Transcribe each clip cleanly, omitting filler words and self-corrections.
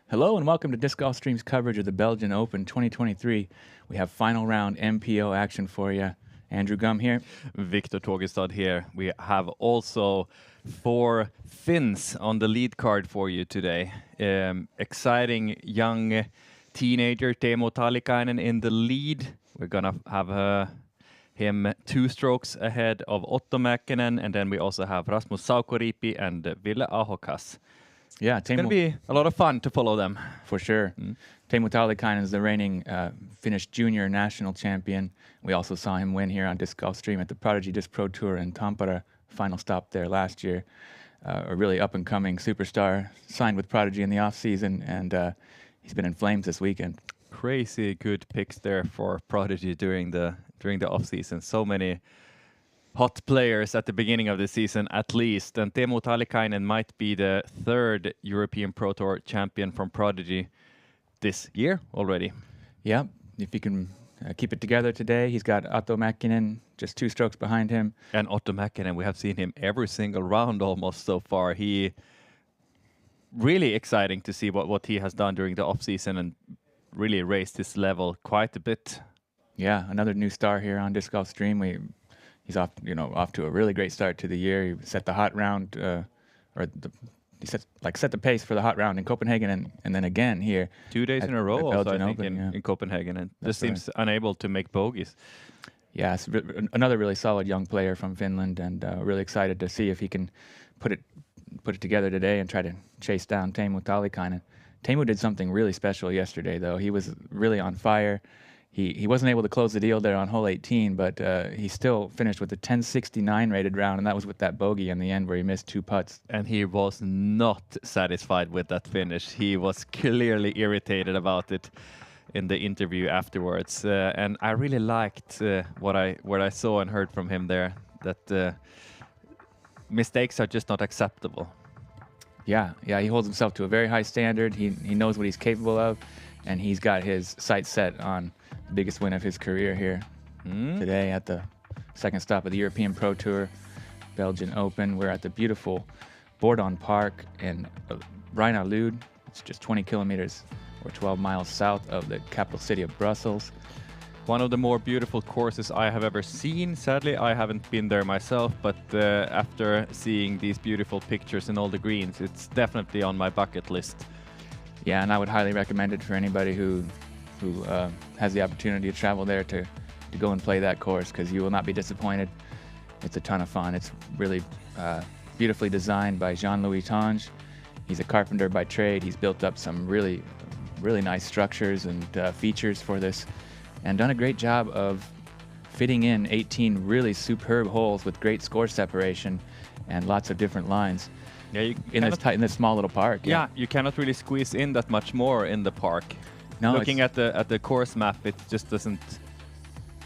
Hello and welcome to Disc Golf Stream's coverage of the Belgian Open 2023. We have final round MPO action for you. Andrew Gum here. Victor Tågestad here. We have also 4 Finns on the lead card for you today. Exciting young teenager Teemu Talikainen in the lead. We're gonna have him 2 strokes ahead of Otto Mäkinen, and then we also have Rasmus Saukoriipi and Ville Ahokas. Yeah, It's going to be a lot of fun to follow them. For sure. Teemu Talikainen is the reigning Finnish junior national champion. We also saw him win here on Disc Golf Stream at the Prodigy Disc Pro Tour in Tampere. Final stop there last year. A really up-and-coming superstar, signed with Prodigy in the off-season, and he's been in flames this weekend. Crazy good picks there for Prodigy during the off-season. So many hot players at the beginning of the season, at least. And Teemu Talikainen might be the 3rd European Pro Tour champion from Prodigy this year already. Yeah, if he can keep it together today. He's got Otto Mäkinen just 2 strokes behind him. And Otto Mäkinen, we have seen him every single round almost so far. He really exciting to see what he has done during the off-season and really raised his level quite a bit. Yeah, another new star here on Disc Golf Stream. He's off to a really great start to the year. He set the hot round, he set the pace for the hot round in Copenhagen, and then again here 2 days in a row, also, I think, Open, in Copenhagen, and just seems unable to make bogeys. Yeah, it's another really solid young player from Finland, and really excited to see if he can put it together today and try to chase down Teemu Talikainen. Teemu did something really special yesterday, though. He was really on fire. He wasn't able to close the deal there on hole 18, but he still finished with a 1069 rated round, and that was with that bogey in the end where he missed 2 putts. And he was not satisfied with that finish. He was clearly irritated about it in the interview afterwards. And I really liked what I saw and heard from him there, that mistakes are just not acceptable. Yeah, he holds himself to a very high standard. He knows what he's capable of, and he's got his sights set on the biggest win of his career here today at the second stop of the European Pro Tour, Belgian Open. We're at the beautiful Bourdon Park in Braine-l'Alleud. It's just 20 kilometers or 12 miles south of the capital city of Brussels. One of the more beautiful courses I have ever seen. Sadly, I haven't been there myself, but after seeing these beautiful pictures and all the greens, it's definitely on my bucket list. Yeah, and I would highly recommend it for anybody who has the opportunity to travel there to go and play that course, because you will not be disappointed. It's a ton of fun. It's really beautifully designed by Jean-Louis Tange. He's a carpenter by trade. He's built up some really nice structures and features for this, and done a great job of fitting in 18 really superb holes with great score separation and lots of different lines. Yeah, in this small little park. Yeah, you cannot really squeeze in that much more in the park. No, looking at the course map, it just doesn't.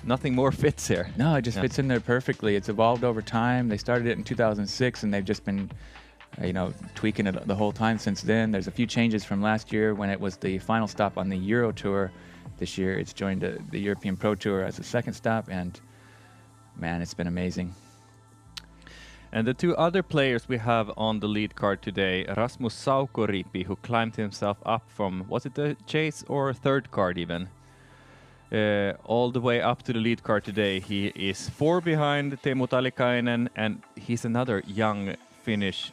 Nothing more fits here. No, it just fits in there perfectly. It's evolved over time. They started it in 2006, and they've just been, tweaking it the whole time since then. There's a few changes from last year when it was the final stop on the Euro Tour. This year, it's joined the European Pro Tour as a second stop, and man, it's been amazing. And the 2 other players we have on the lead card today, Rasmus Saukoriipi, who climbed himself up from, was it the chase or 3rd card even? All the way up to the lead card today. He is 4 behind Teemu Talikainen, and he's another young Finnish,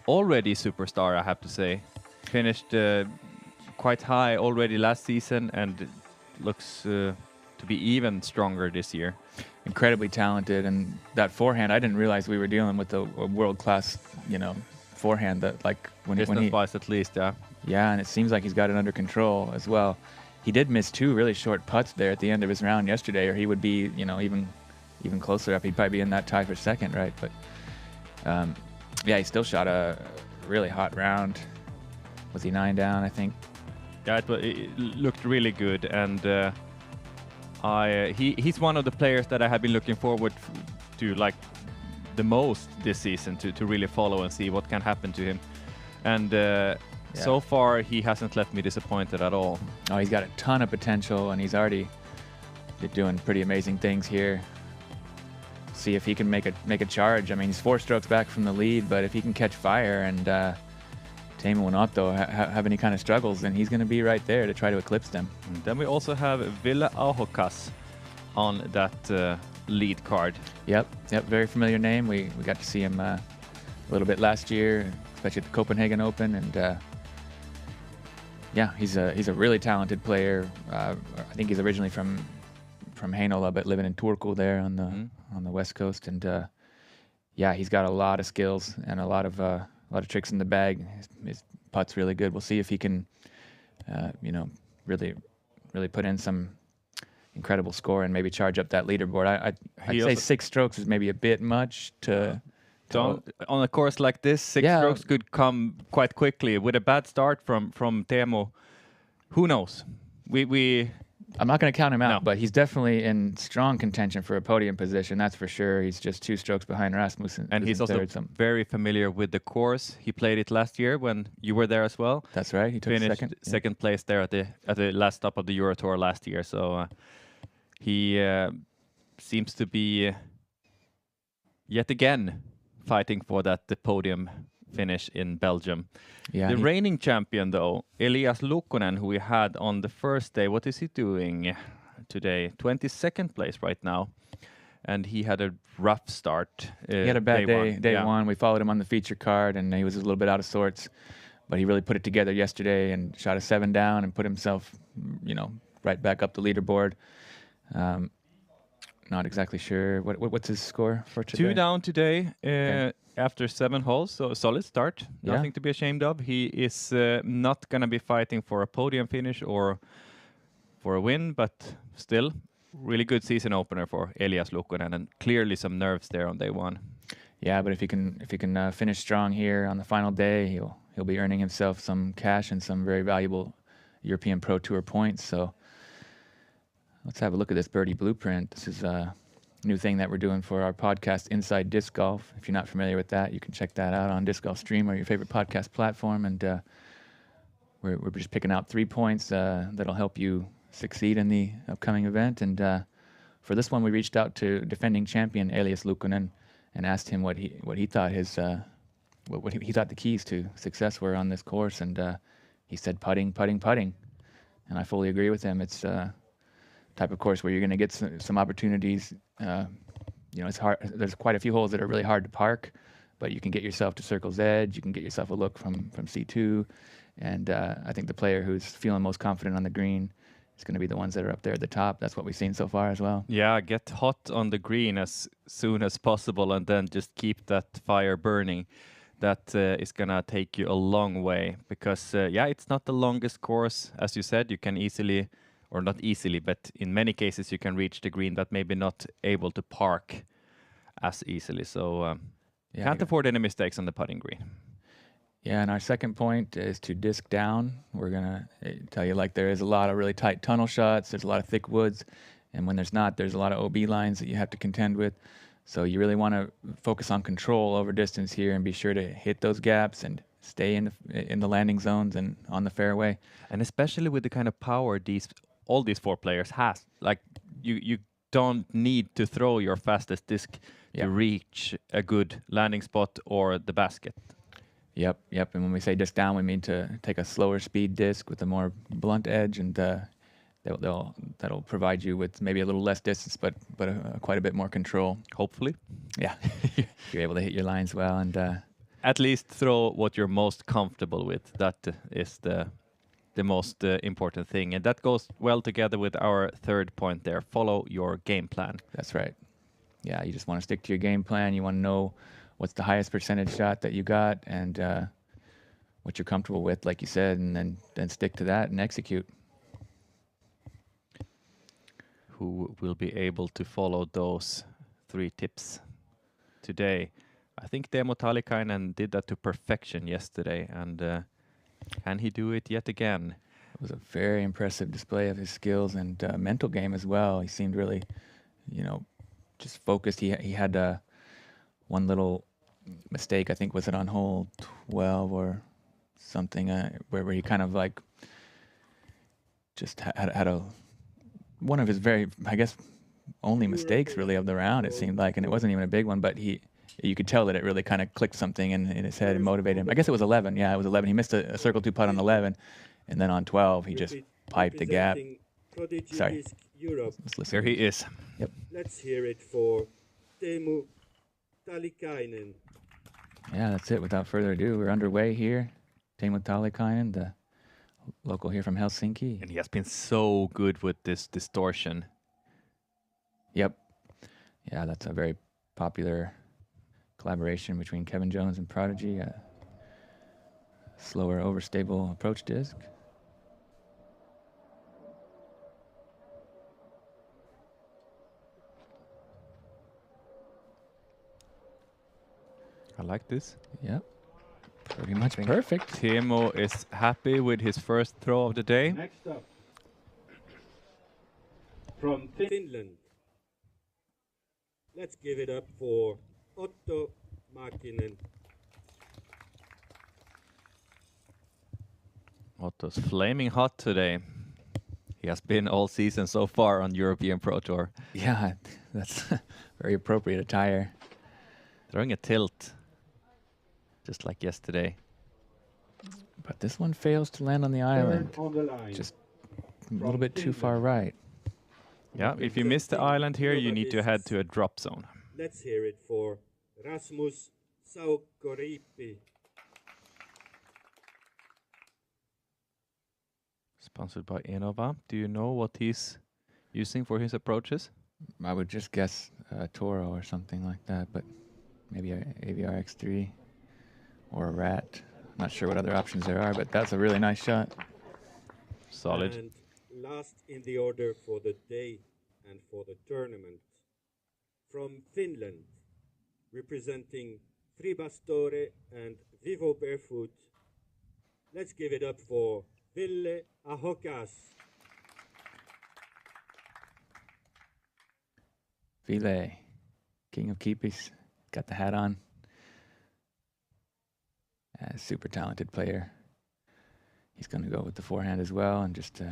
already superstar, I have to say. Finished quite high already last season, and looks to be even stronger this year. Incredibly talented, and that forehand, I didn't realize we were dealing with a world-class, forehand that when he wise at least, yeah. Yeah, and it seems like he's got it under control as well. He did miss 2 really short putts there at the end of his round yesterday, or he would be, even closer up. He'd probably be in that tie for second, right? But he still shot a really hot round. Was he 9 down, I think? Yeah, it looked really good, and he's one of the players that I have been looking forward to the most this season, to really follow and see what can happen to him. And so far, he hasn't left me disappointed at all. Oh, he's got a ton of potential, and he's already doing pretty amazing things here. See if he can make a charge. I mean, he's 4 strokes back from the lead, but if he can catch fire and Teemu will not, though, have any kind of struggles, then he's going to be right there to try to eclipse them. And then we also have Ville Ahokas on that lead card. Yep, very familiar name. We got to see him a little bit last year, especially at the Copenhagen Open, and yeah, he's a really talented player. I think he's originally from Heinola, but living in Turku there on the west coast, and yeah, he's got a lot of skills and a lot of tricks in the bag. His putt's really good. We'll see if he can, really put in some incredible score and maybe charge up that leaderboard. I'd say 6 strokes is maybe a bit much to on a course like this, 6 strokes could come quite quickly. With a bad start from Teemu, who knows? I'm not going to count him out, but he's definitely in strong contention for a podium position, that's for sure. He's just 2 strokes behind Rasmussen. And he's also very familiar with the course. He played it last year when you were there as well. That's right. He took second place there at the last stop of the Euro Tour last year. So he seems to be yet again fighting for the podium finish in Belgium. Yeah, the reigning champion, though, Elias Lukkonen, who we had on the first day, what is he doing today? 22nd place right now. And he had a rough start. He had a bad day one. We followed him on the feature card, and he was a little bit out of sorts. But he really put it together yesterday and shot a 7 down and put himself, right back up the leaderboard. Not exactly sure. What's his score for today? 2 down today after 7 holes, so a solid start. Nothing to be ashamed of. He is not going to be fighting for a podium finish or for a win, but still, really good season opener for Elias Lukkonen, and clearly some nerves there on day 1. Yeah, but if he can finish strong here on the final day, he'll be earning himself some cash and some very valuable European Pro Tour points. So let's have a look at this birdie blueprint. This is a new thing that we're doing for our podcast, Inside Disc Golf. If you're not familiar with that, you can check that out on Disc Golf Stream or your favorite podcast platform. And we're just picking out 3 points that'll help you succeed in the upcoming event. And for this one, we reached out to defending champion Elias Lukkonen and asked him what he thought what he thought the keys to success were on this course. And he said putting. And I fully agree with him. It's type of course where you're going to get some opportunities. It's hard. There's quite a few holes that are really hard to park, but you can get yourself to circle's edge. You can get yourself a look from C2, and I think the player who's feeling most confident on the green is going to be the ones that are up there at the top. That's what we've seen so far as well. Yeah, get hot on the green as soon as possible, and then just keep that fire burning. That is going to take you a long way because, it's not the longest course. As you said, you can easily, or not easily, but in many cases you can reach the green that maybe not able to park as easily. So can't afford any mistakes on the putting green. Yeah, and our second point is to disc down. We're going to tell you there is a lot of really tight tunnel shots. There's a lot of thick woods. And when there's not, there's a lot of OB lines that you have to contend with. So you really want to focus on control over distance here and be sure to hit those gaps and stay in the landing zones and on the fairway. And especially with the kind of power all these 4 players has. You don't need to throw your fastest disc to reach a good landing spot or the basket. Yep. And when we say disc down, we mean to take a slower speed disc with a more blunt edge, and that'll provide you with maybe a little less distance, but quite a bit more control. Hopefully. Yeah. You're able to hit your lines well, and at least throw what you're most comfortable with. That is the most important thing, and that goes well together with our third point there. Follow your game plan. That's right. Yeah, you just want to stick to your game plan. You want to know what's the highest percentage shot that you got and what you're comfortable with, like you said, and then stick to that and execute. Who will be able to follow those 3 tips today? I think Teemu Talikainen did that to perfection yesterday, and can he do it yet again? It was a very impressive display of his skills and mental game as well. He seemed really, just focused. He had one little mistake, I think, was it on hole 12 or something, where he kind of just had one of his very, I guess, only mistakes really of the round, it seemed like, and it wasn't even a big one, but he you could tell that it really kind of clicked something in his head and motivated him. I guess it was 11. Yeah, it was 11. He missed a circle 2 putt on 11, and then on 12 he just piped the gap. Sorry. Europe. Here he is. Yep. Let's hear it for Teemu Talikainen. Yeah, that's it. Without further ado, we're underway here. Teemu Talikainen, the local here from Helsinki. And he has been so good with this distortion. Yep. Yeah, that's a very popular collaboration between Kevin Jones and Prodigy. Slower, overstable approach disc. I like this. Yep. Pretty much perfect. Teemu is happy with his first throw of the day. Next up, from Finland. Let's give it up for Otto Mäkinen. Otto's flaming hot today. He has been all season so far on European Pro Tour. Yeah, that's very appropriate attire. Throwing a tilt, just like yesterday. But this one fails to land on the island. On the line. Just a little bit too far right. Yeah, if you miss the island here, you need to head to a drop zone. Let's hear it for Rasmus Saukoriipi. Sponsored by Enova. Do you know what he's using for his approaches? I would just guess Toro or something like that, but maybe a AVR X3 or a Rat. Not sure what other options there are, but that's a really nice shot. Solid. And last in the order for the day and for the tournament, from Finland, representing Fribastore and Vivo Barefoot, let's give it up for Ville Ahokas. Ville, king of keepies, got the hat on. Super talented player. He's going to go with the forehand as well and just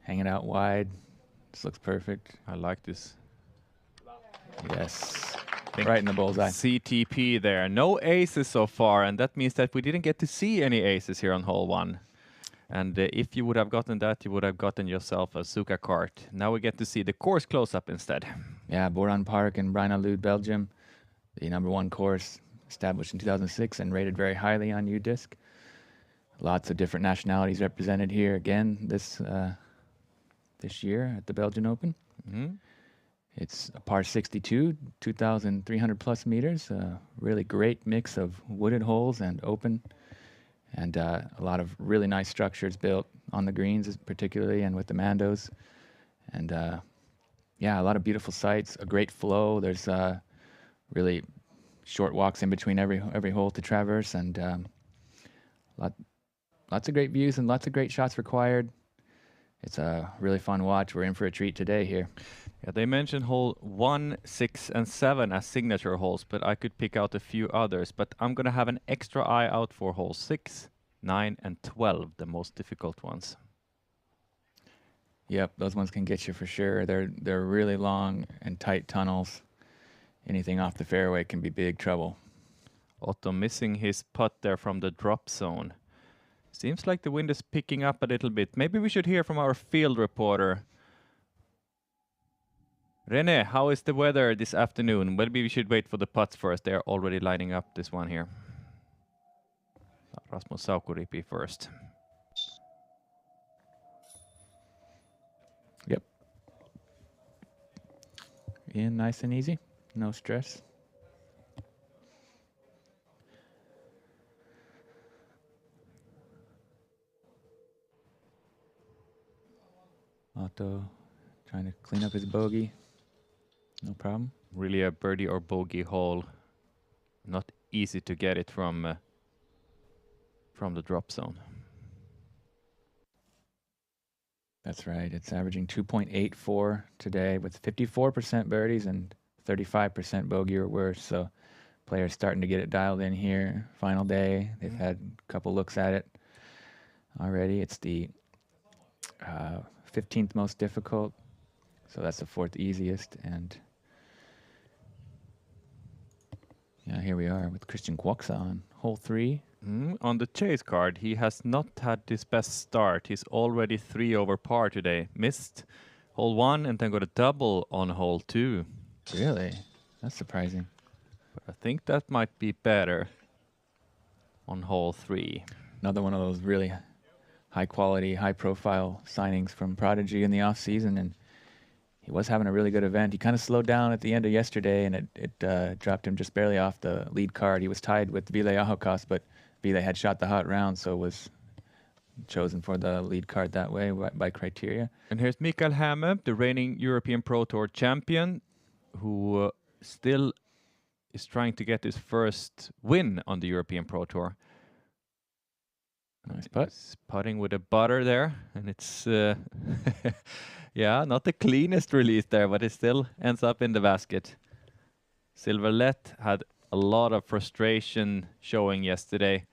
hang it out wide. This looks perfect. I like this. Yes, right in the bullseye. CTP there. No aces so far, and that means that we didn't get to see any aces here on hole 1. And if you would have gotten that, you would have gotten yourself a Suzuka cart. Now we get to see the course close-up instead. Yeah, Bourdon Park in Braine-l'Alleud, Belgium. The #1 course, established in 2006 and rated very highly on UDisc. Lots of different nationalities represented here again this year at the Belgian Open. Mm-hmm. It's a par 62, 2,300 plus meters. Really great mix of wooded holes and open, and a lot of really nice structures built on the greens, particularly, and with the Mandos. And yeah, a lot of beautiful sights, a great flow. There's really short walks in between every hole to traverse, and lots of great views and lots of great shots required. It's a really fun watch. We're in for a treat today here. Yeah, they mentioned hole 1, 6, and 7 as signature holes, but I could pick out a few others. But I'm going to have an extra eye out for hole 6, 9, and 12, the most difficult ones. Yep, those ones can get you for sure. They're really long and tight tunnels. Anything off the fairway can be big trouble. Otto missing his putt there from the drop zone. Seems like the wind is picking up a little bit. Maybe we should hear from our field reporter. René, how is the weather this afternoon? Maybe we should wait for the putts first. They're already lining up this one here. Rasmus Saukoriipi first. Yep. In nice and easy. No stress. Otto trying to clean up his bogey. No problem. Really a birdie or bogey hole. Not easy to get it from the drop zone. That's right. It's averaging 2.84 today with 54% birdies and 35% bogey or worse. So players starting to get it dialed in here. Final day. They've had a couple looks at it already. It's the 15th most difficult. So that's the 4th easiest. And Yeah, here we are with Christian Quoksa on hole 3. On the chase card, he has not had his best start. He's already 3 over par today. Missed hole 1 and then got a double on hole 2. Really? That's surprising. But I think that might be better on hole 3. Another one of those really high quality, high profile signings from Prodigy in the off season, and he was having a really good event. He kind of slowed down at the end of yesterday, and it dropped him just barely off the lead card. He was tied with Ville Ahokas, but Ville had shot the hot round, so was chosen for the lead card that way by criteria. And here's Mikael Häme, the reigning European Pro Tour champion, who still is trying to get his first win on the European Pro Tour. Nice putt. He's putting with a butter there, and it's yeah, not the cleanest release there, but it still ends up in the basket. Silverlet had a lot of frustration showing yesterday.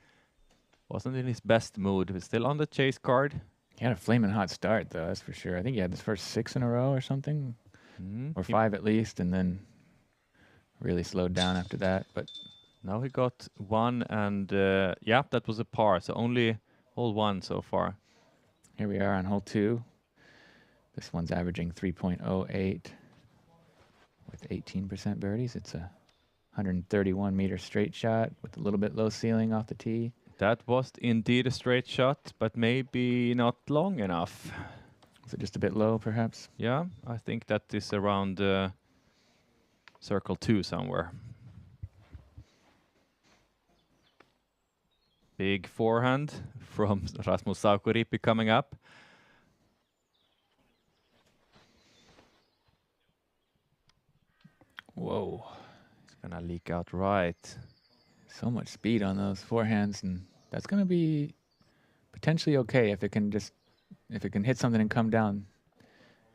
Wasn't in his best mood. Was still on the chase card. He had a flaming hot start, though, that's for sure. I think he had his first 6 in a row or something, or 5 at least, and then really slowed down after that. But now he got 1, and yeah, that was a par. So only hole 1 so far. Here we are on hole 2. This one's averaging 3.08 with 18% birdies. It's a 131 meter straight shot with a little bit low ceiling off the tee. That was indeed a straight shot, but maybe not long enough. Is it just a bit low, perhaps? Yeah, I think that is around circle 2 somewhere. Big forehand from Rasmus Saukoriipi coming up. Whoa. It's gonna leak out right. So much speed on those forehands, and that's going to be potentially okay if it can hit something and come down.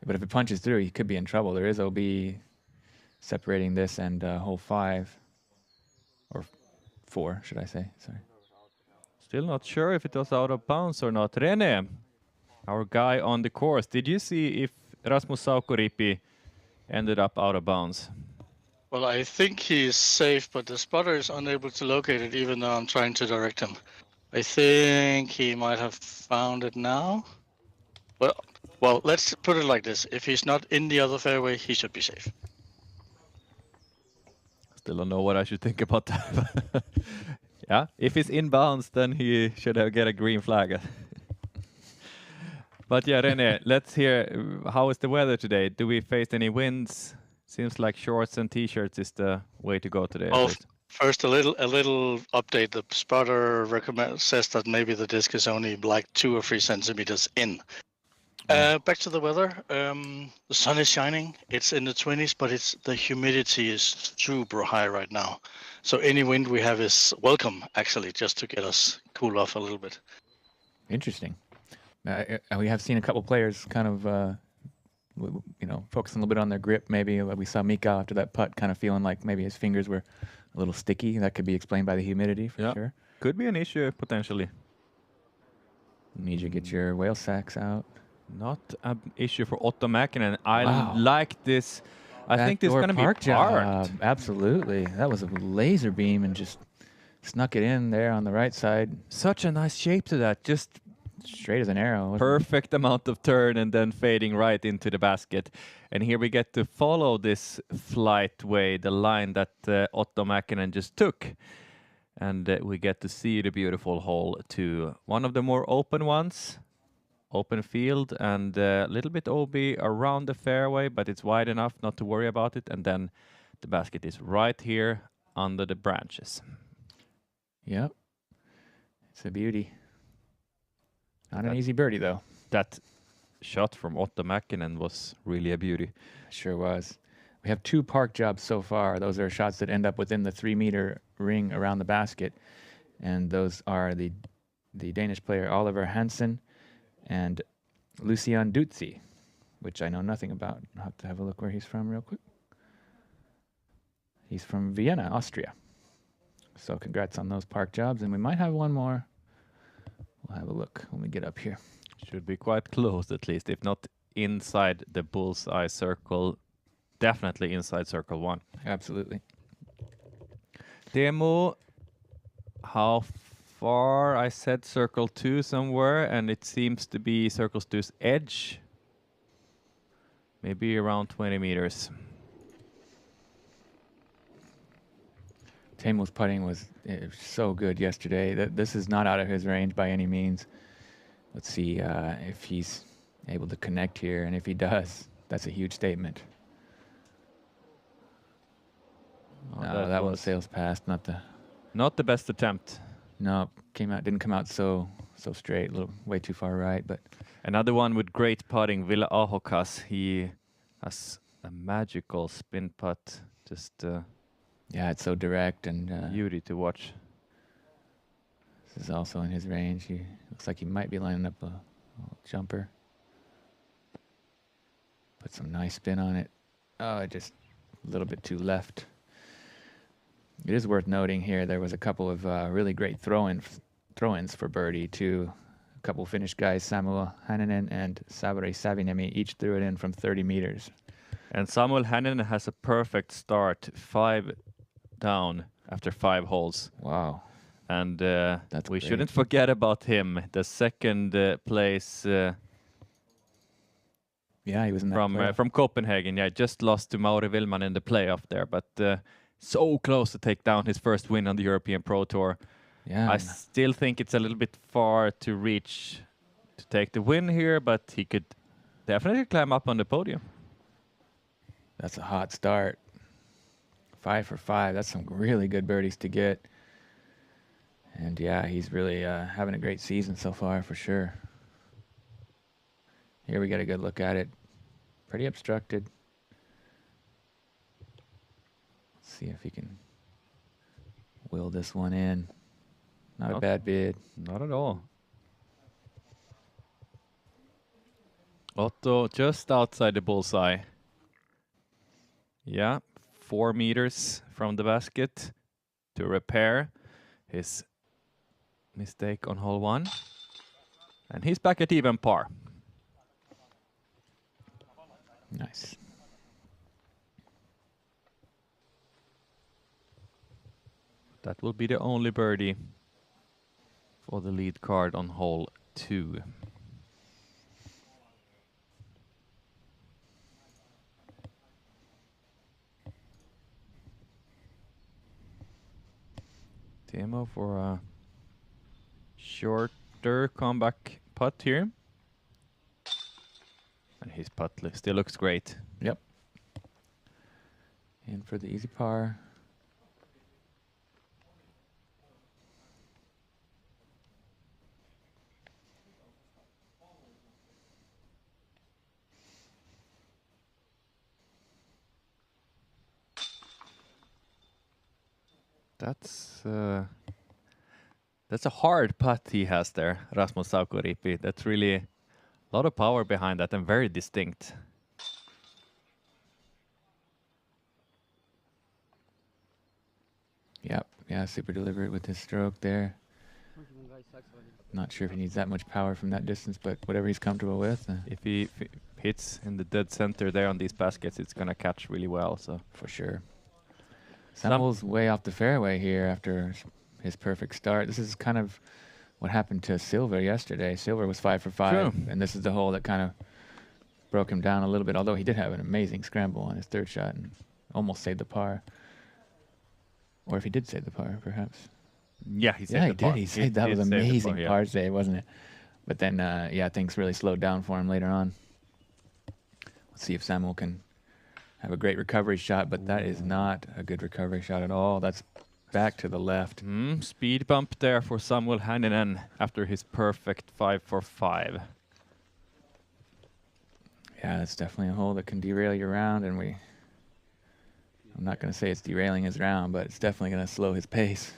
But if it punches through, he could be in trouble. There is OB separating this and hole 5, or 4, should I say? Sorry. Still not sure if it was out of bounds or not. René, our guy on the course, did you see if Rasmus Saukoriipi ended up out of bounds? Well, I think he's safe, but the spotter is unable to locate it, even though I'm trying to direct him. I think he might have found it now. Well, let's put it like this. If he's not in the other fairway, he should be safe. Still don't know what I should think about that. Yeah, if he's in bounds, then he should get a green flag. But yeah, René, let's hear, how is the weather today? Do we face any winds? Seems like shorts and t-shirts is the way to go today. Oh, first a little update. The spotter says that maybe the disc is only like 2 or 3 centimeters in. Back to the weather. The sun is shining. It's in the 20s, but the humidity is super high right now. So any wind we have is welcome, actually, just to get us cool off a little bit. Interesting. We have seen a couple players kind of, focusing a little bit on their grip. Maybe we saw Mika after that putt kind of feeling like maybe his fingers were a little sticky. That could be explained by the humidity for sure. Could be an issue, potentially. Need you to get your whale sacks out. Not an issue for Otto Mäkinen. I like this. I think this is going to be parked. Absolutely. That was a laser beam and just snuck it in there on the right side. Such a nice shape to that. Just straight as an arrow. Perfect amount of turn and then fading right into the basket. And here we get to follow this flight way, the line that Otto Mäkinen just took. And we get to see the beautiful hole to one of the more open ones. Open field and a little bit OB around the fairway, but it's wide enough not to worry about it. And then the basket is right here under the branches. Yep. It's a beauty. Not an easy birdie, though. That shot from Otto Mäkinen was really a beauty. Sure was. We have 2 park jobs so far. Those are shots that end up within the 3-meter ring around the basket. And those are the Danish player Oliver Hansen and Lucian Dutzi, which I know nothing about. I'll have to have a look where he's from real quick. He's from Vienna, Austria. So congrats on those park jobs. And we might have one more. We'll have a look when we get up here. Should be quite close, at least. If not inside the bullseye circle, definitely inside circle 1. Absolutely. Demo, how far? I said circle 2 somewhere, and it seems to be circle 2's edge. Maybe around 20 meters. Teemu's putting was so good yesterday. This is not out of his range by any means. Let's see if he's able to connect here, and if he does, that's a huge statement. Oh, No, that one sails past. Not the best attempt. No, didn't come out so straight. A little way too far right, but another one with great putting, Ville Ahokas. He has a magical spin putt. Just yeah, it's so direct and beauty to watch. This is also in his range. He looks like he might be lining up a jumper. Put some nice spin on it. Oh, just a little bit too left. It is worth noting here, there was a couple of really great throw-ins for birdie, too. A couple Finnish guys, Samuel Hänninen and Saveri Savinemi, each threw it in from 30 meters. And Samuel Hänninen has a perfect start, 5 down after 5 holes. Wow. And we great. shouldn't forget about him. The second place yeah, he was in that from Copenhagen. Yeah, just lost to Mauri Vilman in the playoff there, but so close to take down his first win on the European Pro Tour. Yeah, I still think it's a little bit far to reach to take the win here, but he could definitely climb up on the podium. That's a hot start. 5 for 5. That's some really good birdies to get. And yeah, he's really having a great season so far for sure. Here we get a good look at it. Pretty obstructed. Let's see if he can will this one in. Not a bad bid. Not at all. Otto just outside the bullseye. Yeah, 4 meters from the basket to repair his mistake on hole 1. And he's back at even par. Nice. That will be the only birdie for the lead card on hole 2. Teemu for a shorter comeback putt here. And his putt still looks great. Yep. And for the easy par. That's a hard putt he has there, Rasmus Saukoriipi. That's really a lot of power behind that and very distinct. Yep, yeah, super deliberate with his stroke there. Not sure if he needs that much power from that distance, but whatever he's comfortable with. If he hits in the dead center there on these baskets, it's going to catch really well. So for sure. Samuel's way off the fairway here after his perfect start. This is kind of what happened to Silver yesterday. Silver was 5 for 5, True. And this is the hole that kind of broke him down a little bit, although he did have an amazing scramble on his third shot and almost saved the par. Or if he did save the par, perhaps. Yeah, he saved the par. He saved that. Was amazing par save, wasn't it? But then, yeah, things really slowed down for him later on. Let's see if Samuel can have a great recovery shot, but that is not a good recovery shot at all. That's back to the left. Speed bump there for Samuel Hänninen after his perfect 5 for 5. Yeah, it's definitely a hole that can derail your round, and I'm not going to say it's derailing his round, but it's definitely going to slow his pace.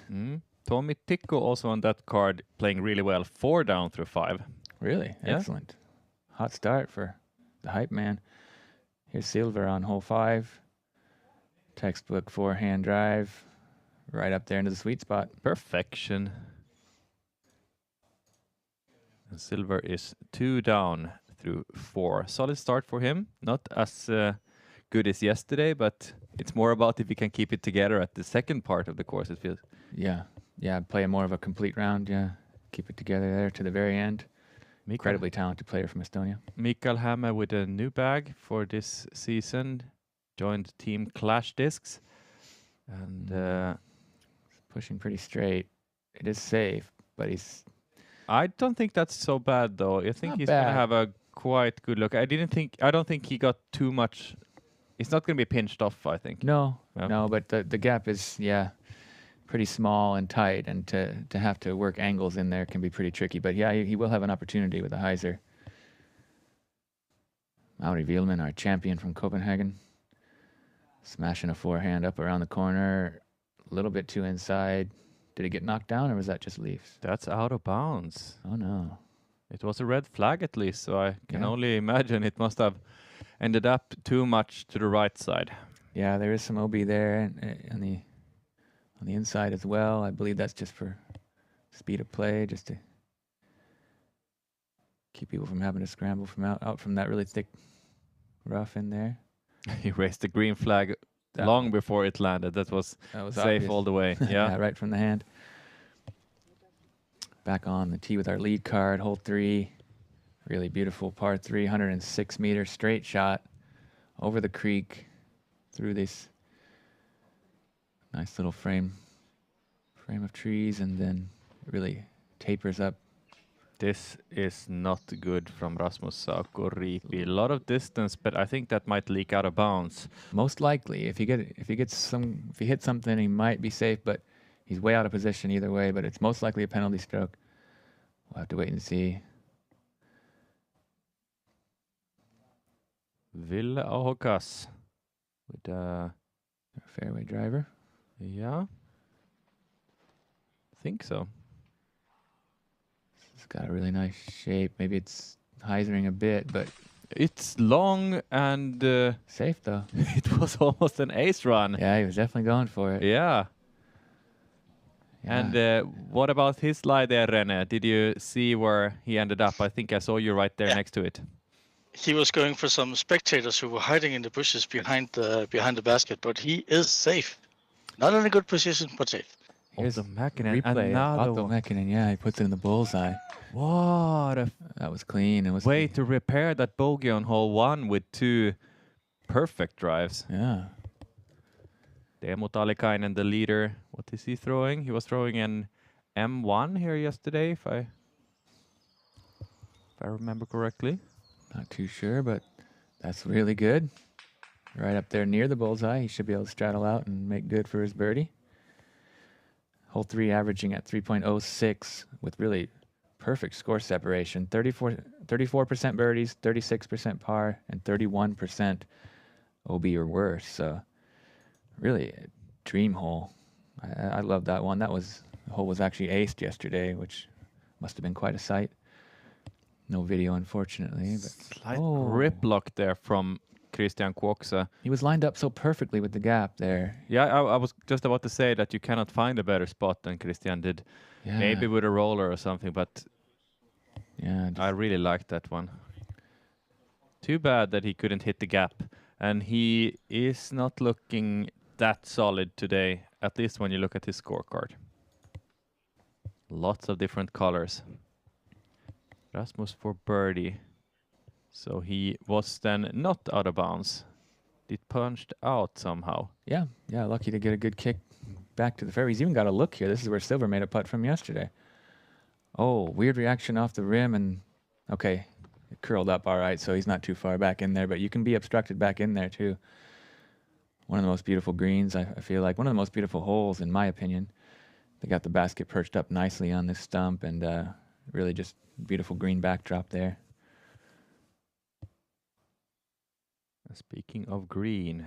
Tommy Tikko also on that card playing really well, 4 down through 5. Really? Yeah. Excellent. Hot start for the hype man. Here's Silver on hole 5. Textbook forehand drive. Right up there into the sweet spot. Perfection. And Silver is 2 down through 4. Solid start for him. Not as good as yesterday, but it's more about if you can keep it together at the second part of the course, it feels. Yeah, play more of a complete round, keep it together there to the very end. Incredibly talented player from Estonia. Mikael Hammer with a new bag for this season, joined Team Clash Discs, and pushing pretty straight. It is safe, but I don't think that's so bad though. I think not he's bad. gonna have a quite good look. I don't think he got too much. It's not gonna be pinched off, I think. No, Yeah. no, but the gap is pretty small and tight, and to have to work angles in there can be pretty tricky. But yeah, he will have an opportunity with a hyzer. Mauri Wielman, our champion from Copenhagen, smashing a forehand up around the corner, a little bit too inside. Did it get knocked down, or was that just leaves? That's out of bounds. Oh no. It was a red flag at least, so I can Yeah. only imagine it must have ended up too much to the right side. Yeah, there is some OB there on the inside as well. I believe that's just for speed of play, just to keep people from having to scramble from out from that really thick rough in there. He raised the green flag long before it landed. That was safe obvious. all the way. Yeah. Right from the hand. Back on the tee with our lead card, hole 3. Really beautiful par 3, 106 meter straight shot over the creek through this nice little frame of trees, and then it really tapers up. This is not good from Rasmus Saukoriipi. A lot of distance, but I think that might leak out of bounds. Most likely, if he hits something, he might be safe, but he's way out of position either way. But it's most likely a penalty stroke. We'll have to wait and see. Ville Ahokas with a fairway driver. Yeah, I think so. It's got a really nice shape. Maybe it's hyzering a bit, but it's long and safe though. It was almost an ace run. Yeah, he was definitely going for it. Yeah. And what about his lie there, René? Did you see where he ended up? I think I saw you right there next to it. He was going for some spectators who were hiding in the bushes behind the basket, but he is safe. Not in a good position, but safe. Here's Otto Mäkinen. replay. Otto Mäkinen, yeah, he puts it in the bullseye. What a That was clean. It was way to repair that bogey on hole 1 with 2 perfect drives. Yeah. Teemu Talikainen, the leader. What is he throwing? He was throwing an M1 here yesterday, if I remember correctly. Not too sure, but that's really good. Right up there near the bullseye. He should be able to straddle out and make good for his birdie. Hole 3 averaging at 3.06 with really perfect score separation. 34% birdies, 36% par, and 31% OB or worse. So really a dream hole. I love that one. The hole was actually aced yesterday, which must have been quite a sight. No video, unfortunately. But Slight grip lock there from Christian Kuoksa. He was lined up so perfectly with the gap there. Yeah, I was just about to say that you cannot find a better spot than Christian did. Yeah. Maybe with a roller or something, but yeah, I really liked that one. Too bad that he couldn't hit the gap. And he is not looking that solid today, at least when you look at his scorecard. Lots of different colors. Rasmus for birdie. So he was then not out of bounds. It punched out somehow. Yeah, lucky to get a good kick back to the fairway. He's even got a look here. This is where Silver made a putt from yesterday. Oh, weird reaction off the rim, and okay, it curled up all right, so he's not too far back in there, but you can be obstructed back in there too. One of the most beautiful greens, I feel like. One of the most beautiful holes, in my opinion. They got the basket perched up nicely on this stump, and really just beautiful green backdrop there. Speaking of green,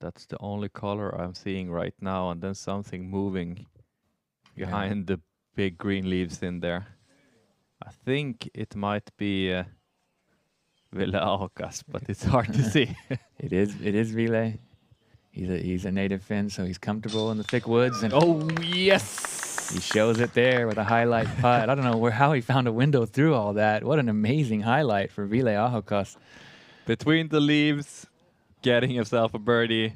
that's the only color I'm seeing right now, and then something moving behind the big green leaves in there. I think it might be Ville Ahokas, but it's hard to see. It is Ville. He's a native Finn, so he's comfortable in the thick woods. And oh yes, he shows it there with a highlight putt. I don't know how he found a window through all that. What an amazing highlight for Ville Ahokas. Between the leaves, getting himself a birdie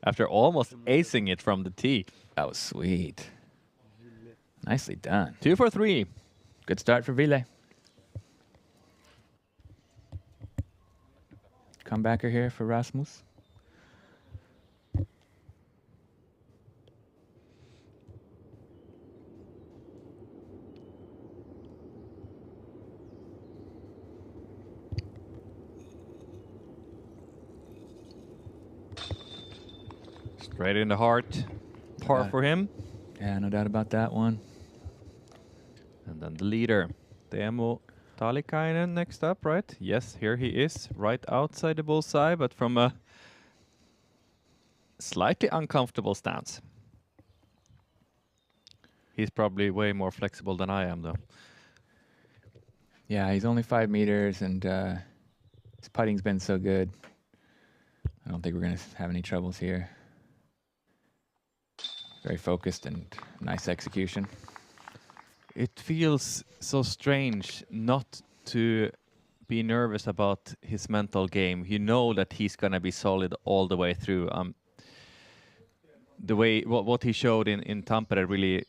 after almost acing it from the tee. That was sweet. Nicely done. 2 for 3. Good start for Ville. Comebacker here for Rasmus. Straight in the heart. Par for him. Yeah, no doubt about that one. And then the leader, Teemu Talikainen next up, right? Yes, here he is, right outside the bullseye, but from a slightly uncomfortable stance. He's probably way more flexible than I am, though. Yeah, he's only 5 meters, and his putting's been so good. I don't think we're going to have any troubles here. Very focused and nice execution. It feels so strange not to be nervous about his mental game. You know that he's gonna be solid all the way through. The way what he showed in Tampere really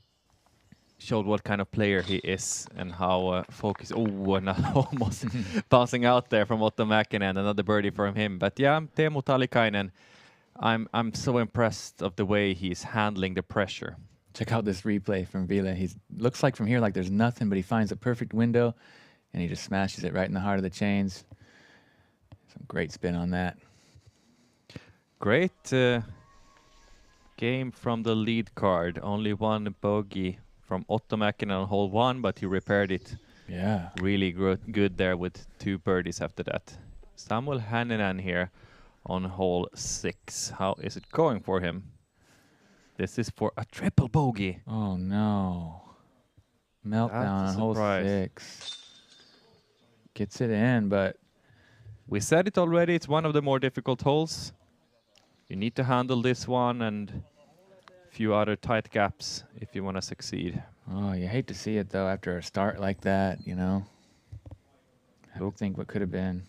showed what kind of player he is and how focused. Oh, and almost bouncing out there from Otto Mäkinen, another birdie from him. But yeah, Teemu Talikainen, I'm so impressed of the way he's handling the pressure. Check out this replay from Ville. He looks like from here like there's nothing, but he finds a perfect window, and he just smashes it right in the heart of the chains. Some great spin on that. Great game from the lead card. Only one bogey from Otto Mäkinen on hole 1, but he repaired it. Yeah. Really good there with 2 birdies after that. Samuel Hänninen here on hole 6. How is it going for him? This is for a triple bogey. Oh no. Meltdown on hole 6. Gets it in, but we said it already, it's one of the more difficult holes. You need to handle this one and a few other tight gaps if you want to succeed. Oh, you hate to see it though after a start like that, you know. Don't think what could have been.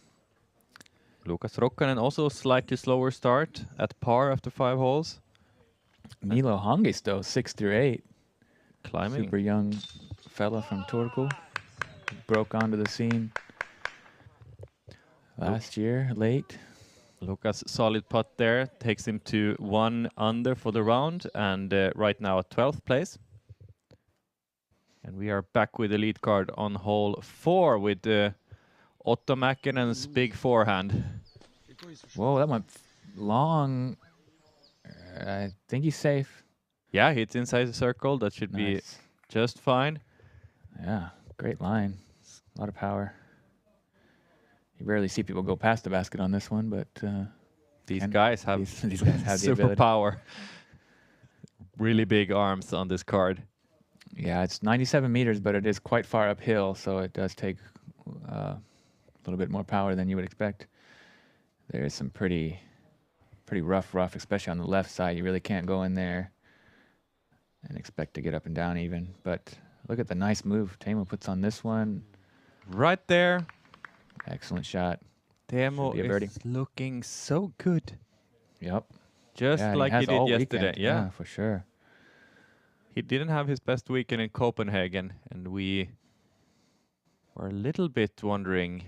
Lukas Rokkanen also slightly slower start at par after 5 holes. Milo Hongisto, 6 through 8. Climbing. Super young fella from Turku. Broke onto the scene last year, late. Lukas, solid putt there. Takes him to 1 under for the round and right now at 12th place. And we are back with the lead card on hole 4 with Otto Mäkinen's big forehand. Whoa, that went long. I think he's safe. Yeah, it's inside the circle. That should be just fine. Yeah, great line. A lot of power. You rarely see people go past the basket on this one, but these guys have these guys have the super ability. power. Really big arms on this card. Yeah, it's 97 meters, but it is quite far uphill, so it does take a little bit more power than you would expect. There is some pretty rough, especially on the left side. You really can't go in there and expect to get up and down even. But look at the nice move Teemu puts on this one. Right there. Excellent shot. Teemu is looking so good. Yep. Just like he did yesterday. Yeah, for sure. He didn't have his best weekend in Copenhagen, and we were a little bit wondering.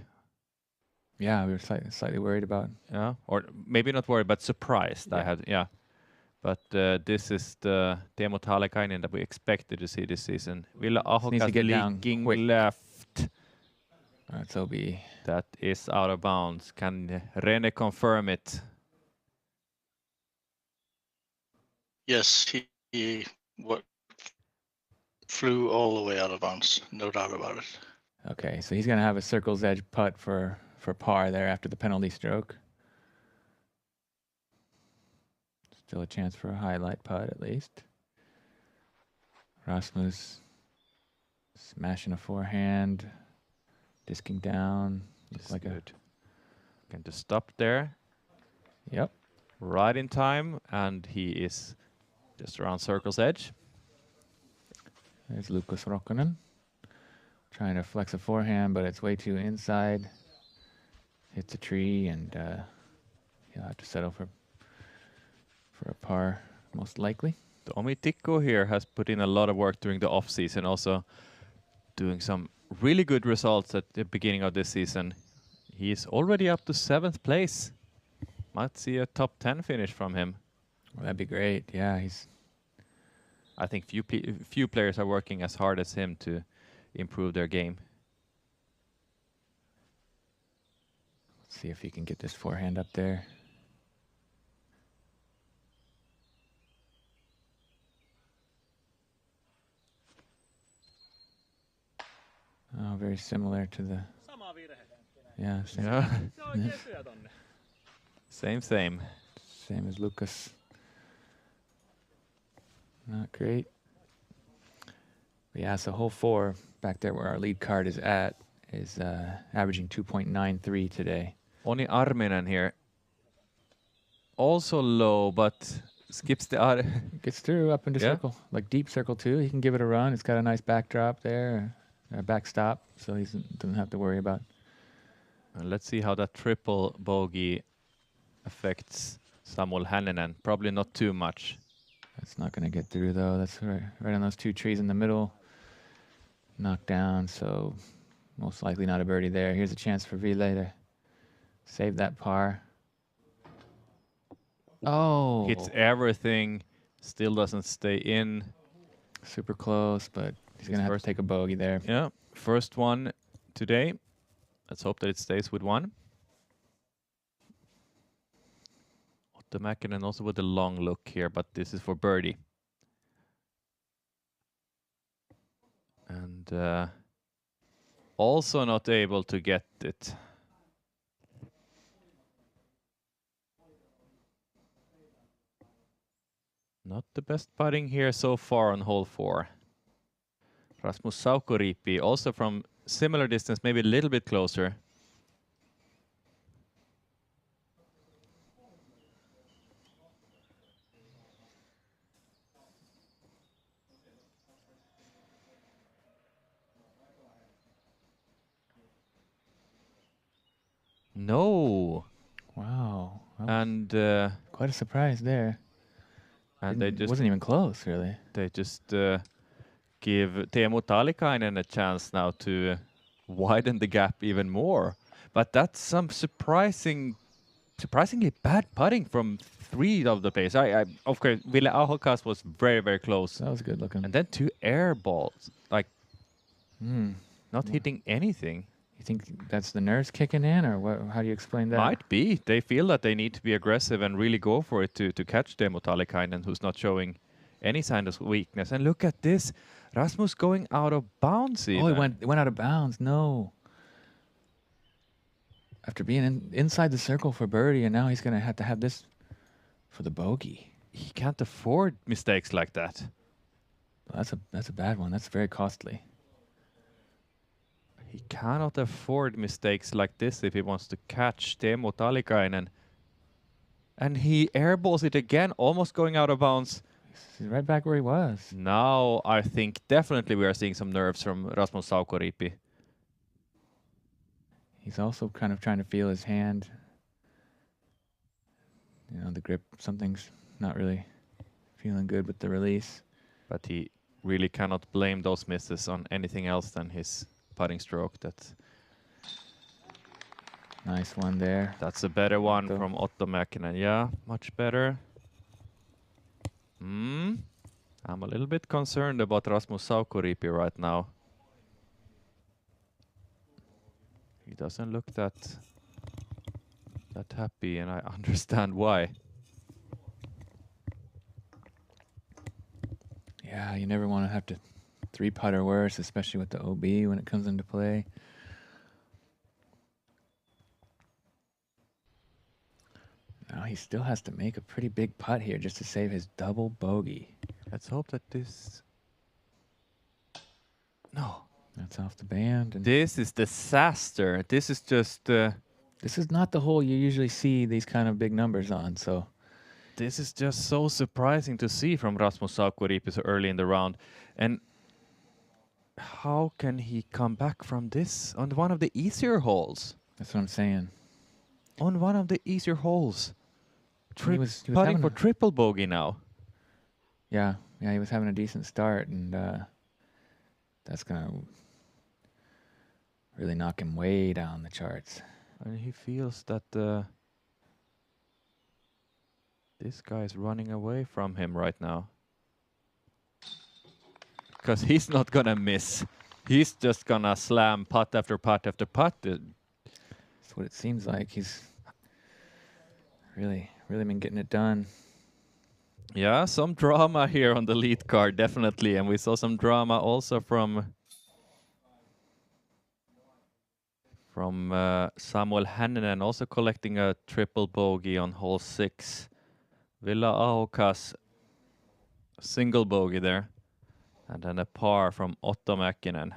Yeah, we were slightly worried about. Yeah, or maybe not worried, but surprised. Yeah. But this is the Teemu Talikainen that we expected to see this season. Ville Ahokas leaking left. That's OB. That is out of bounds. Can Rene confirm it? Yes, he flew all the way out of bounds. No doubt about it. Okay, so he's going to have a circle's edge putt for par there after the penalty stroke. Still a chance for a highlight putt at least. Rasmus smashing a forehand, disking down. Looks like good. Can just stop there. Yep. Right in time, and he is just around circle's edge. There's Lukas Rokkanen. Trying to flex a forehand, but it's way too inside. Hits a tree and he'll have to settle for a par, most likely. Tomi Tikko here has put in a lot of work during the off season, also doing some really good results at the beginning of this season. He's already up to 7th place. Might see a top 10 finish from him. Well, that'd be great. Yeah, I think few players are working as hard as him to improve their game. Let's see if he can get this forehand up there. Oh, very similar to the. Yeah, same. Yeah. Same. Same as Lucas. Not great. But yeah, so hole 4 back there where our lead card is at is averaging 2.93 today. Oni Arminen here. Also low, but skips the other. Gets through up into Yeah. circle, like deep circle 2. He can give it a run. It's got a nice backdrop there, a backstop, so he doesn't have to worry about. Let's see how that triple bogey affects Samuel Hänninen. Probably not too much. That's not going to get through though. That's right on those 2 trees in the middle. Knocked down, so most likely not a birdie there. Here's a chance for Ville to save that par. Oh! Hits everything, still doesn't stay in. Super close, but he's going to have to take a bogey there. Yeah, first one today. Let's hope that it stays with 1. Otto Mäkinen also with a long look here, but this is for birdie. And also not able to get it. Not the best putting here so far on hole 4. Rasmus Saukoriipi also from similar distance, maybe a little bit closer. No. Wow. And Quite a surprise there. and they just wasn't even close, really. They just give Teemu Talikainen a chance now to widen the gap even more. But that's some surprisingly bad putting from 3 of the players. Of course, Ville Ahokas was very, very close. That was good looking. And then 2 air balls, like not hitting anything. You think that's the nerves kicking in, or what? How do you explain that? Might be. They feel that they need to be aggressive and really go for it to catch Teemu Talikainen, who's not showing any sign of weakness. And look at this. Rasmus going out of bounds even. Oh, it went out of bounds. No. After being inside the circle for birdie, and now he's going to have this for the bogey. He can't afford mistakes like that. Well, that's a bad one. That's very costly. He cannot afford mistakes like this if he wants to catch Teemu Talikainen. And he airballs it again, almost going out of bounds. He's right back where he was. Now I think definitely we are seeing some nerves from Rasmus Saukoriipi. He's also kind of trying to feel his hand. You know, the grip, something's not really feeling good with the release. But he really cannot blame those misses on anything else than his putting stroke. Nice one there. That's a better one Otto. from Otto Mäkinen. Yeah, much better. I'm a little bit concerned about Rasmus Saukoriipi right now. He doesn't look that happy, and I understand why. Yeah, you never want to have to 3-putt or worse, especially with the OB when it comes into play. Now he still has to make a pretty big putt here just to save his double bogey. Let's hope that this... No. That's off the band. And This is disaster. This is just... this is not the hole you usually see these kind of big numbers on, so... This is just so surprising to see from Rasmus Saukoriipi so early in the round. And how can he come back from this on one of the easier holes? That's what I'm saying. On one of the easier holes. He was putting having for a- triple bogey now. Yeah, he was having a decent start, and that's gonna really knock him way down the charts. And he feels that this guy is running away from him right now. Because he's not gonna miss. He's just gonna slam putt after putt after putt. That's what it seems like. He's really been getting it done. Yeah, some drama here on the lead card, definitely. And we saw some drama also from Samuel Hänninen, also collecting a triple bogey on hole 6. Villa Ahokas, single bogey there. And then a par from Otto Mäkinen.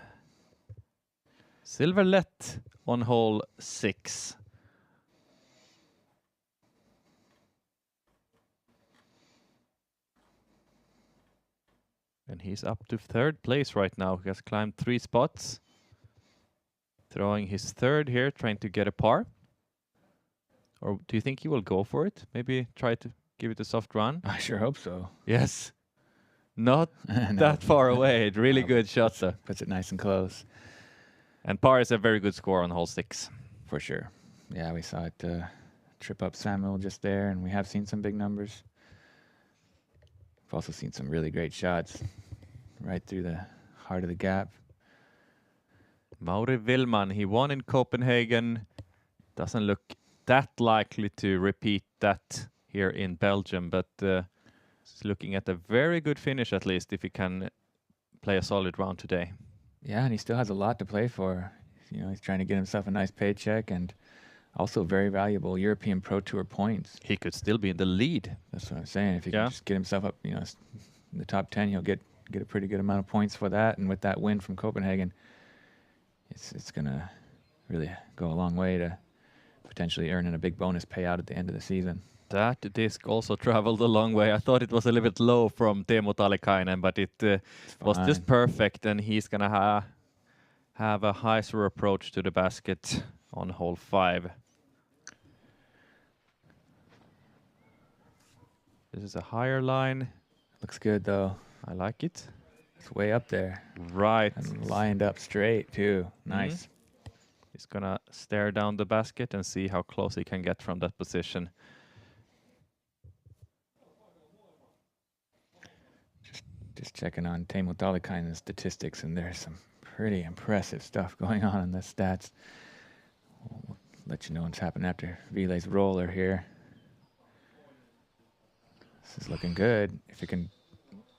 Silverlet on hole 6. And he's up to 3rd place right now. He has climbed 3 spots. Throwing his 3rd here, trying to get a par. Or do you think he will go for it? Maybe try to give it a soft run? I sure hope so. Yes. Not No. that far away. Really good shot, though. Puts it nice and close. And par is a very good score on hole 6. For sure. Yeah, we saw it trip up Samuel just there, and we have seen some big numbers. We've also seen some really great shots right through the heart of the gap. Mauri Willman, he won in Copenhagen. Doesn't look that likely to repeat that here in Belgium, but he's looking at a very good finish at least if he can play a solid round today. Yeah, and he still has a lot to play for. You know, he's trying to get himself a nice paycheck and also very valuable European Pro Tour points. He could still be in the lead. That's what I'm saying. If he can just get himself up, you know, in the top 10, he'll get a pretty good amount of points for that. And with that win from Copenhagen, it's gonna really go a long way to potentially earning a big bonus payout at the end of the season. That disc also traveled a long way. I thought it was a little bit low from Teemu Talikainen, but it was just perfect. And he's gonna have a heiser approach to the basket on hole 5. This is a higher line. Looks good though. I like it. It's way up there. Right. And lined up straight too. Nice. He's gonna stare down the basket and see how close he can get from that position. Just checking on Teemu Talikainen's statistics, and there's some pretty impressive stuff going on in the stats. We'll let you know what's happened after Vile's roller here. This is looking good. If it can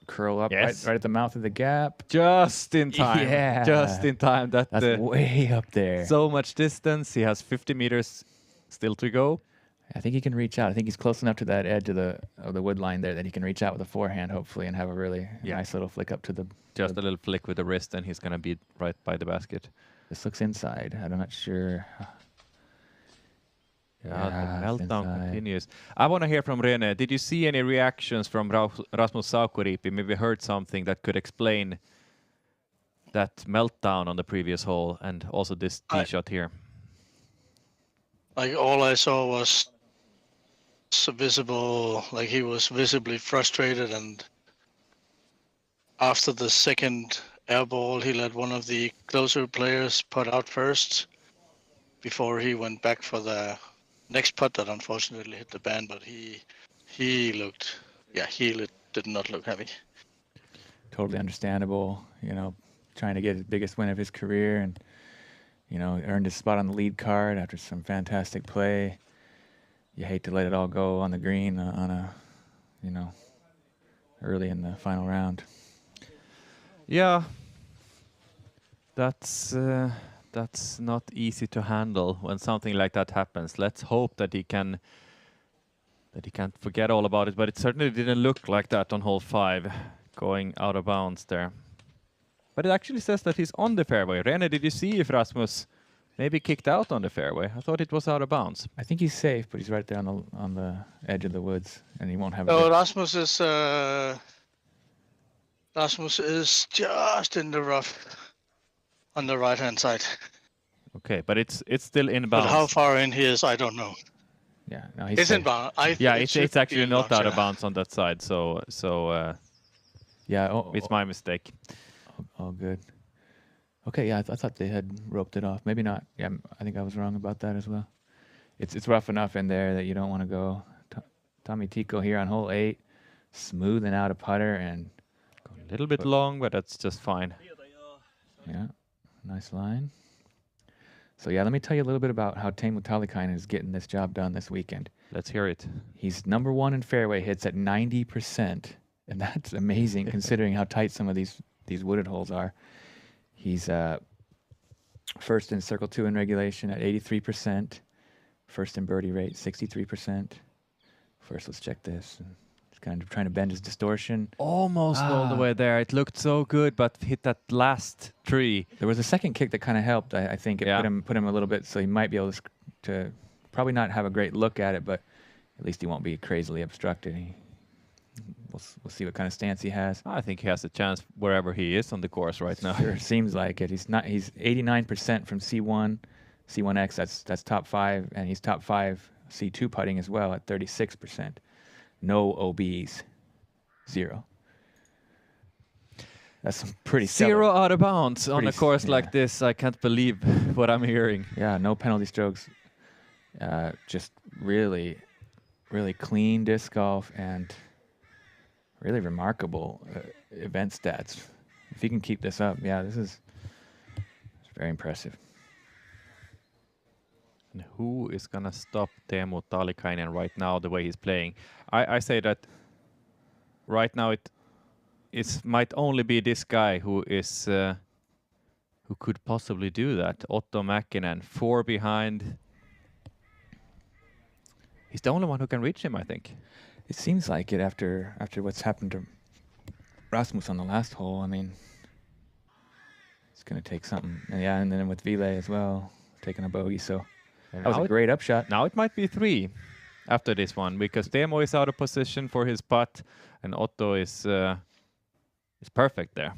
curl up right at the mouth of the gap. Just in time. Yeah. Just in time. That's way up there. So much distance. He has 50 meters still to go. I think he can reach out. I think he's close enough to that edge of the wood line there that he can reach out with a forehand, hopefully, and have a really nice little flick up to the... Just a little flick with the wrist, and he's going to be right by the basket. This looks inside. I'm not sure. Yeah, the meltdown continues. I want to hear from René. Did you see any reactions from Rasmus Saukoriipi? Maybe heard something that could explain that meltdown on the previous hole and also this tee shot here? Like, all I saw was visible, like he was visibly frustrated, and after the second air ball, he let one of the closer players putt out first before he went back for the next putt that unfortunately hit the band, but he looked, did not look happy. Totally understandable, you know, trying to get his biggest win of his career, and, you know, earned his spot on the lead card after some fantastic play. You hate to let it all go on the green on a, you know, early in the final round. Yeah, that's not easy to handle when something like that happens. Let's hope that he can't forget all about it, but it certainly didn't look like that on hole 5, going out of bounds there. But it actually says that he's on the fairway. René, did you see if Rasmus maybe kicked out on the fairway? I thought it was out of bounds. I think he's safe, but he's right there on the edge of the woods, and he won't have. Rasmus is just in the rough on the right hand side. Okay, but it's still inbounds. But how far in he is, I don't know. Yeah, no, he's It's safe. in bounds. Yeah, it's actually not out of bounds on that side. So Yeah, it's my mistake. all good. Okay, yeah, I thought they had roped it off. Maybe not. Yeah, I think I was wrong about that as well. It's rough enough in there that you don't want to go. Tommy Tico here on hole 8, smoothing out a putter and A little bit long, but that's just fine. yeah, nice line. So yeah, let me tell you a little bit about how Teemu Talikainen is getting this job done this weekend. Let's hear it. He's number 1 in fairway hits at 90%, and that's amazing considering how tight some of these wooded holes are. He's first in Circle 2 in regulation at 83%, first in birdie rate 63%. First, let's check this. He's kind of trying to bend his distortion. Almost all the way there. It looked so good, but hit that last tree. There was a second kick that kind of helped. I think it put him a little bit, so he might be able to probably not have a great look at it, but at least he won't be crazily obstructed. We'll see what kind of stance he has. I think he has a chance wherever he is on the course right now. Sure, seems like it. He's 89% from C1, C1X. That's top 5, and he's top 5 C2 putting as well at 36%. No OBs, 0. That's some pretty Zero stellar. out of bounds on a course like this. I can't believe what I'm hearing. Yeah, no penalty strokes. Just really, really clean disc golf and really remarkable event stats. If he can keep this up, yeah, it's very impressive. And who is going to stop Teemu Talikainen right now the way he's playing? I say that right now it might only be this guy who is who could possibly do that. Otto Mäkinen, 4 behind. He's the only one who can reach him, I think. It seems like it after what's happened to Rasmus on the last hole. I mean, it's going to take something. And then with Ville as well, taking a bogey. So that was a great upshot. Now it might be 3 after this one because Teemu is out of position for his putt and Otto is perfect there.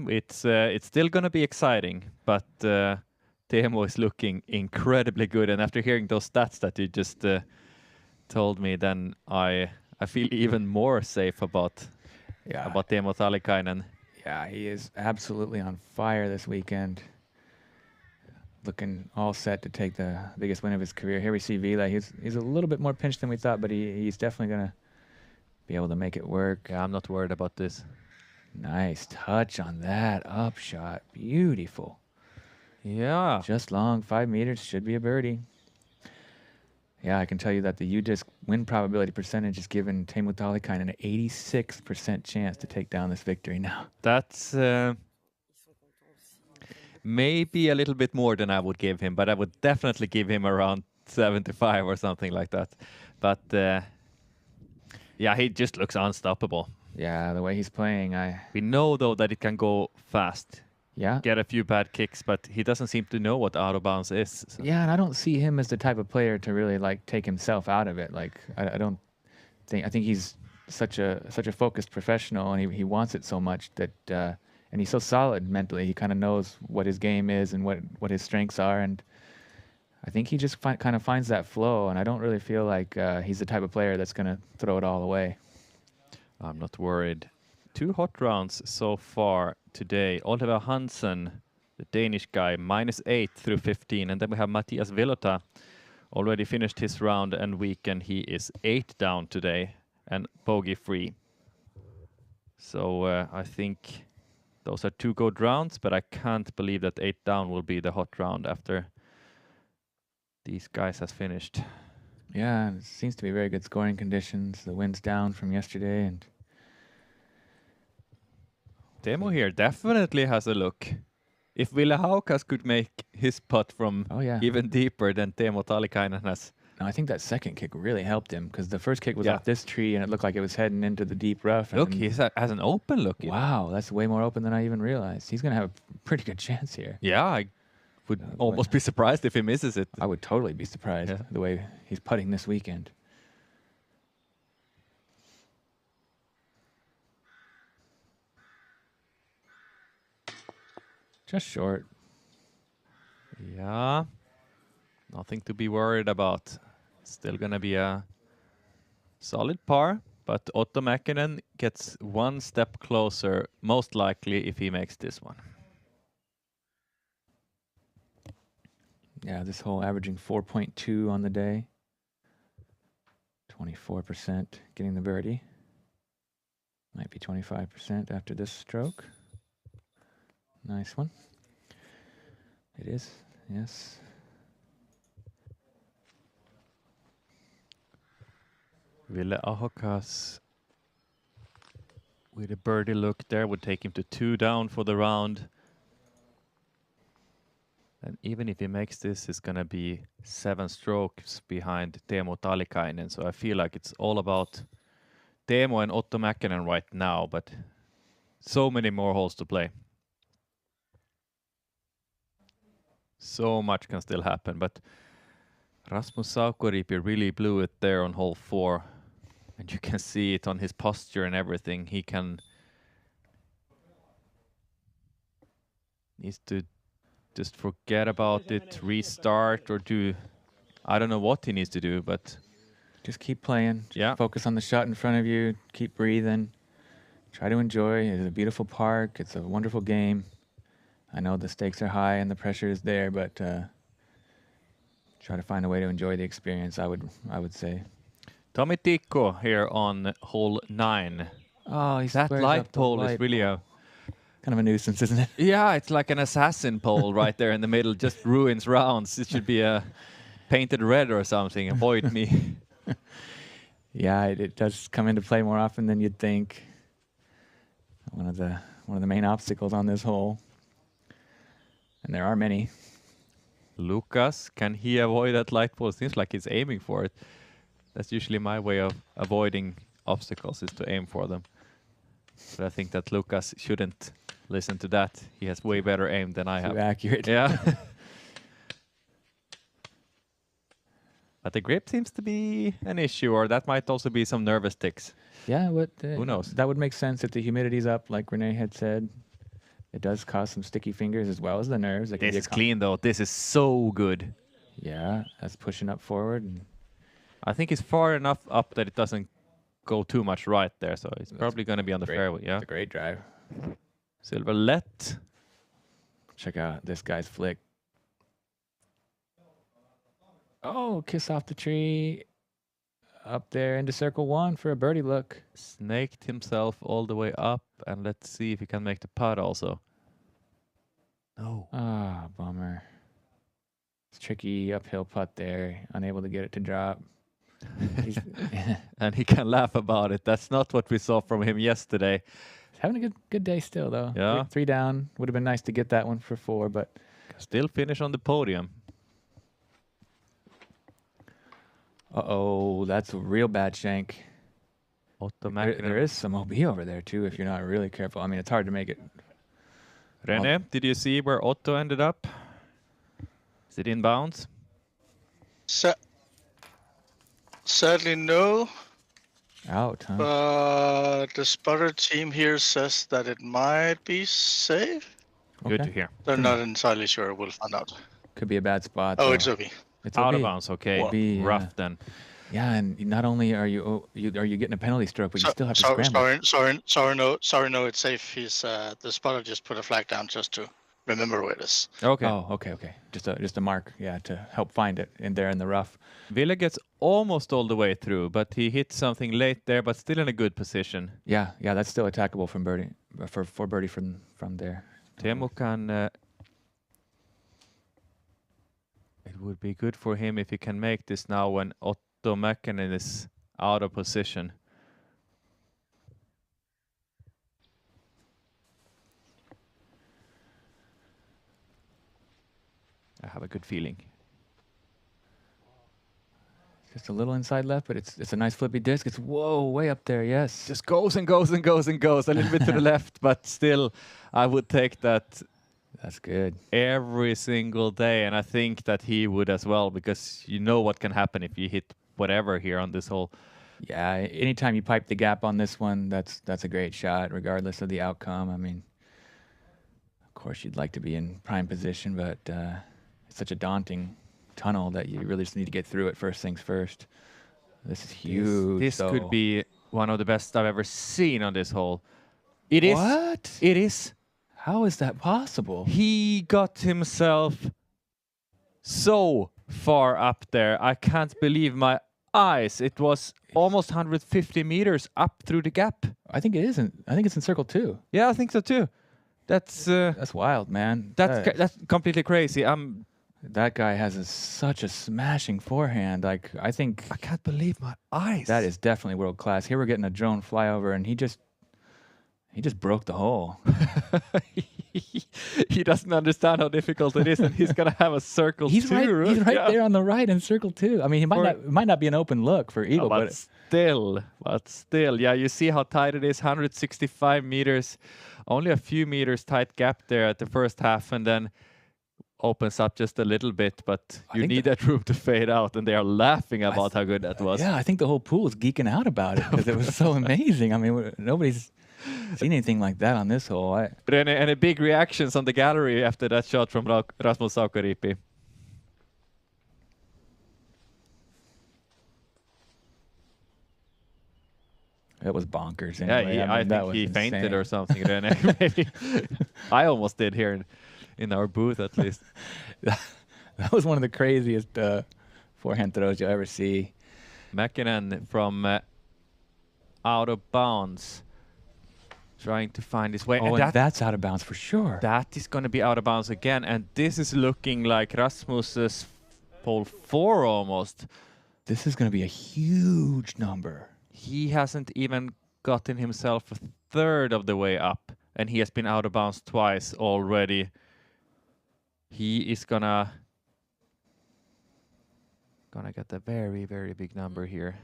It's still going to be exciting, but Teemu is looking incredibly good. And after hearing those stats that you just told me, then I feel even more safe about Teemu Talikainen. Yeah, he is absolutely on fire this weekend. Looking all set to take the biggest win of his career. Here we see Ville. He's a little bit more pinched than we thought, but he's definitely going to be able to make it work. Yeah, I'm not worried about this. Nice touch on that upshot. Beautiful. Yeah. Just long, 5 meters, should be a birdie. Yeah, I can tell you that the UDisc win probability percentage is giving Teemu Talikainen an 86% chance to take down this victory now. That's maybe a little bit more than I would give him, but I would definitely give him around 75 or something like that. But yeah, he just looks unstoppable. Yeah, the way he's playing, we know though that it can go fast. Yeah. Get a few bad kicks, but he doesn't seem to know what out of bounds is. So. Yeah, and I don't see him as the type of player to really like take himself out of it. Like I think he's such a focused professional, and he wants it so much that and he's so solid mentally. He kind of knows what his game is and what his strengths are, and I think he just kind of finds that flow. And I don't really feel like he's the type of player that's going to throw it all away. I'm not worried. 2 hot rounds so far today. Oliver Hansen, the Danish guy, -8 through 15. And then we have Matthias Velota, already finished his round and weekend. He is 8 down today and bogey free. So I think those are 2 good rounds, but I can't believe that 8 down will be the hot round after these guys has finished. Yeah, it seems to be very good scoring conditions. The wind's down from yesterday, and Teemu here definitely has a look. If Ville Haukas could make his putt from even deeper than Teemu Talikainen has. No, I think that second kick really helped him because the first kick was off this tree and it looked like it was heading into the deep rough. Look, he has an open look. Wow, that's way more open than I even realized. He's going to have a pretty good chance here. Yeah, I would almost be surprised if he misses it. I would totally be surprised the way he's putting this weekend. Just short. Yeah, nothing to be worried about. Still gonna be a solid par, but Otto Mäkinen gets one step closer, most likely, if he makes this one. Yeah, this hole averaging 4.2 on the day. 24% getting the birdie. Might be 25% after this stroke. Nice one. It is, yes. Ville Ahokas with a birdie look there would take him to 2 down for the round. And even if he makes this, it's gonna be 7 strokes behind Teemu Talikainen. So I feel like it's all about Teemu and Otto Mäkinen right now, but so many more holes to play. So much can still happen, but Rasmus Saukoriipi really blew it there on hole 4. And you can see it on his posture and everything. He needs to just forget about it, restart, or do, I don't know what he needs to do, but just keep playing. Just yeah, focus on the shot in front of you. Keep breathing. Try to enjoy. It's a beautiful park. It's a wonderful game. I know the stakes are high and the pressure is there, but try to find a way to enjoy the experience. I would say. Tommy Tikko here on hole 9. Oh, he that squares light up the pole light is really pole. Kind of a nuisance, isn't it? Yeah, it's like an assassin pole right there in the middle, just ruins rounds. It should be a painted red or something. Avoid me. Yeah, it does come into play more often than you'd think. One of the main obstacles on this hole, and there are many. Lucas, can he avoid that light pole? Seems like he's aiming for it. That's usually my way of avoiding obstacles, is to aim for them. But I think that Lucas shouldn't listen to that. He has way better aim than I have. Too accurate. Yeah. But the grip seems to be an issue, or that might also be some nervous tics. Yeah, Who knows? That would make sense if the humidity's up, like Renee had said. It does cause some sticky fingers as well as the nerves. This is clean though. This is so good. Yeah, that's pushing up forward. And I think it's far enough up that it doesn't go too much right there, so it's probably going to be on the fairway. Yeah, it's a great drive. Silverlet. Check out this guy's flick. Oh, kiss off the tree. Up there into circle 1 for a birdie look. Snaked himself all the way up, and let's see if he can make the putt also. No. Ah, bummer. It's tricky uphill putt there. Unable to get it to drop. And he can laugh about it. That's not what we saw from him yesterday. He's having a good day still, though. Yeah. Three down. Would have been nice to get that one for 4, but still finish on the podium. Uh-oh, that's a real bad shank. There is some OB over there, too, if you're not really careful. I mean, it's hard to make it. Rene, did you see where Otto ended up? Is it inbounds? Sadly, no. Out, huh? But the spotter team here says that it might be safe. Good Okay. to hear. They're not entirely sure. We'll find out. Could be a bad spot. Oh, though. it's okay. It's Out OB. of bounds, okay. Rough then. Yeah, and not only are you getting a penalty stroke, but you still have to scramble. Sorry, no, it's safe. He's the spotter just put a flag down just to remember where it is. Okay. Oh, okay. Just a mark, yeah, to help find it in there in the rough. Ville gets almost all the way through, but he hit something late there, but still in a good position. Yeah, that's still attackable from birdie for birdie from there. Teemu can. It would be good for him if he can make this now when Otto Mäkinen is out of position. I have a good feeling. Just a little inside left, but it's a nice flippy disc. It's way up there. Yes. Just goes and goes and goes and goes a little bit to the left, but still, I would take that. That's good. Every single day, and I think that he would as well, because you know what can happen if you hit whatever here on this hole. Yeah, anytime you pipe the gap on this one, that's a great shot, regardless of the outcome. I mean, of course, you'd like to be in prime position, but it's such a daunting tunnel that you really just need to get through it first things first. This is huge. This could be one of the best I've ever seen on this hole. It is. What? It is. How is that possible? He got himself so far up there. I can't believe my eyes. It was almost 150 meters up through the gap. I think it isn't. I think it's in circle 2. Yeah, I think so too. That's wild, man. that's completely crazy. That guy has such a smashing forehand. Like, I think I can't believe my eyes. that is definitely world class. Here we're getting a drone flyover, and he just broke the hole. He doesn't understand how difficult it is, and he's gonna have a circle. He's right Yeah. there on the right in circle 2. I mean, it might not be an open look for Eagle, but still, yeah. You see how tight it is. 165 meters, only a few meters tight gap there at the first half, and then opens up just a little bit. But you need that room to fade out, and they are laughing about how good that was. Yeah, I think the whole pool is geeking out about it because it was so amazing. I mean, nobody's seen anything like that on this hole. But any big reactions on the gallery after that shot from Rasmus Saukoriipi? It was bonkers. Anyway. Yeah, I think he fainted or something. Maybe I almost did here in our booth, at least. That was one of the craziest forehand throws you'll ever see. Mäkinen from out of bounds, trying to find his way. Oh, and that's out of bounds for sure. That is going to be out of bounds again, and this is looking like Rasmus's pole 4 almost. This is going to be a huge number. He hasn't even gotten himself a third of the way up, and he has been out of bounds twice already. He is gonna get a very, very big number here.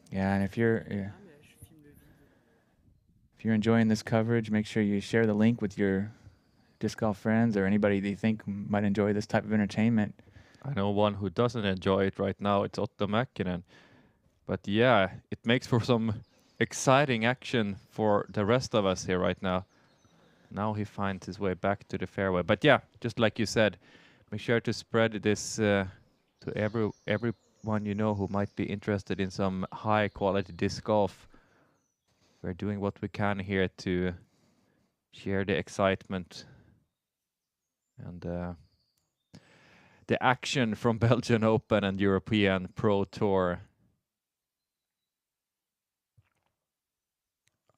Yeah, and if you're enjoying this coverage, make sure you share the link with your disc golf friends or anybody that you think might enjoy this type of entertainment. I know one who doesn't enjoy it right now. It's Otto Mäkinen. But yeah, it makes for some exciting action for the rest of us here right now. Now he finds his way back to the fairway. But yeah, just like you said, make sure to spread this to everyone you know who might be interested in some high quality disc golf. We're doing what we can here to share the excitement and the action from Belgian Open and European Pro Tour.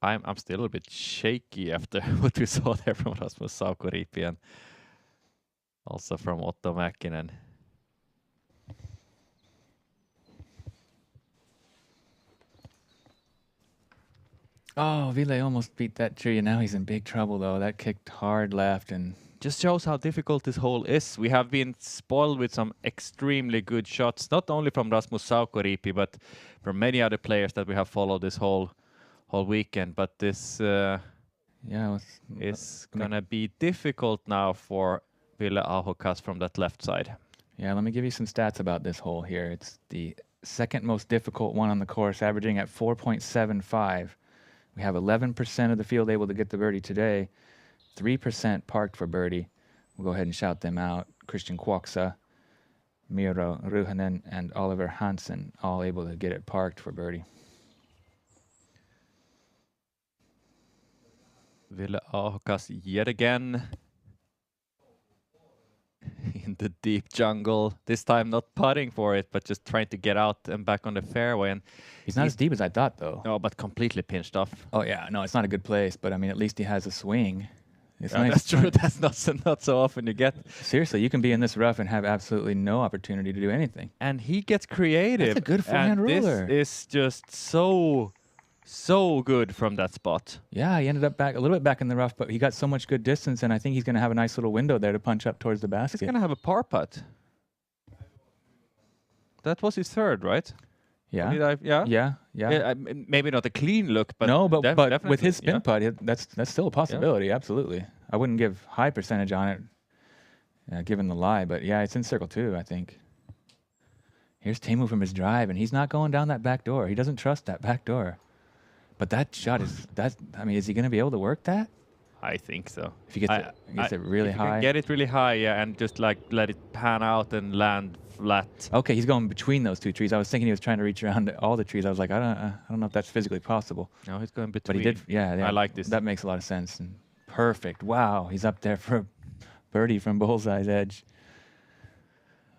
I'm still a bit shaky after what we saw there from Rasmus Saukoriipi and also from Otto Mäkinen. Oh, Ville almost beat that tree, and now he's in big trouble, though. That kicked hard left, and just shows how difficult this hole is. We have been spoiled with some extremely good shots, not only from Rasmus Saukoriipi, but from many other players that we have followed this whole weekend. But this is gonna be difficult now for Ville Ahokas from that left side. Yeah, let me give you some stats about this hole here. It's the second most difficult one on the course, averaging at 4.75. We have 11% of the field able to get the birdie today. 3% parked for birdie. We'll go ahead and shout them out. Christian Kuoksa, Miro Ruhanen, and Oliver Hansen, all able to get it parked for birdie. Ville Ahokas yet again in the deep jungle. This time not putting for it, but just trying to get out and back on the fairway. And he's not as deep as I thought, though. No, but completely pinched off. Oh yeah, no, it's not a good place. But I mean, at least he has a swing. It's nice. That's true. That's not so often you get. Seriously, you can be in this rough and have absolutely no opportunity to do anything. And he gets creative. That's a good forehand roller. This is just so good from that spot. Yeah, he ended up back a little bit back in the rough, but he got so much good distance, and I think he's going to have a nice little window there to punch up towards the basket. He's going to have a par putt. That was his third, right? Yeah. Yeah. Maybe not a clean look, but no, but with his spin putt, that's still a possibility. Yeah. Absolutely. I wouldn't give high percentage on it, given the lie, but yeah, it's in circle 2, I think. Here's Teemu from his drive, and he's not going down that back door. He doesn't trust that back door. But that shot is I mean, is he going to be able to work that? I think so. If he gets it really if you high. can get it really high, yeah, and just like let it pan out and land flat. Okay, he's going between those two trees. I was thinking he was trying to reach around all the trees. I was like, I don't know if that's physically possible. No, he's going But between. he did, yeah. I like this. That makes a lot of sense. And perfect. Wow, he's up there for a birdie from bullseye's edge.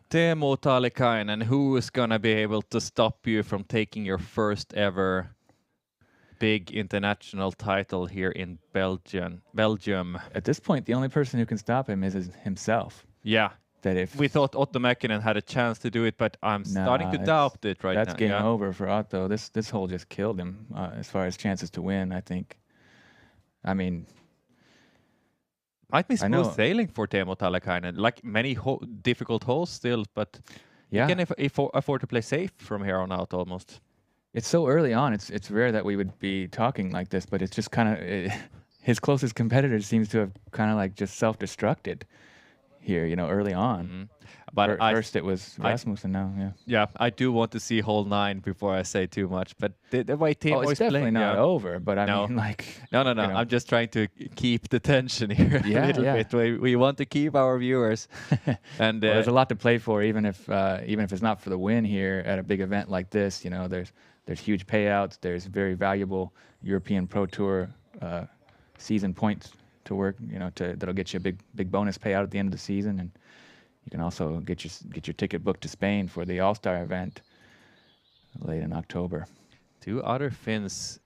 Teemu Talikainen, who is gonna be able to stop you from taking your first ever big international title here in Belgium? At this point, the only person who can stop him is himself. Yeah. That if We thought Otto Mäkinen had a chance to do it, but I'm starting to doubt it right now. That's game over for Otto. This hole just killed him as far as chances to win, I think. I mean, might be smooth sailing for Teemu Talikainen. Like many difficult holes still, but yeah, he can afford to play safe from here on out almost. It's so early on. It's rare that we would be talking like this, but it's just kind of his closest competitor seems to have kind of like just self-destructed here, early on. Mm-hmm. But first it was Rasmussen, now, yeah. I do want to see hole 9 before I say too much, but the way Teemu is it's definitely playing, not over. But I mean, like, no. I'm just trying to keep the tension here a little bit. We want to keep our viewers, and well, there's a lot to play for, even if it's not for the win here at a big event like this. There's huge payouts. There's very valuable European Pro Tour season points to work. That'll get you a big bonus payout at the end of the season, and you can also get your ticket booked to Spain for the All-Star event late in October. 2 other Finns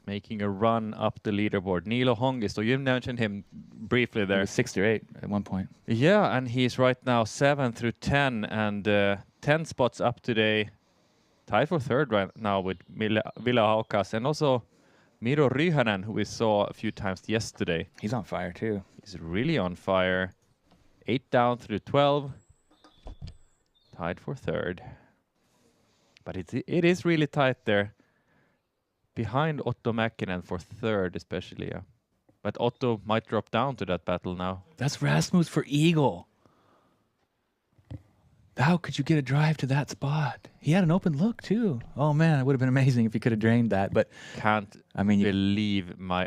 making a run up the leaderboard. Niilo Hongisto, you mentioned him briefly there. He was 6th or 8th at one point. Yeah, and he's right now 7 through 10, and 10 spots up today. Tied for 3rd right now with Ville Haukas, and also Miro Ryhänen, who we saw a few times yesterday. He's on fire too. He's really on fire. 8 down through 12. Tied for 3rd. But it is really tight there. Behind Otto Mäkinen for 3rd especially. Yeah. But Otto might drop down to that battle now. That's Rasmus for eagle. How could you get a drive to that spot? He had an open look too. Oh man, it would have been amazing if he could have drained that. But believe my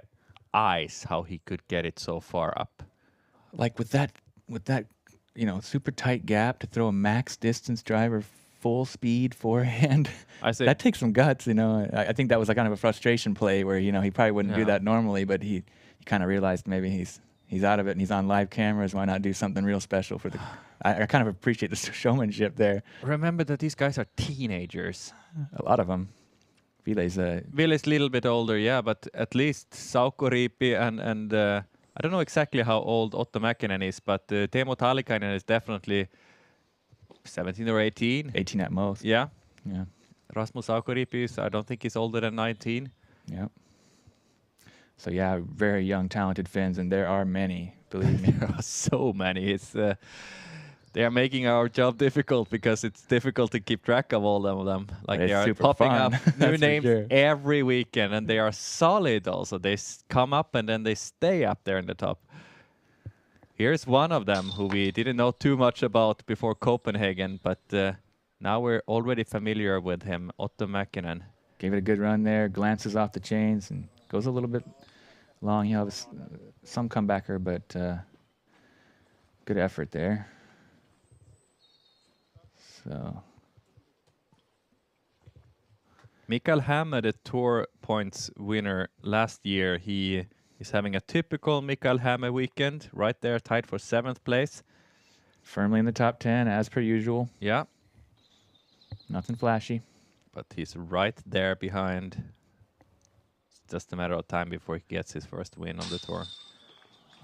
eyes how he could get it so far up. Like with that, super tight gap to throw a max distance driver, full speed forehand. I say that takes some guts. I think that was like kind of a frustration play where he probably wouldn't do that normally, but he kind of realized maybe he's out of it and he's on live cameras. Why not do something real special for the? I kind of appreciate the showmanship there. Remember that these guys are teenagers. A lot of them. Ville's a little bit older, yeah, but at least Sauko Riipi and I don't know exactly how old Otto Mäkinen is, but Teemu Talikainen is definitely 17 or 18. 18 at most. Yeah. Yeah. Rasmus Sauko Riipi I don't think he's older than 19. Yeah. So yeah, very young, talented Finns, and there are many. Believe me, there are so many. It's they are making our job difficult because it's difficult to keep track of all of them. Like they are popping up new names every weekend, and they are solid. Also, they come up and then they stay up there in the top. Here's one of them who we didn't know too much about before Copenhagen, but now we're already familiar with him. Otto Mäkinen gave it a good run there. Glances off the chains and goes a little bit long. He has some comebacker, but good effort there. So Mikael Häme, the Tour points winner last year, he is having a typical Mikael Häme weekend, right there, tied for 7th place. Firmly in the top 10, as per usual. Yeah. Nothing flashy. But he's right there behind. It's just a matter of time before he gets his first win on the Tour.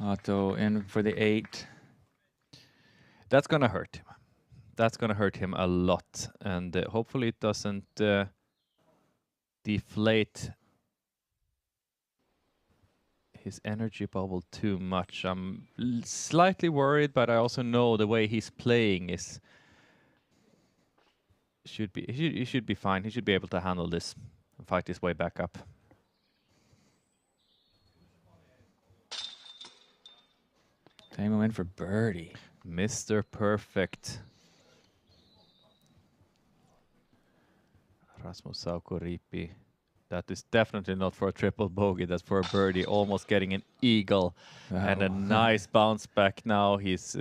Otto in for the 8. That's going to hurt him. That's going to hurt him a lot. And hopefully it doesn't deflate his energy bubble too much. I'm slightly worried, but I also know the way he's playing is he should be fine. He should be able to handle this and fight his way back up. Teemu in for birdie. Mr. Perfect. Rasmus Sauko Riipi That is definitely not for a triple bogey. That's for a birdie, almost getting an eagle. And a nice bounce back now. He's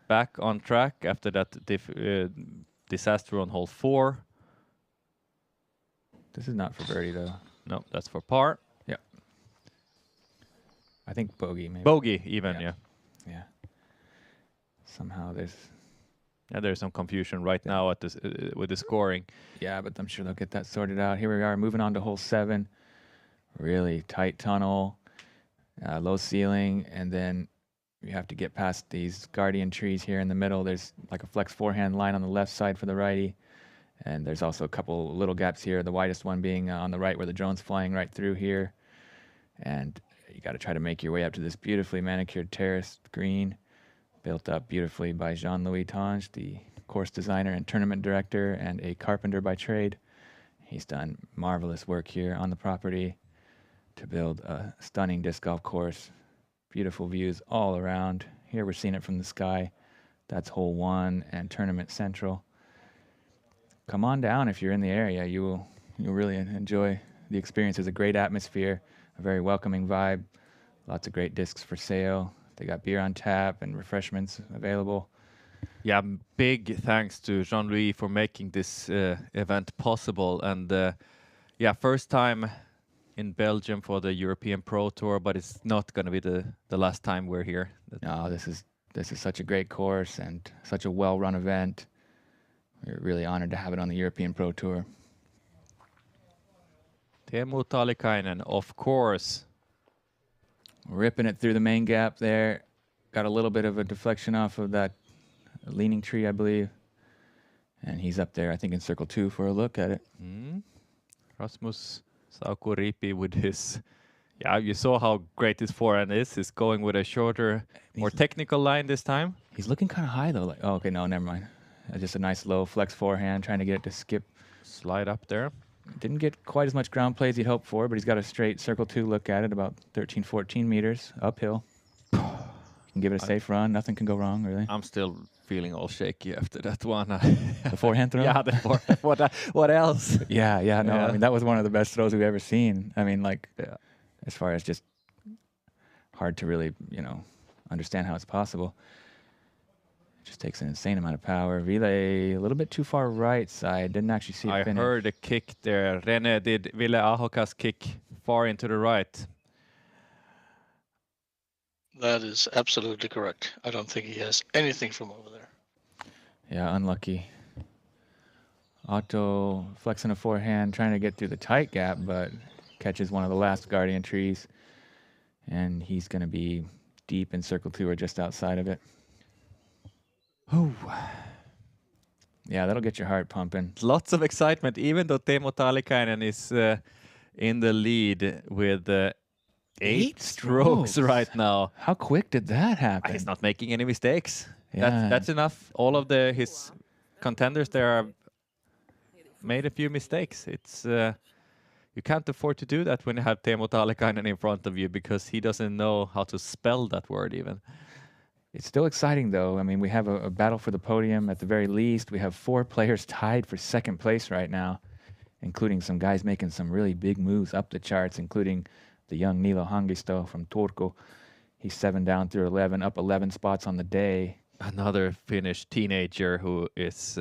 back on track after that disaster on hole 4. This is not for birdie, though. No, that's for par. Yep. I think bogey, maybe. Bogey, even, yeah. Yeah. Somehow there's... Yeah, there's some confusion right now at this, with the scoring. Yeah, but I'm sure they'll get that sorted out. Here we are, moving on to hole 7. Really tight tunnel, low ceiling, and then you have to get past these guardian trees here in the middle. There's like a flex forehand line on the left side for the righty, and there's also a couple little gaps here, the widest one being on the right where the drone's flying right through here. And you got to try to make your way up to this beautifully manicured terraced green, built up beautifully by Jean-Louis Tange, the course designer and tournament director and a carpenter by trade. He's done marvelous work here on the property to build a stunning disc golf course. Beautiful views all around. Here we're seeing it from the sky. That's hole 1 and tournament central. Come on down if you're in the area. You'll really enjoy the experience. There's a great atmosphere, a very welcoming vibe, lots of great discs for sale. They got beer on tap and refreshments available. Yeah, big thanks to Jean-Louis for making this event possible. And yeah, first time in Belgium for the European Pro Tour, but it's not going to be the last time we're here. No, this is such a great course and such a well-run event. We're really honored to have it on the European Pro Tour. Teemu Talikainen, of course. Ripping it through the main gap there. Got a little bit of a deflection off of that leaning tree, I believe. And he's up there, I think, in circle 2 for a look at it. Rasmus Saukoriipi with his... Yeah, you saw how great his forehand is. He's going with a shorter, more technical line this time. He's looking kind of high, though. Like, oh, okay, no, never mind. Just a nice low flex forehand, trying to get it to skip. Slide up there. Didn't get quite as much ground play as he'd hoped for, but he's got a straight circle 2 look at it, about 13, 14 meters uphill. You can give it a safe run. Nothing can go wrong, really. I'm still feeling all shaky after that one. The forehand throw? Yeah, the forehand. What else? Yeah, no. I mean, that was one of the best throws we've ever seen. I mean, like, as far as just hard to really, understand how it's possible. It just takes an insane amount of power. Ville a little bit too far right side. Didn't actually see it finish. I heard a kick there. René did Ville Ahokas kick far into the right. That is absolutely correct. I don't think he has anything from over there. Yeah, unlucky. Otto flexing a forehand, trying to get through the tight gap, but catches one of the last guardian trees. And he's going to be deep in circle 2 or just outside of it. Oh. Yeah, that'll get your heart pumping. Lots of excitement, even though Teemu Talikainen is in the lead with 8 strokes right now. How quick did that happen? He's not making any mistakes. Yeah. That's enough. All of his contenders there have made a few mistakes. It's you can't afford to do that when you have Teemu Talikainen in front of you, because he doesn't know how to spell that word even. It's still exciting, though. I mean, we have a battle for the podium at the very least. We have 4 players tied for second place right now, including some guys making some really big moves up the charts, including the young Niilo Hangisto from Turku. He's 7 down through 11, up 11 spots on the day. Another Finnish teenager who is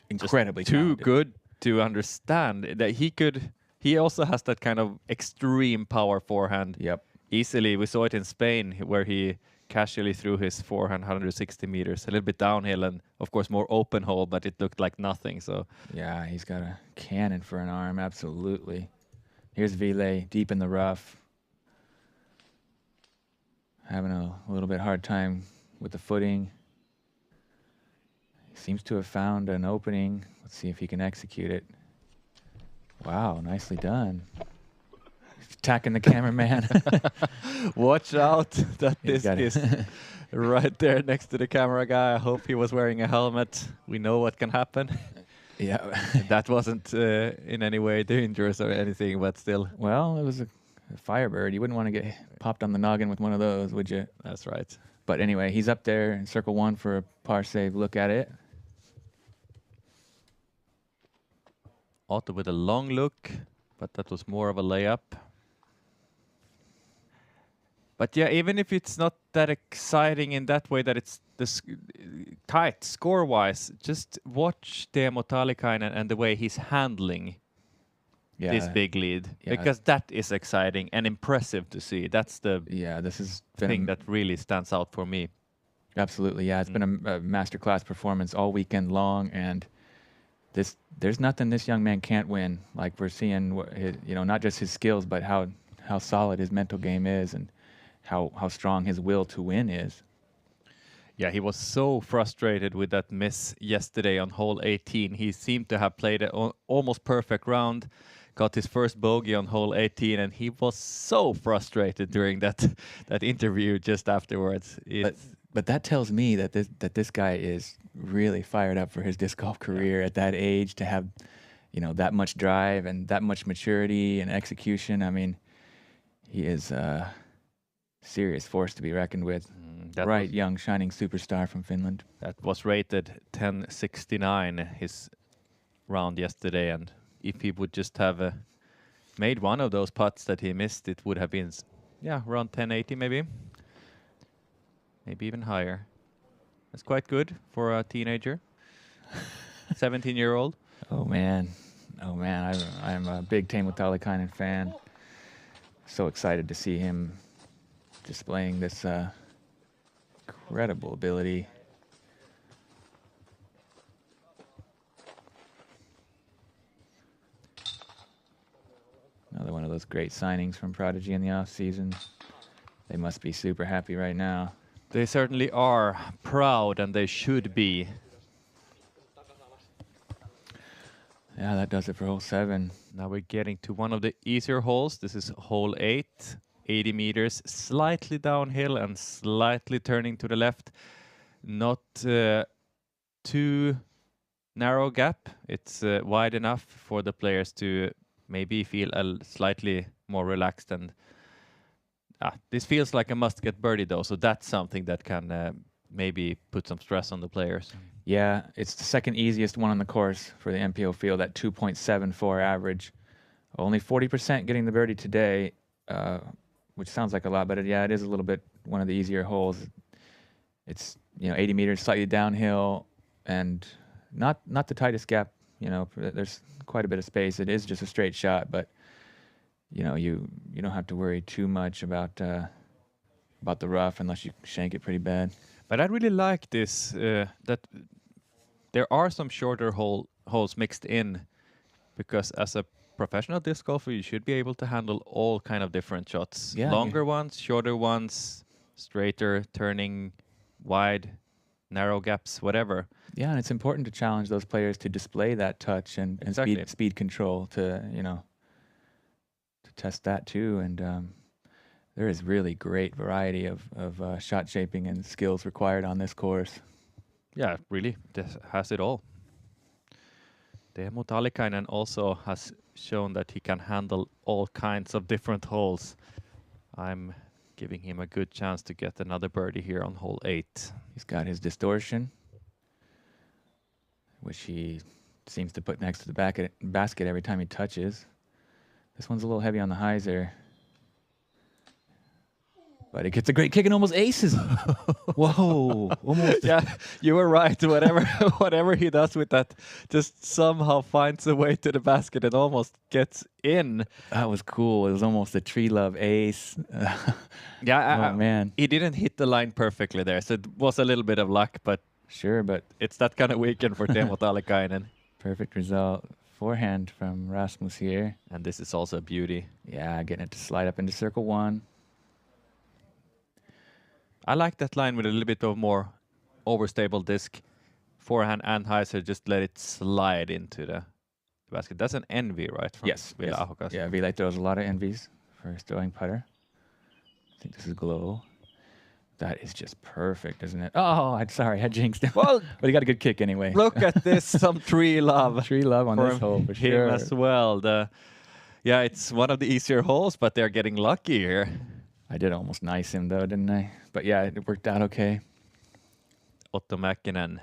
incredibly too talented. good to understand that he also has that kind of extreme power forehand. Yep. Easily. We saw it in Spain where he casually threw his forehand 160 meters, a little bit downhill and of course more open hole, but it looked like nothing. So yeah, he's got a cannon for an arm, absolutely. Here's Ville deep in the rough. Having a little bit hard time with the footing. He seems to have found an opening. Let's see if he can execute it. Wow, nicely done. Attacking the cameraman. Watch out. That disc is right there next to the camera guy. I hope he was wearing a helmet. We know what can happen. Yeah. That wasn't in any way dangerous or anything, but still. Well, it was a Firebird. You wouldn't want to get popped on the noggin with one of those, would you? That's right. But anyway, he's up there in circle 1 for a par save look at it. Otto with a long look, but that was more of a layup. But yeah, even if it's not that exciting in that way that it's tight score-wise, just watch Teemu Talikainen and the way he's handling this big lead, because that is exciting and impressive to see. That's the this has thing that really stands out for me. Absolutely, yeah. It's been a masterclass performance all weekend long, and there's nothing this young man can't win. Like, we're seeing, not just his skills, but how solid his mental game is, and how strong his will to win is. Yeah, he was so frustrated with that miss yesterday on hole 18. He seemed to have played an almost perfect round, got his first bogey on hole 18, and he was so frustrated during that interview just afterwards. But that tells me that this guy is really fired up for his disc golf career at that age, to have, that much drive and that much maturity and execution. I mean, he is a serious force to be reckoned with. Bright, young, shining superstar from Finland. That was rated 1069, his round yesterday, and if he would just have made one of those putts that he missed, it would have been, around 1080 maybe. Maybe even higher. That's quite good for a teenager. 17-year-old. Oh man. I'm a big Teemu Talikainen fan. So excited to see him displaying this incredible ability. Another one of those great signings from Prodigy in the off season. They must be super happy right now. They certainly are proud, and they should be. Yeah, that does it for hole 7. Now we're getting to one of the easier holes. This is hole 8, 80 meters, slightly downhill and slightly turning to the left. Not too narrow gap. It's wide enough for the players to maybe feel slightly more relaxed. And this feels like a must-get birdie, though, so that's something that can maybe put some stress on the players. Yeah, it's the second easiest one on the course for the MPO field at 2.74 average. Only 40% getting the birdie today, which sounds like a lot, but it is a little bit one of the easier holes. It's 80 meters, slightly downhill, and not the tightest gap. There's quite a bit of space. It is just a straight shot, but you don't have to worry too much about the rough unless you shank it pretty bad. But I really like this, that there are some shorter holes mixed in, because as a professional disc golfer, you should be able to handle all kind of different shots. Yeah, longer ones, shorter ones, straighter, turning, wide, narrow gaps, whatever. Yeah, and it's important to challenge those players to display that touch and Exactly. speed control to test that too. And there is really great variety of shot shaping and skills required on this course. Yeah, really, this has it all. Teemu Talikainen also has shown that he can handle all kinds of different holes. I'm giving him a good chance to get another birdie here on hole 8. He's got his distortion, which he seems to put next to the basket every time he touches. This one's a little heavy on the hyzer, but it gets a great kick and almost aces. Whoa, almost. Yeah, you were right. Whatever he does with that, just somehow finds a way to the basket and almost gets in. That was cool. It was almost a tree love ace. Yeah, oh man, he didn't hit the line perfectly there, so it was a little bit of luck, but sure, but it's that kind of weekend for Teemu Talikainen. Perfect result. Forehand from Rasmus here. And this is also a beauty. Yeah, getting it to slide up into circle 1. I like that line with a little bit of more overstable disc. Forehand and hyzer, just let it slide into the basket. That's an envy, right? From Yes. Ville Ahokas. Yeah, Ville throws a lot of envies for his throwing putter. I think this is Glow. That is just perfect, isn't it? Oh, I'm sorry, I jinxed him. Well, but he got a good kick anyway. Look at this, some tree love. Tree love on this hole for him sure. as well. Yeah, it's one of the easier holes, but they're getting lucky here. I did almost nice him though, didn't I? But yeah, it worked out okay. Otto Mäkinen,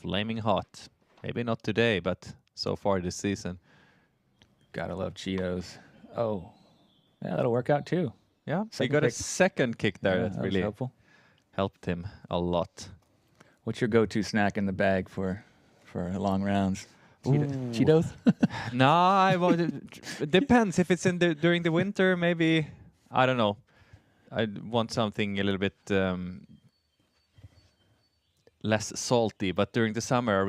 flaming hot. Maybe not today, but so far this season. Gotta love Cheetos. Oh, yeah, that'll work out too. Yeah, he Second got a kick. second kick there Yeah, that was really helpful. helped him a lot. What's your go-to snack in the bag for long rounds? Ooh. Cheetos? No, it depends. If it's in during the winter, maybe, I don't know. I want something a little bit less salty. But during the summer,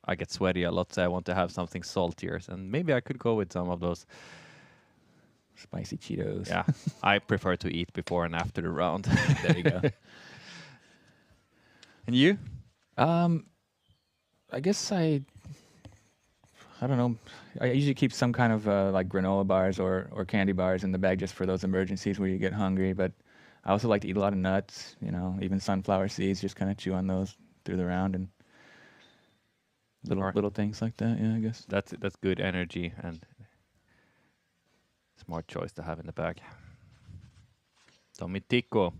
I get sweaty a lot, so I want to have something saltier. And maybe I could go with some of those. Spicy Cheetos. Yeah, I prefer to eat before and after the round. There you go. And you? I guess I don't know. I usually keep some kind of like granola bars or candy bars in the bag just for those emergencies where you get hungry. But I also like to eat a lot of nuts, you know, even sunflower seeds, just kind of chew on those through the round and little things like that. Yeah, I guess. That's good energy and smart choice to have in the bag. Tommy Tico.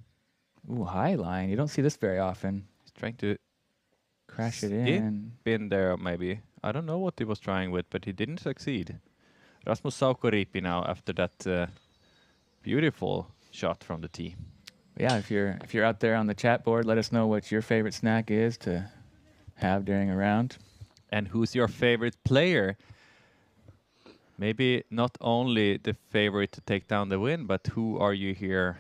Ooh, high line. You don't see this very often. He's trying to Crash it skip in. in there, maybe. I don't know what he was trying with, but he didn't succeed. Rasmus Saukoriipi now after that beautiful shot from the tee. Yeah, if you're out there on the chat board, let us know what your favorite snack is to have during a round. And who's your favorite player? Maybe not only the favorite to take down the win, but who are you here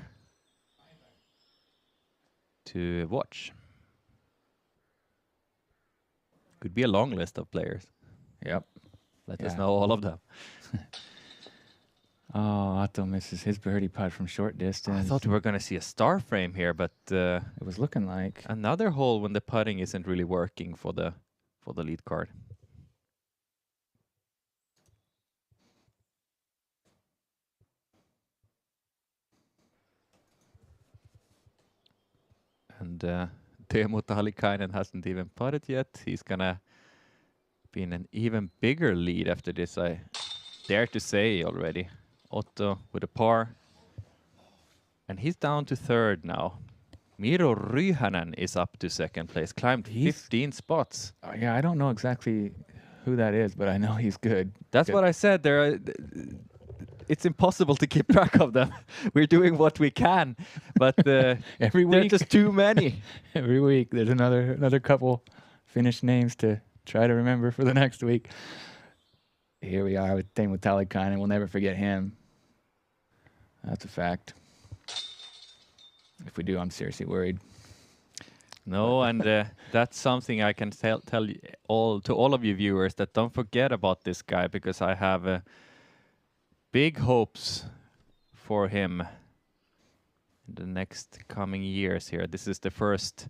to watch? Could be a long list of players. Yep. Let us know all of them. Oh, Otto misses his birdie putt from short distance. I thought we were going to see a star frame here, but It was looking like. another hole when the putting isn't really working for the lead card. And Teemu Talikainen hasn't even putted yet. He's gonna be in an even bigger lead after this, I dare to say already. Otto with a par. And he's down to third now. Miro Ryhänen is up to second place, climbed 15 spots. Yeah, I don't know exactly who that is, but I know he's good. That's what I said. It's impossible to keep track of them. We're doing what we can, but Every there are week, just too many. every week, there's another couple Finnish names to try to remember for the next week. Here we are with Teemu Talikainen. We'll never forget him. That's a fact. If we do, I'm seriously worried. No, and that's something I can tell you all of you viewers, that don't forget about this guy, because I have big hopes for him in the next coming years here. This is the first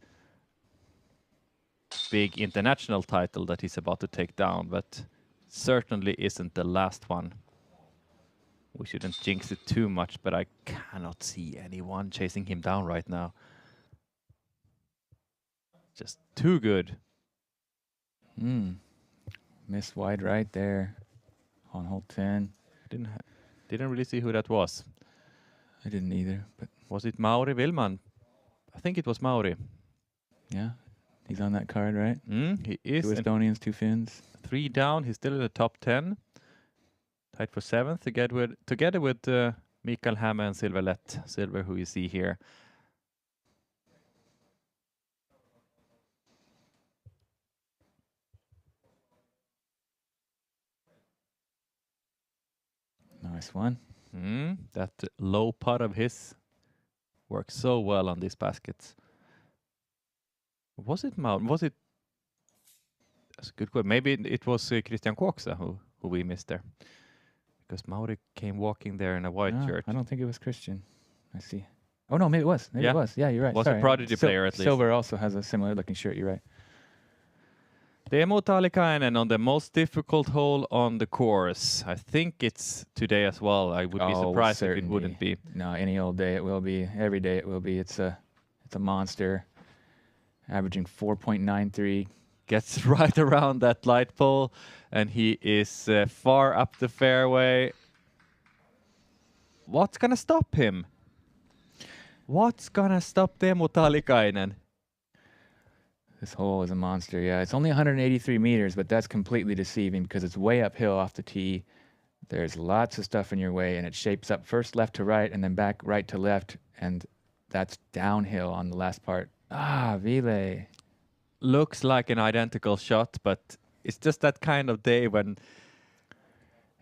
big international title that he's about to take down, but certainly isn't the last one. We shouldn't jinx it too much, but I cannot see anyone chasing him down right now. Just too good. Missed wide right there on hole 10. Didn't really see who that was. I didn't either, but Was it Mauri Willman? I think it was Mauri. yeah, he's on that card, right? He is. Two Estonians, 2 Finns. 3 down. He's still in the top 10. Tied for 7th together with Mikael Häme and Silver, who you see here. Nice one. That low putt of his works so well on these baskets. Was it Mauri? Was it? That's a good question. Maybe it was Christian Koksa who we missed there. Because Mauri came walking there in a white shirt. I don't think it was Christian. I see. Oh, no, maybe it was. Maybe it was. Yeah, you're right. Was Sorry. a prodigy player at least. Silver also has a similar looking shirt. You're right. Teemu Talikainen on the most difficult hole on the course. I think it's today as well. I would be surprised if it wouldn't be. No, any old day it will be. Every day it will be. It's a monster. Averaging 4.93. Gets right around that light pole, and he is far up the fairway. What's gonna stop him? What's gonna stop Teemu Talikainen? This hole is a monster. Yeah, it's only 183 meters, but that's completely deceiving because it's way uphill off the tee. There's lots of stuff in your way, and it shapes up first left to right and then back right to left, and that's downhill on the last part. Ah, Ville. Looks like an identical shot, but it's just that kind of day when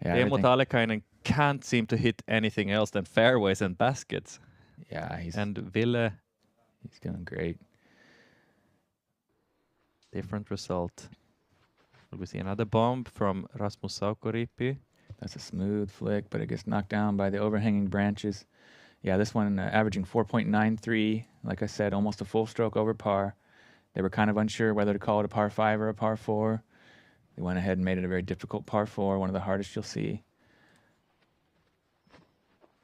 Teemu Talikainen can't seem to hit anything else than fairways and baskets. Yeah, he's Ville, he's doing great. Different result. Will we see another bomb from Rasmus Saukoriipi? That's a smooth flick, but it gets knocked down by the overhanging branches. Yeah, this one averaging 4.93. Like I said, almost a full stroke over par. They were kind of unsure whether to call it a par 5 or a par 4. They went ahead and made it a very difficult par 4, one of the hardest you'll see.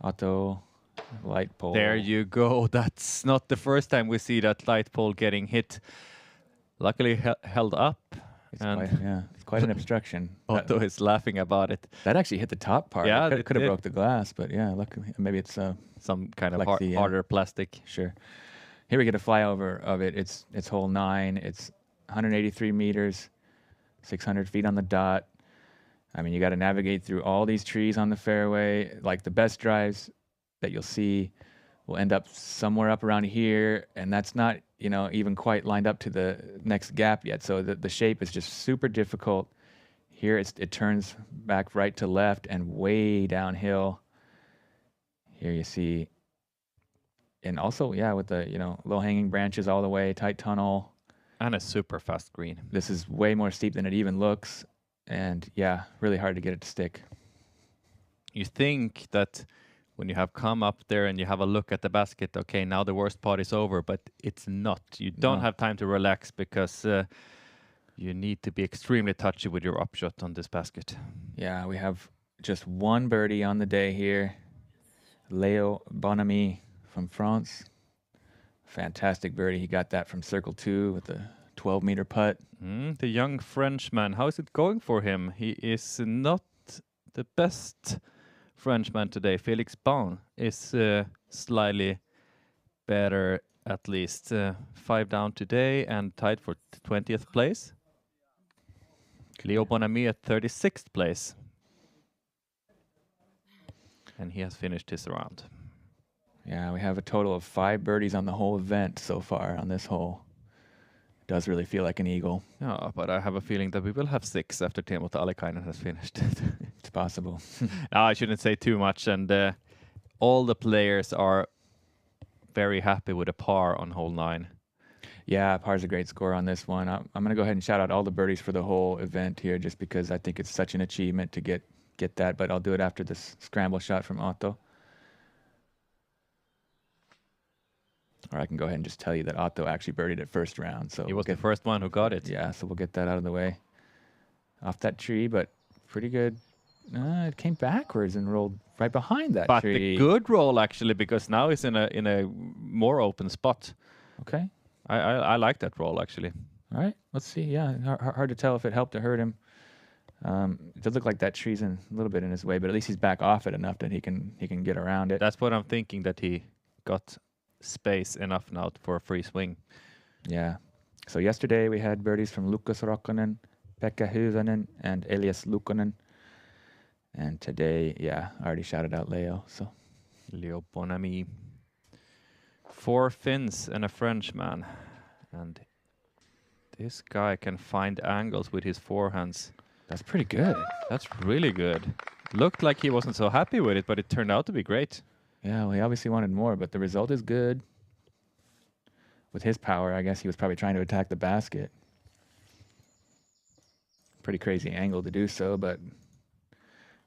Otto, light pole. There you go. That's not the first time we see that light pole getting hit. Luckily held up. It's quite an obstruction. Otto is laughing about it. That actually hit the top part. Yeah, it could have broke the glass, but yeah, luckily maybe it's some kind of plexi, harder plastic. Sure. Here we get a flyover of it. It's hole 9. It's 183 meters, 600 feet on the dot. I mean, you got to navigate through all these trees on the fairway. Like the best drives that you'll see will end up somewhere up around here, and that's not, you know, even quite lined up to the next gap yet. So the shape is just super difficult. Here it turns back right to left and way downhill. Here you see, and also, yeah, with the, you know, low-hanging branches all the way, tight tunnel. And a super fast green. This is way more steep than it even looks. And yeah, really hard to get it to stick. You think that when you have come up there and you have a look at the basket, okay, now the worst part is over, but it's not. You don't have time to relax because you need to be extremely touchy with your upshot on this basket. Yeah, we have just one birdie on the day here. Leo Bonamy from France. Fantastic birdie. He got that from circle 2 with a 12-meter putt. The young Frenchman, how is it going for him? He is not the best Frenchman today. Felix Bain is slightly better, at least. 5 down today and tied for 20th place. Leo Bonamy at 36th place. And he has finished his round. Yeah, we have a total of 5 birdies on the whole event so far on this hole. It does really feel like an eagle. Yeah, but I have a feeling that we will have 6 after Teemu Talikainen has finished. It's possible. No, I shouldn't say too much. And all the players are very happy with a par on hole 9. Yeah, par's a great score on this one. I'm going to go ahead and shout out all the birdies for the whole event here just because I think it's such an achievement to get that, but I'll do it after this scramble shot from Otto. Or I can go ahead and just tell you that Otto actually birdied it first round. So he was the first one who got it. Yeah, so we'll get that out of the way. Off that tree, but pretty good. It came backwards and rolled right behind that tree. But the good roll, actually, because now it's in a more open spot. Okay. I like that roll, actually. All right, let's see. Yeah, hard to tell if it helped or hurt him. It does look like that tree's a little bit in his way, but at least he's back off it enough that he can get around it. That's what I'm thinking, that he got space enough now for a free swing. Yeah. So yesterday we had birdies from Lukas Rokkonen, Pekka Hyvänen, and Elias Lukonen. And today, yeah, I already shouted out Leo. So Leo Bonamy. 4 Finns and a Frenchman. And this guy can find angles with his forehands. That's pretty good. That's really good. Looked like he wasn't so happy with it, but it turned out to be great. Yeah, well, he obviously wanted more, but the result is good. With his power, I guess he was probably trying to attack the basket. Pretty crazy angle to do so, but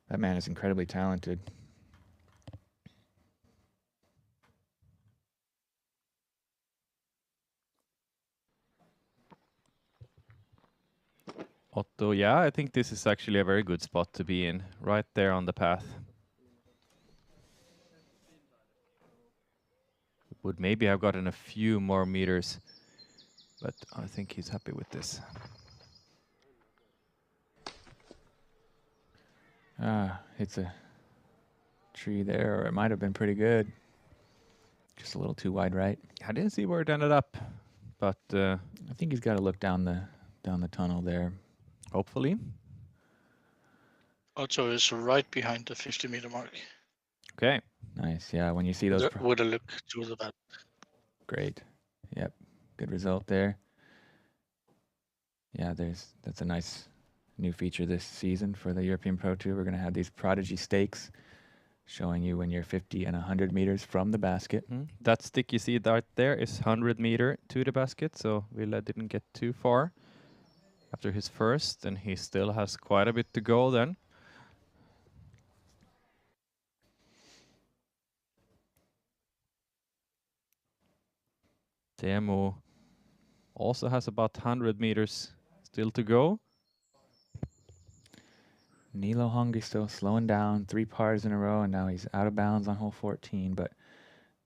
that man is incredibly talented. Otto, yeah, I think this is actually a very good spot to be in, right there on the path. Would maybe have gotten a few more meters, but I think he's happy with this. Hits a tree there, or it might have been pretty good. Just a little too wide right. I didn't see where it ended up. but I think he's got to look down the tunnel there. hopefully. Otto is right behind the 50-meter mark. Okay. Nice. Yeah, when you see those. With a look to the back. Great. Yep. Good result there. Yeah, that's a nice new feature this season for the European Pro Tour. We're going to have these prodigy stakes showing you when you're 50 and 100 meters from the basket. That stick you see right there is 100 meter to the basket, so Ville didn't get too far after his first, and he still has quite a bit to go then. Teemu also has about 100 meters still to go. Niilo Hongisto slowing down 3 pars in a row, and now he's out of bounds on hole 14. But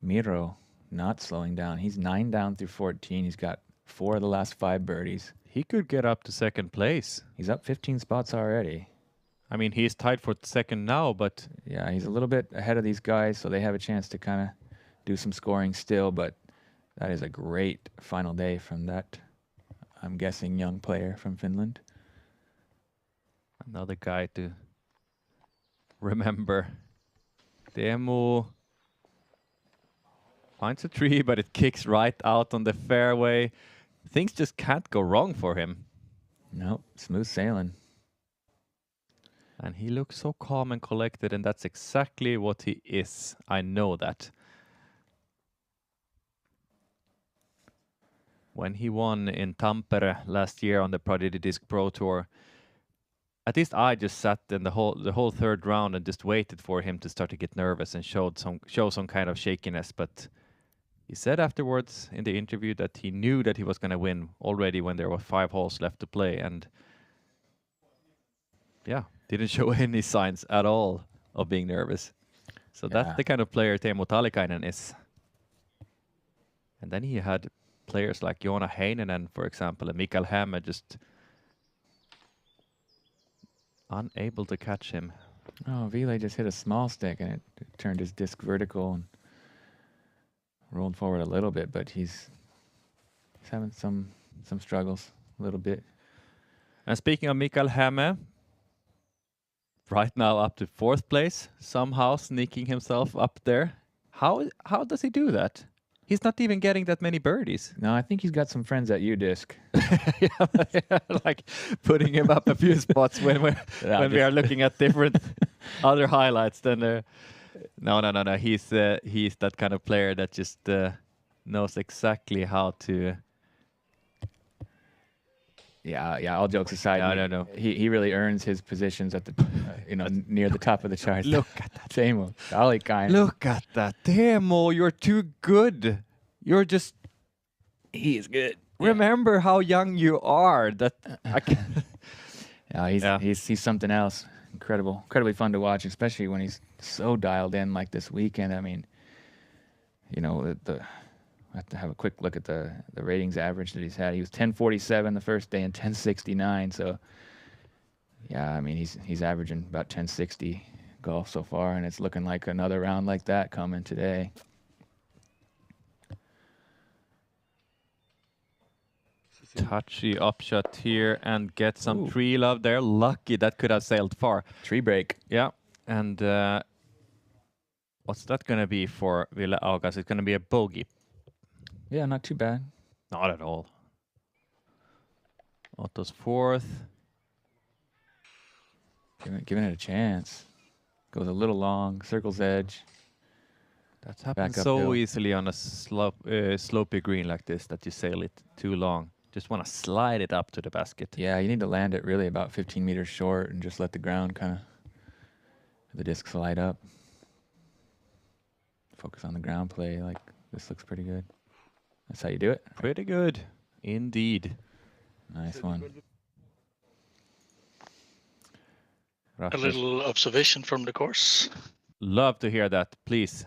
Miro not slowing down. He's 9 down through 14. He's got 4 of the last 5 birdies. He could get up to second place. He's up 15 spots already. I mean, he's tied for second now, but... Yeah, he's a little bit ahead of these guys, so they have a chance to kind of do some scoring still, but that is a great final day from that, I'm guessing, young player from Finland. Another guy to remember. Teemu finds a tree, but it kicks right out on the fairway. Things just can't go wrong for him. Nope, smooth sailing. And he looks so calm and collected, and that's exactly what he is. I know that. When he won in Tampere last year on the Prodigy Disc Pro Tour, at least I just sat in the whole third round and just waited for him to start to get nervous and show some kind of shakiness. But he said afterwards in the interview that he knew that he was going to win already when there were 5 holes left to play, and yeah, didn't show any signs at all of being nervous. So that's the kind of player Teemu Talikainen is. And then he had players like Joona Heininen, for example, and Mikael Häme just unable to catch him. Oh, Ville just hit a small stick and it turned his disc vertical and rolled forward a little bit, but he's having some struggles a little bit. And speaking of Mikael Häme, right now up to 4th place, somehow sneaking himself up there. How does he do that? He's not even getting that many birdies. No, I think he's got some friends at UDisc. Yeah, like putting him up a few spots when we are looking at different other highlights. Then no. He's that kind of player that just knows exactly how to. Yeah. All jokes aside, no. He really earns his positions at the near the top of the charts. Look at that, Teemu Talikainen. Look at that, Teemu. You're too good. You're just. He is good. Remember how young you are. That I can. He's something else. Incredibly fun to watch, especially when he's so dialed in like this weekend. I mean, I have to have a quick look at the ratings average that he's had. He was 1047 the first day and 1069. So, yeah, I mean, he's averaging about 1060 golf so far, and it's looking like another round like that coming today. Touchy upshot here and get some tree love there. Lucky that could have sailed far. Tree break. Yeah, and what's that going to be for Ville Augas? It's going to be a bogey. Yeah, not too bad. Not at all. Otto's 4th. Giving it a chance. Goes a little long, circles edge. That's happened so easily on a slopey green like this that you sail it too long. Just want to slide it up to the basket. Yeah, you need to land it really about 15 meters short and just let the ground kind of, the disc slide up. Focus on the ground play. Like, this looks pretty good. That's how you do it. Pretty good, indeed. Nice one. A little observation from the course. Love to hear that, please.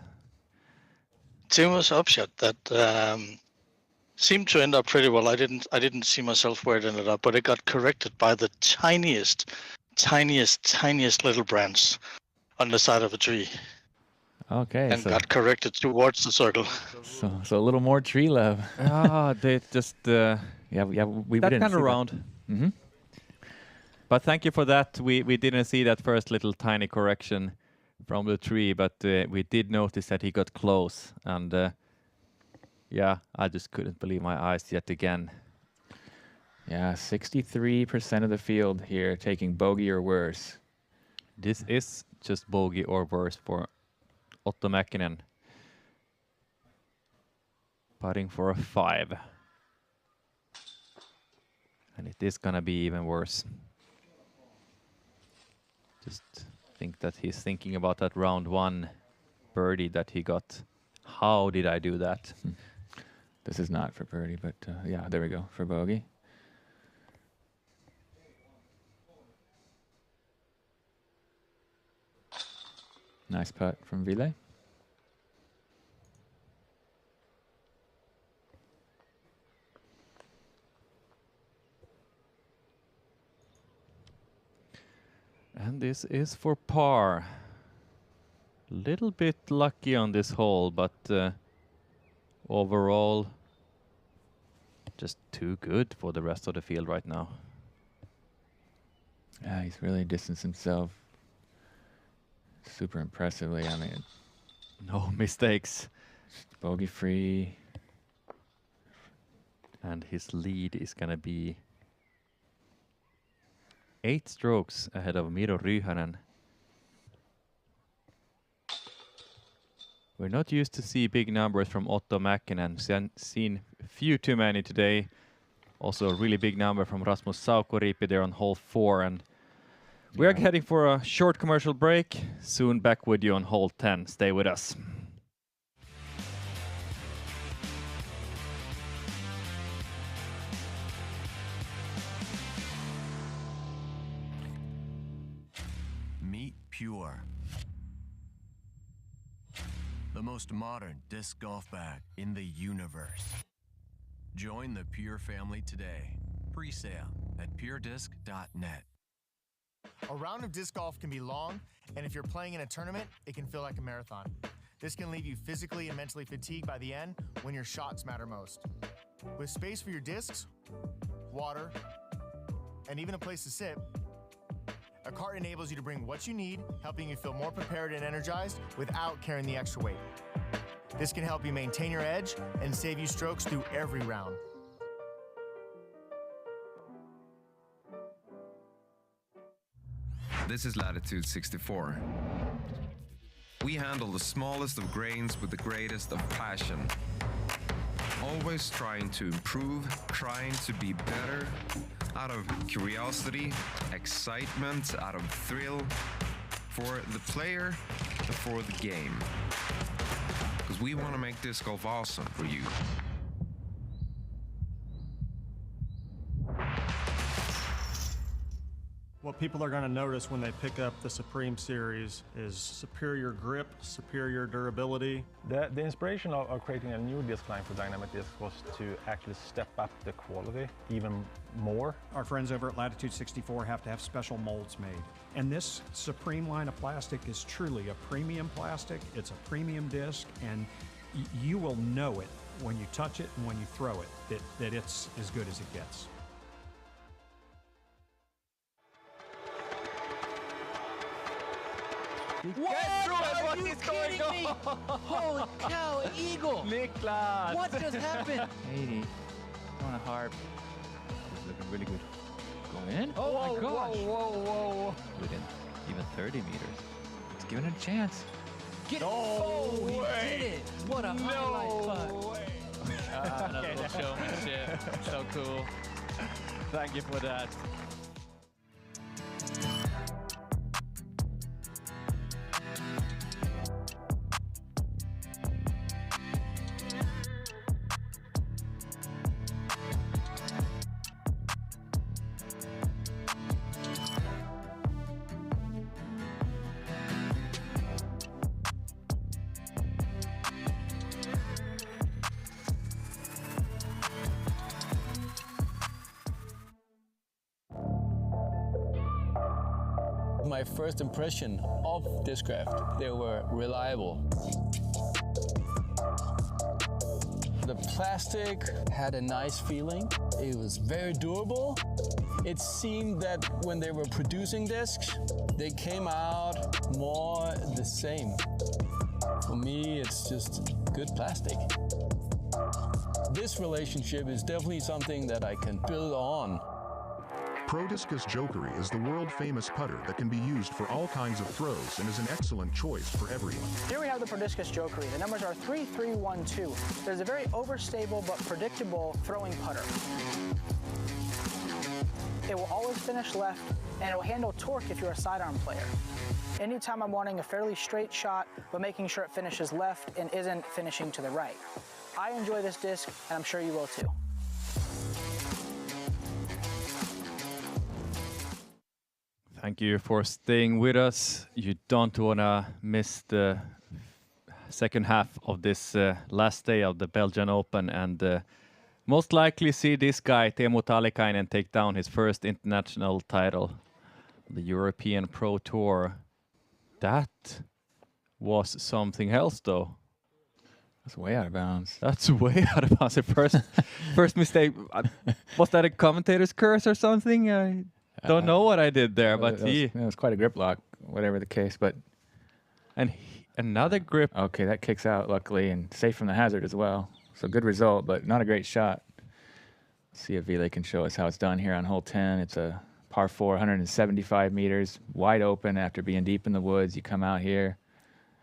Teemu's upshot that seemed to end up pretty well. I didn't see myself where it ended up, but it got corrected by the tiniest little branch on the side of a tree. Okay, and got corrected towards the circle. so a little more tree love. They just Yeah, we that didn't kind see of that. round. Mm-hmm. But thank you for that. We didn't see that first little tiny correction from the tree, but we did notice that he got close, and yeah, I just couldn't believe my eyes yet again. Yeah, 63% of the field here taking bogey or worse. This is just bogey or worse for Otto Mäkinen. Putting for a 5. And it is gonna be even worse. Just think that he's thinking about that round 1 birdie that he got. How did I do that? This is not for birdie, but yeah, there we go, for bogey. Nice putt from Ville. And this is for par. Little bit lucky on this hole, but overall just too good for the rest of the field right now. Yeah, he's really distanced himself super impressively. I mean, No mistakes. bogey free. And his lead is gonna be 8 strokes ahead of Miro Ryhänen. We're not used to see big numbers from Otto Mäkinen. Seen few too many today. Also a really big number from Rasmus Saukoriipi there on hole 4. And we are heading for a short commercial break. Soon back with you on hole 10. Stay with us. Meet Pure, the most modern disc golf bag in the universe. Join the Pure family today. Pre-sale at puredisc.net. A round of disc golf can be long, and if you're playing in a tournament, it can feel like a marathon. This can leave you physically and mentally fatigued by the end when your shots matter most. With space for your discs, water, and even a place to sit, a cart enables you to bring what you need, helping you feel more prepared and energized without carrying the extra weight. This can help you maintain your edge and save you strokes through every round. This is Latitude 64. We handle the smallest of grains with the greatest of passion. Always trying to improve, trying to be better, out of curiosity, excitement, out of thrill, for the player, for the game. Because we want to make disc golf awesome for you. What people are going to notice when they pick up the Supreme Series is superior grip, superior durability. The inspiration of creating a new disc line for Dynamic Disc was to actually step up the quality even more. Our friends over at Latitude 64 have to have special molds made. And this Supreme line of plastic is truly a premium plastic. It's a premium disc, and you will know it when you touch it and when you throw it, that it's as good as it gets. What are you kidding me? Holy cow, an eagle! Niklas! What just happened? 80. On a harp. It's looking really good. Go in? Oh my gosh! Whoa! Within even 30 meters. Let's give it a chance. Get it! Oh, he did it! What a highlight putt! Another little showmanship. So cool. Thank you for that. my first impression of Discraft. They were reliable. The plastic had a nice feeling. It was very durable. It seemed that when they were producing discs, they came out more the same. For me, it's just good plastic. This relationship is definitely something that I can build on. Pro Discus Jokery is the world-famous putter that can be used for all kinds of throws and is an excellent choice for everyone. Here we have the Pro Discus Jokery. The numbers are 3, 3, 1, 2. There's a very overstable but predictable throwing putter. It will always finish left, and it will handle torque if you're a sidearm player. Anytime I'm wanting a fairly straight shot, but making sure it finishes left and isn't finishing to the right. I enjoy this disc, and I'm sure you will too. Thank you for staying with us. You don't want to miss the second half of this last day of the Belgian Open, and most likely see this guy, Teemu Talikainen, take down his first international title, the European Pro Tour. That was something else, though. That's way out of bounds. That's way out of bounds. The first mistake. Was that a commentator's curse or something? I don't know what I did there, but it was quite a grip lock, whatever the case. But another grip. Okay, that kicks out luckily and safe from the hazard as well. So good result, but not a great shot. Let's see if Ville can show us how it's done here on hole 10. It's a par 4, 175 meters, wide open after being deep in the woods. You come out here.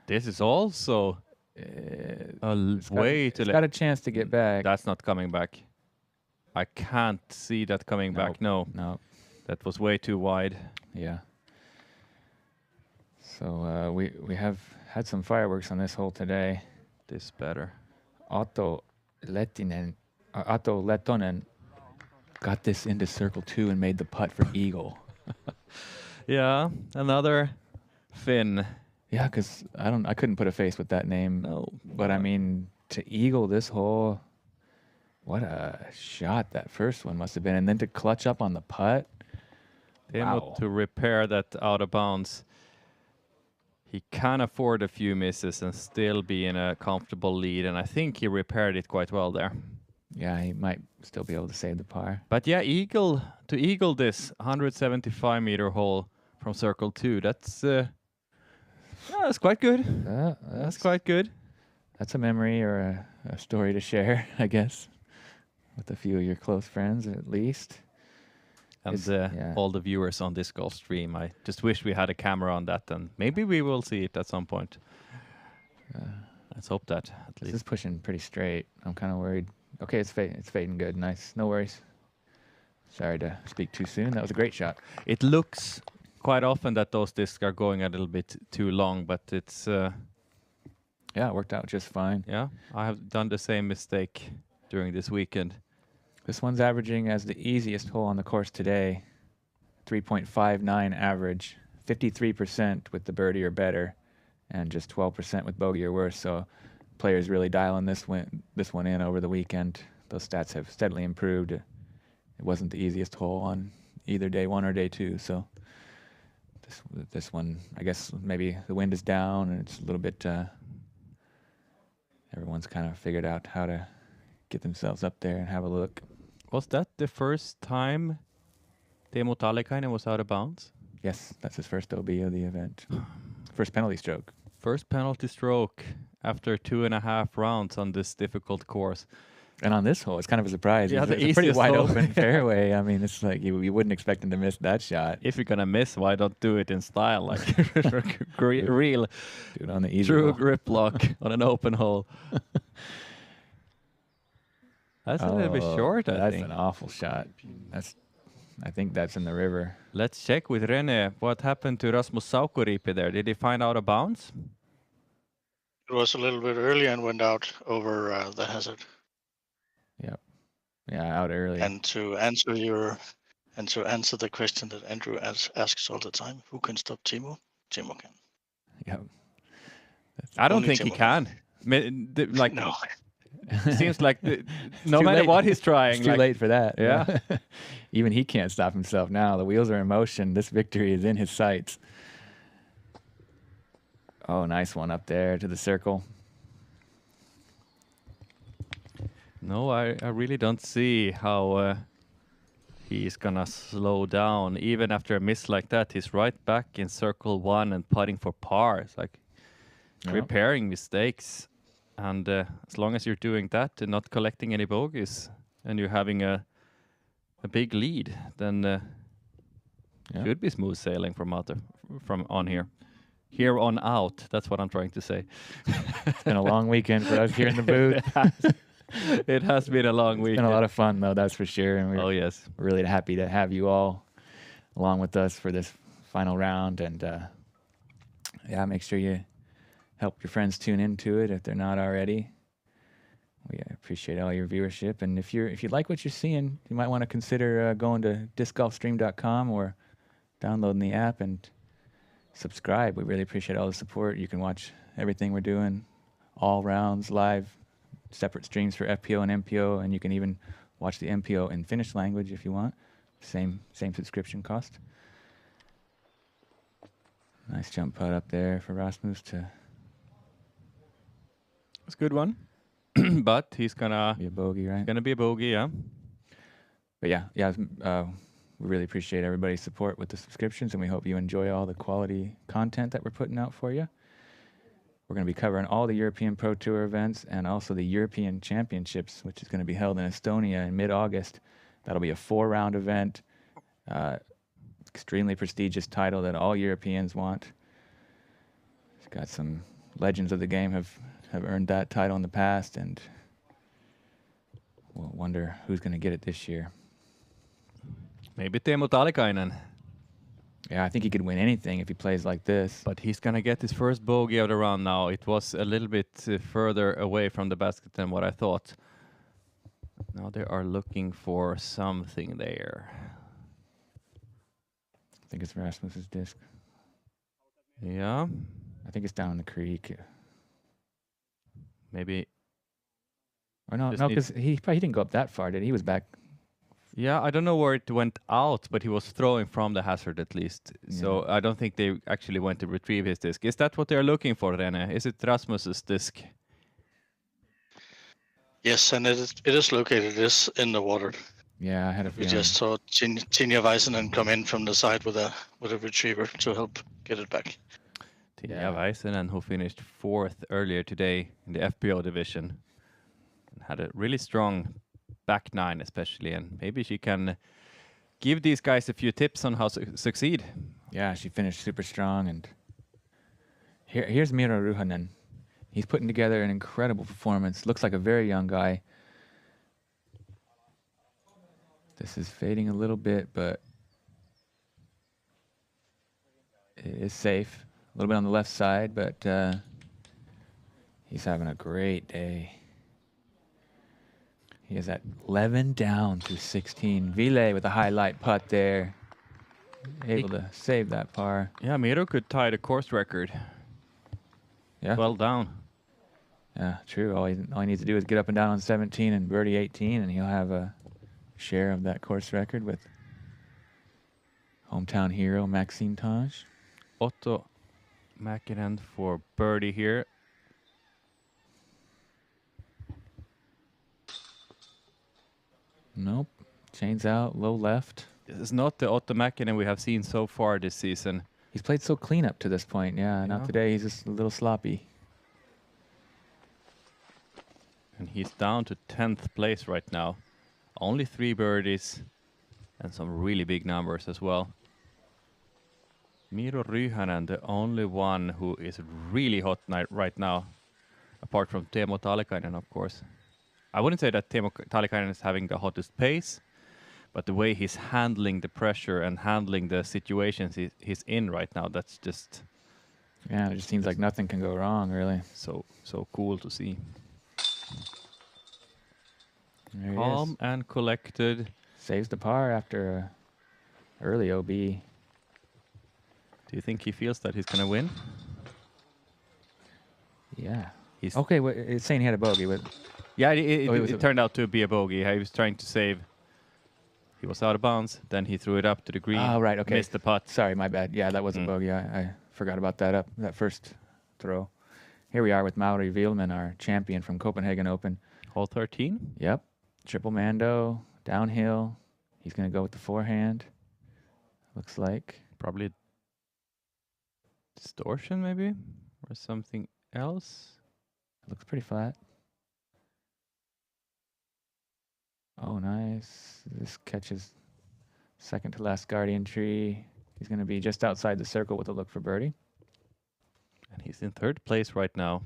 This is also way to. It's got a chance to get back. That's not coming back. I can't see that coming back. No. That was way too wide. Yeah. So we have had some fireworks on this hole today. This better. Otto Lehtonen got this into circle 2 and made the putt for eagle. Yeah, another Finn. Yeah, because I couldn't put a face with that name. No. But I mean, to eagle this hole, what a shot that first one must have been. And then to clutch up on the putt. Able to repair that out of bounds. He can afford a few misses and still be in a comfortable lead, and I think he repaired it quite well there. Yeah, he might still be able to save the par. But yeah, eagle this 175 meter hole from circle 2. That's that's quite good. That's quite good. That's a memory or a story to share, I guess, with a few of your close friends at least. And all the viewers on this golf stream, I just wish we had a camera on that, and maybe we will see it at some point. Let's hope that at least. This is pushing pretty straight. I'm kind of worried. Okay, it's fading good. Nice. No worries. Sorry to speak too soon. That was a great shot. It looks quite often that those discs are going a little bit too long, but it's... yeah, it worked out just fine. Yeah, I have done the same mistake during this weekend. This one's averaging as the easiest hole on the course today, 3.59 average, 53% with the birdie or better, and just 12% with bogey or worse. So players really dialing this one in over the weekend. Those stats have steadily improved. It wasn't the easiest hole on either day 1 or day 2. So this one, I guess maybe the wind is down and it's a little bit. Everyone's kind of figured out how to get themselves up there and have a look. Was that the first time Teemu Talikainen was out of bounds? Yes, that's his first OB of the event. First penalty stroke. First penalty stroke after 2.5 rounds on this difficult course. And on this hole, it's kind of a surprise. Yeah, it's a pretty wide open fairway. I mean, it's like you wouldn't expect him to miss that shot. If you're gonna miss, why don't do it in style, like real, do it on the easy true hole. grip lock on an open hole. That's a little bit short, I think. That's an awful shot. I think that's in the river. Let's check with Rene. What happened to Rasmus Saukoriipi there? Did he find out of bounds? It was a little bit early and went out over the hazard. Yep. Yeah, out early. And to answer the question that Andrew asks all the time, who can stop Teemu? Teemu can. Yep. I don't think he can. Like no. Seems like no matter what he's trying. It's too late for that. Yeah. Even he can't stop himself now. The wheels are in motion. This victory is in his sights. Oh, nice one up there to the circle. No, I really don't see how he's gonna slow down. Even after a miss like that, he's right back in circle 1 and putting for par. It's like repairing mistakes. And as long as you're doing that and not collecting any bogeys, and you're having a big lead, then should be smooth sailing from on here. Here on out, that's what I'm trying to say. It's been a long weekend for us here in the booth. It has been a long weekend. It's been a lot of fun, though, that's for sure. And we're really happy to have you all along with us for this final round. And yeah, make sure you help your friends tune into it if they're not already. We appreciate all your viewership. And if you like what you're seeing, you might want to consider going to discgolfstream.com or downloading the app and subscribe. We really appreciate all the support. You can watch everything we're doing, all rounds live, separate streams for FPO and MPO, and you can even watch the MPO in Finnish language if you want. Same subscription cost. Nice jump putt up there for Rasmus to. It's a good one, but he's gonna be a bogey, right? Gonna be a bogey, yeah. But yeah. We really appreciate everybody's support with the subscriptions, and we hope you enjoy all the quality content that we're putting out for you. We're going to be covering all the European Pro Tour events and also the European Championships, which is going to be held in Estonia in mid-August. That'll be a 4-round event, extremely prestigious title that all Europeans want. It's got some legends of the game have earned that title in the past, and we'll wonder who's going to get it this year. Maybe Teemu Talikainen. Yeah, I think he could win anything if he plays like this. But he's going to get his first bogey of the round now. It was a little bit further away from the basket than what I thought. Now they are looking for something there. I think it's Rasmus's disc. Yeah. I think it's down in the creek. Maybe. Or no, because he didn't go up that far, did he? He was back. Yeah, I don't know where it went out, but he was throwing from the hazard at least. Yeah. So I don't think they actually went to retrieve his disc. Is that what they're looking for, Rene? Is it Rasmus's disc? Yes, and it is located in the water. Yeah, I had a feeling. We feeling. just saw Tinja Väisänen come in from the side with a retriever to help get it back. Tinja Väisänen, who finished 4th earlier today in the FPO division, and had a really strong back 9 especially, and maybe she can give these guys a few tips on how to succeed. Yeah, she finished super strong, and here's Miro Ruhanen. He's putting together an incredible performance. Looks like a very young guy. This is fading a little bit, but it is safe. A little bit on the left side, but he's having a great day. He is at 11 down through 16. Ville with a highlight putt there. Able to save that par. Yeah, Miro could tie the course record. Yeah. 12 down. Yeah, true. All he needs to do is get up and down on 17 and birdie 18, and he'll have a share of that course record with hometown hero Maxime Taj. Otto Mäkinen for birdie here. Nope. Chains out, low left. This is not the Otto Mäkinen we have seen so far this season. He's played so clean up to this point. Yeah, not today. He's just a little sloppy. And he's down to 10th place right now. Only 3 birdies and some really big numbers as well. Miro Ruhanen, the only one who is really hot right now, apart from Teemu Talikainen, of course. I wouldn't say that Teemu Talikainen is having the hottest pace, but the way he's handling the pressure and handling the situations he's in right now, that's just... Yeah, it just seems like nothing can go wrong, really. So cool to see. There Calm and collected. Saves the par after a early OB. Do you think he feels that he's going to win? Yeah. Okay, well, it's saying he had a bogey. But yeah, it turned out to be a bogey. He was trying to save. He was out of bounds. Then he threw it up to the green. Oh, right. Okay. Missed the putt. Sorry, my bad. Yeah, that was a bogey. I forgot about that first throw. Here we are with Mauri Wielman, our champion from Copenhagen Open. Hole 13? Yep. Triple Mando, downhill. He's going to go with the forehand. Looks like. Probably distortion, maybe? Or something else? Looks pretty flat. Oh, nice. This catches second to last Guardian Tree. He's going to be just outside the circle with a look for birdie. And he's in third place right now.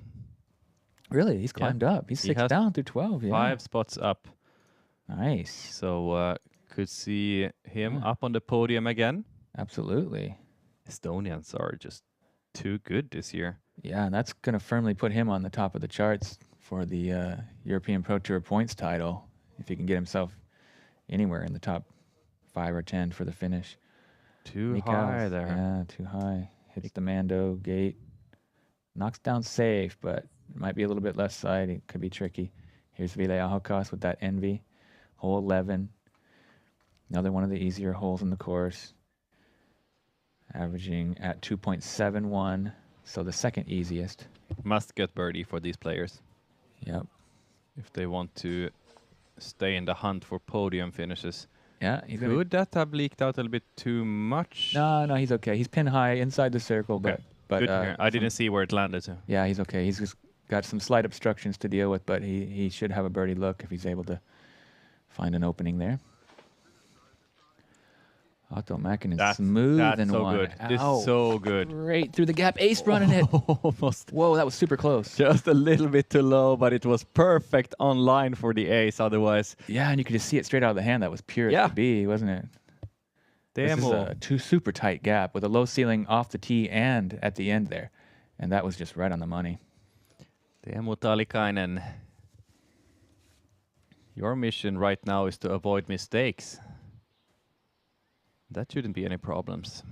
Really? He's climbed up. He's 6 down through 12. Yeah. 5 spots up. Nice. So could see him up on the podium again. Absolutely. Estonians are just too good this year. Yeah, and that's going to firmly put him on the top of the charts for the European Pro Tour points title, if he can get himself anywhere in the top 5 or 10 for the finish. Too high there. Yeah, too high. Hits the Mando gate. Knocks down safe, but it might be a little bit left side. It could be tricky. Here's Ville Ahokas with that Envy. Hole 11. Another one of the easier holes in the course. Averaging at 2.71. So the second easiest. Must get birdie for these players. Yep. If they want to stay in the hunt for podium finishes. Yeah. Could that have leaked out a little bit too much? No, he's okay. He's pinned high inside the circle, okay. but Good to hear. I didn't see where it landed. So. Yeah, he's okay. He's just got some slight obstructions to deal with, but he should have a birdie look if he's able to find an opening there. Otto Mäkinen smooth and so one. Good. This is so good. Right through the gap. Ace running it. Almost. Whoa, that was super close. Just a little bit too low, but it was perfect on line for the ace otherwise. Yeah, and you could just see it straight out of the hand. That was pure as could be, wasn't it? This is a super tight gap with a low ceiling off the tee and at the end there. And that was just right on the money. Teemu Talikainen. Your mission right now is to avoid mistakes. That shouldn't be any problems.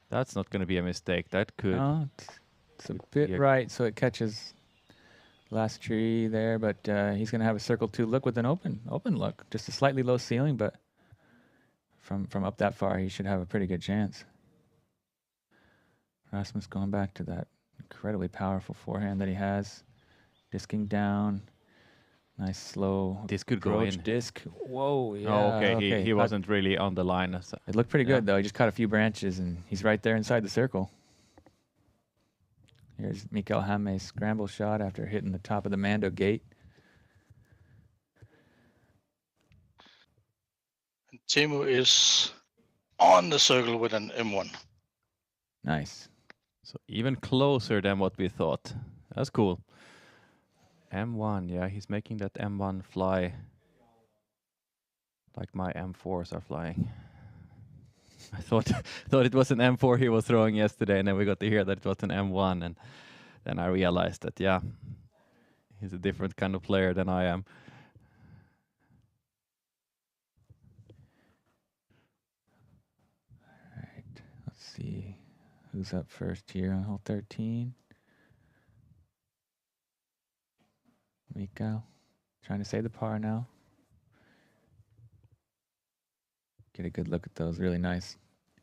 That's not going to be a mistake. That could. No, it's a bit right, so it catches last tree there, but he's going to have a circle 2 look with an open look. Just a slightly low ceiling, but from up that far, he should have a pretty good chance. Rasmus going back to that incredibly powerful forehand that he has. Disking down. Nice slow. This could go in. Disc. Whoa, yeah. Oh, okay. He wasn't really on the line. So. It looked pretty good, though. He just caught a few branches, and he's right there inside the circle. Here's Mikael Hamme's scramble shot after hitting the top of the Mando gate. And Teemu is on the circle with an M1. Nice. So even closer than what we thought. That's cool. M1, yeah, he's making that M1 fly like my M4s are flying. I thought it was an M4 he was throwing yesterday, and then we got to hear that it was an M1, and then I realized that, yeah, he's a different kind of player than I am. All right, let's see who's up first here on hole 13. Mikael, trying to save the par now. Get a good look at those really nice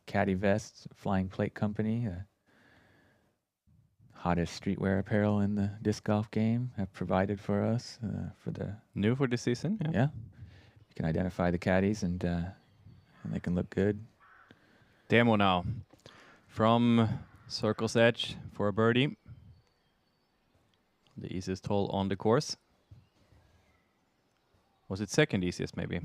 caddy vests, Flying Plate Company, hottest streetwear apparel in the disc golf game, have provided for us for the new for the season. Yeah, you can identify the caddies and they can look good. Teemu now from circle's edge for a birdie. The easiest hole on the course. Was it second easiest, maybe?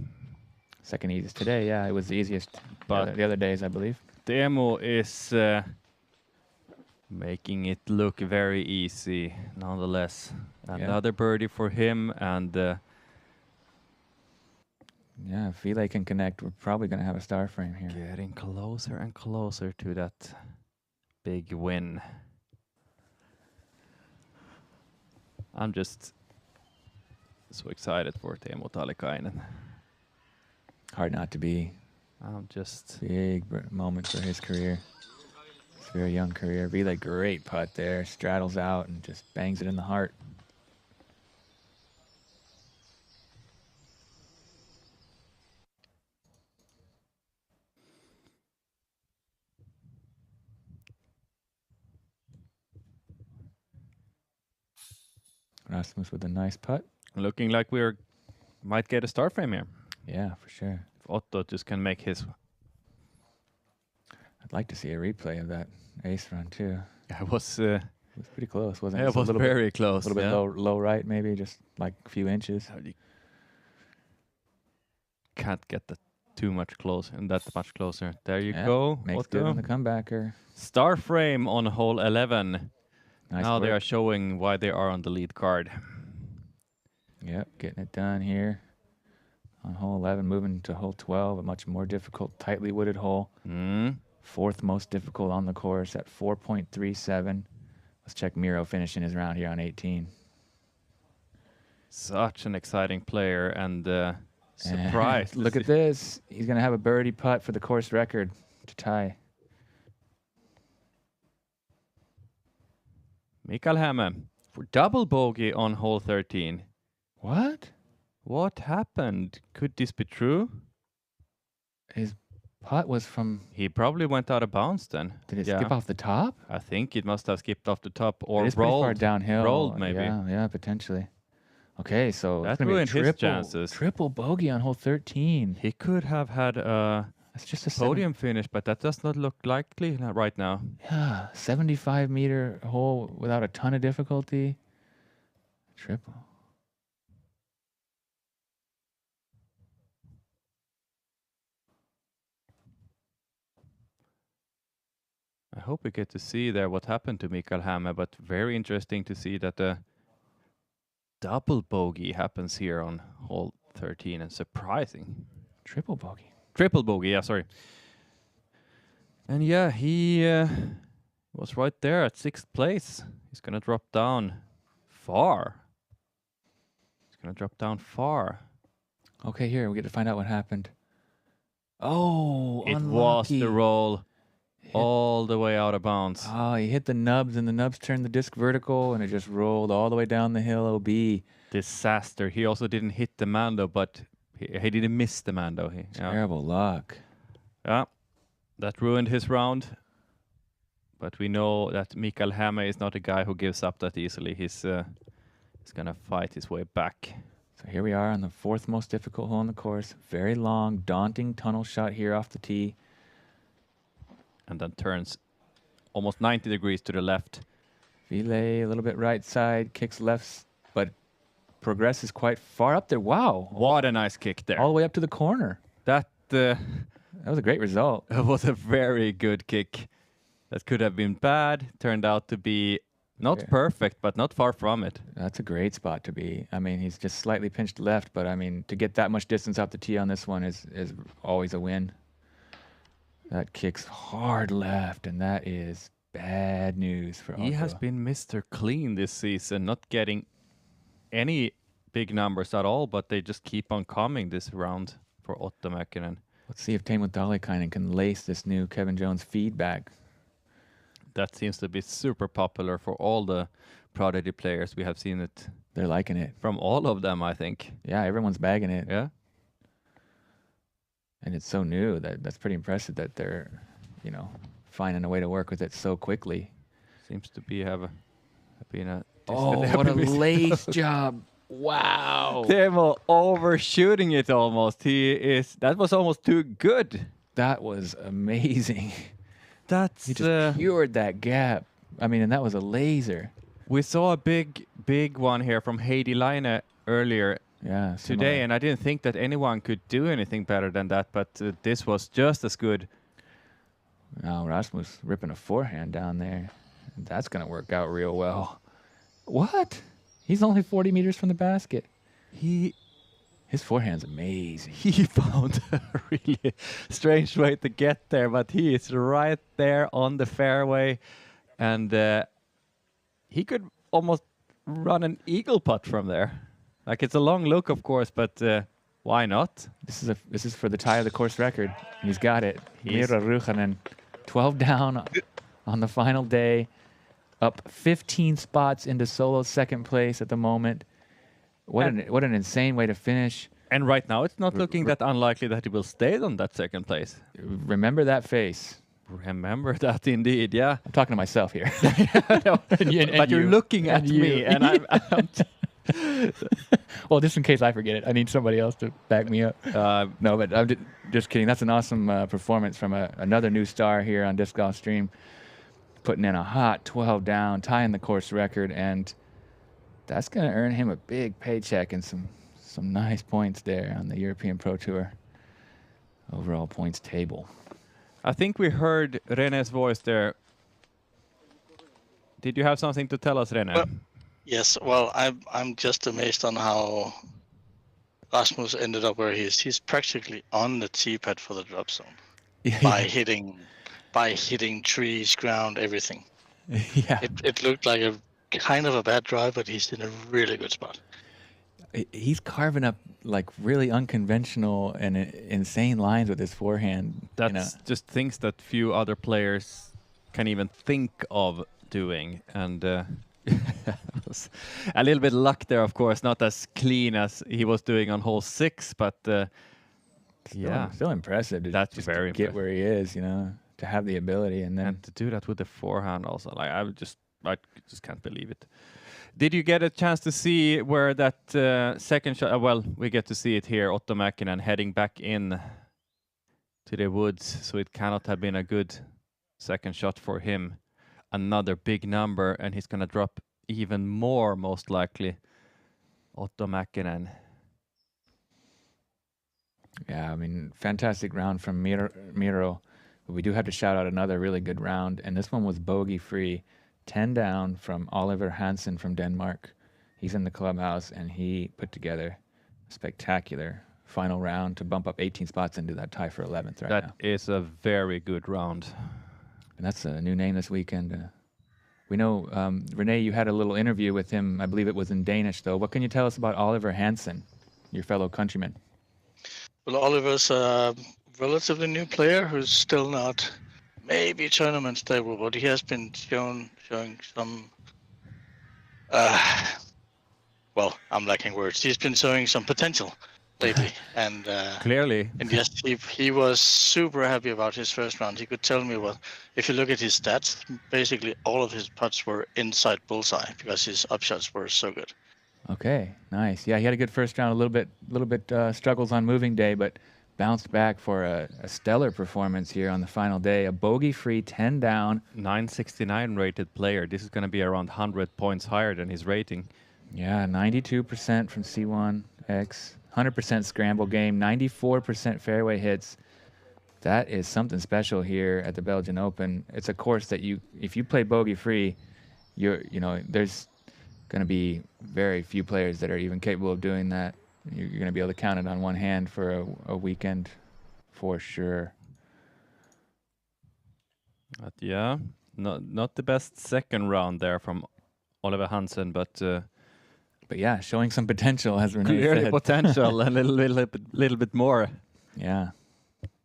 Second easiest today, yeah. It was the easiest but the other days, I believe. Teemu is making it look very easy, nonetheless. Another birdie for him, and yeah, if Ville can connect, we're probably going to have a star frame here. Getting closer and closer to that big win. I'm just so excited for Teemu Talikainen. Hard not to be. I'm just big moment for his career. It's a very young career. Ville, great putt there. Straddles out and just bangs it in the heart. Rasmus with a nice putt. Looking like might get a start frame here. Yeah, for sure. If Otto just can make his. I'd like to see a replay of that ace run too. Yeah, it was pretty close, wasn't it? Yeah, it was very close. A little bit low right, maybe just like a few inches. Can't get that too much close and that much closer. There you Yeah, go. makes good on the comebacker. Star frame on hole 11. Nice now they work. are showing why they are on the lead card. Yep, getting it done here on hole 11, moving to hole 12, a much more difficult, tightly wooded hole. Fourth most difficult on the course at 4.37. Let's check Miro finishing his round here on 18. Such an exciting player and surprised. Look at this. He's going to have a birdie putt for the course record to tie. Mikael Häme for double bogey on hole 13. What? What happened? Could this be true? His putt was from... He probably went out of bounds then. Did it skip off the top? I think it must have skipped off the top or It is rolled. pretty far downhill. Rolled maybe. Yeah, potentially. Okay, so that it's gonna be a ruined his chances. Triple bogey on hole 13. He could have had a podium finish, but that does not look likely right now. Yeah, 75-meter hole without a ton of difficulty. Triple. I hope we get to see there what happened to Mikael Häme, but very interesting to see that the double bogey happens here on hole 13 and surprising. Triple bogey. Triple bogey, yeah, sorry. And yeah, he was right there at 6th place. He's going to drop down far. He's going to drop down far. Okay, here, we get to find out what happened. Oh, it unlucky. Was the roll. All the way out of bounds. Oh, he hit the nubs, and the nubs turned the disc vertical, and it just rolled all the way down the hill, OB. Disaster. He also didn't hit the Mando, but he didn't miss the Mando. Terrible luck. Yeah, that ruined his round. But we know that Mikael Häme is not a guy who gives up that easily. He's going to fight his way back. So here we are on the 4th most difficult hole on the course. Very long, daunting tunnel shot here off the tee. And then turns almost 90 degrees to the left. Relay a little bit right side, kicks left, but progresses quite far up there. Wow. What a nice kick there. All the way up to the corner. That was a great result. It was a very good kick. That could have been bad. Turned out to be not perfect, but not far from it. That's a great spot to be. I mean, he's just slightly pinched left, but I mean, to get that much distance off the tee on this one is always a win. That kicks hard left, and that is bad news for Otto. He has been Mr. Clean this season, not getting any big numbers at all, but they just keep on coming this round for Otto Mäkinen. Let's see if Teemu Talikainen can lace this new Kevin Jones feedback. That seems to be super popular for all the Prodigy players. We have seen it. They're liking it. From all of them, I think. Yeah, everyone's bagging it. Yeah. And it's so new that's pretty impressive that they're, finding a way to work with it so quickly. Seems to be been a what a lace job. Wow. Teemu overshooting it almost. That was almost too good. That was amazing. He just cured that gap. I mean, and that was a laser. We saw a big one here from Heidi Laine earlier. Yeah, today, and I didn't think that anyone could do anything better than that, but this was just as good. Now Rasmus ripping a forehand down there. That's going to work out real well. What? He's only 40 meters from the basket. His forehand's amazing. He found a really strange way to get there, but he is right there on the fairway, and he could almost run an eagle putt from there. Like, it's a long look, of course, but why not? This is for the tie of the course record. He's got it. Miro Ruchanen, 12 down on the final day, up 15 spots into solo second place at the moment. What an insane way to finish. And right now, it's not looking that unlikely that he will stay on that second place. Remember that face. Remember that indeed, yeah. I'm talking to myself here. But you're looking at me, and I'm Well, just in case I forget it, I need somebody else to back me up. No, but I'm just kidding. That's an awesome performance from another new star here on Disc Golf Stream, putting in a hot 12 down, tying the course record, and that's going to earn him a big paycheck and some nice points there on the European Pro Tour overall points table. I think we heard René's voice there. Did you have something to tell us, René? Yes, well, I'm just amazed on how Rasmus ended up where he is. He's practically on the tee pad for the drop zone by hitting trees, ground, everything. Yeah, it looked like a kind of a bad drive, but he's in a really good spot. He's carving up like really unconventional and insane lines with his forehand. That's just things that few other players can even think of doing, and a little bit luck there, of course, not as clean as he was doing on hole 6, but still impressive to that's just very get where he is, to have the ability and then to do that with the forehand also. Like I just can't believe it. Did you get a chance to see where that second shot? Well, we get to see it here. Otto Mäkinen heading back in to the woods, so it cannot have been a good second shot for him. Another big number, and he's going to drop even more, most likely. Otto Mäkinen. Yeah, I mean, fantastic round from Miro. But we do have to shout out another really good round, and this one was bogey-free. 10 down from Oliver Hansen from Denmark. He's in the clubhouse, and he put together a spectacular final round to bump up 18 spots into that tie for 11th right now. That is a very good round. And that's a new name this weekend. We know, René, you had a little interview with him. I believe it was in Danish, though. What can you tell us about Oliver Hansen, your fellow countryman? Well, Oliver's a relatively new player who's still not maybe tournament stable, but he has been showing some. Well, I'm lacking words. He's been showing some potential lately, and clearly. And yes, he was super happy about his first round. He could tell me, well, if you look at his stats, basically all of his putts were inside bullseye because his upshots were so good. Okay, nice. Yeah, he had a good first round. A little bit struggles on moving day, but bounced back for a stellar performance here on the final day. A bogey-free 10 down. 969 rated player. This is going to be around 100 points higher than his rating. Yeah, 92% from C1X, 100% scramble game, 94% fairway hits. That is something special here at the Belgian Open. It's a course that if you play bogey-free, there's going to be very few players that are even capable of doing that. You're going to be able to count it on one hand for a weekend for sure. But yeah, not the best second round there from Oliver Hansen, but yeah, showing some potential, as René clearly said. potential, a little bit more. Yeah.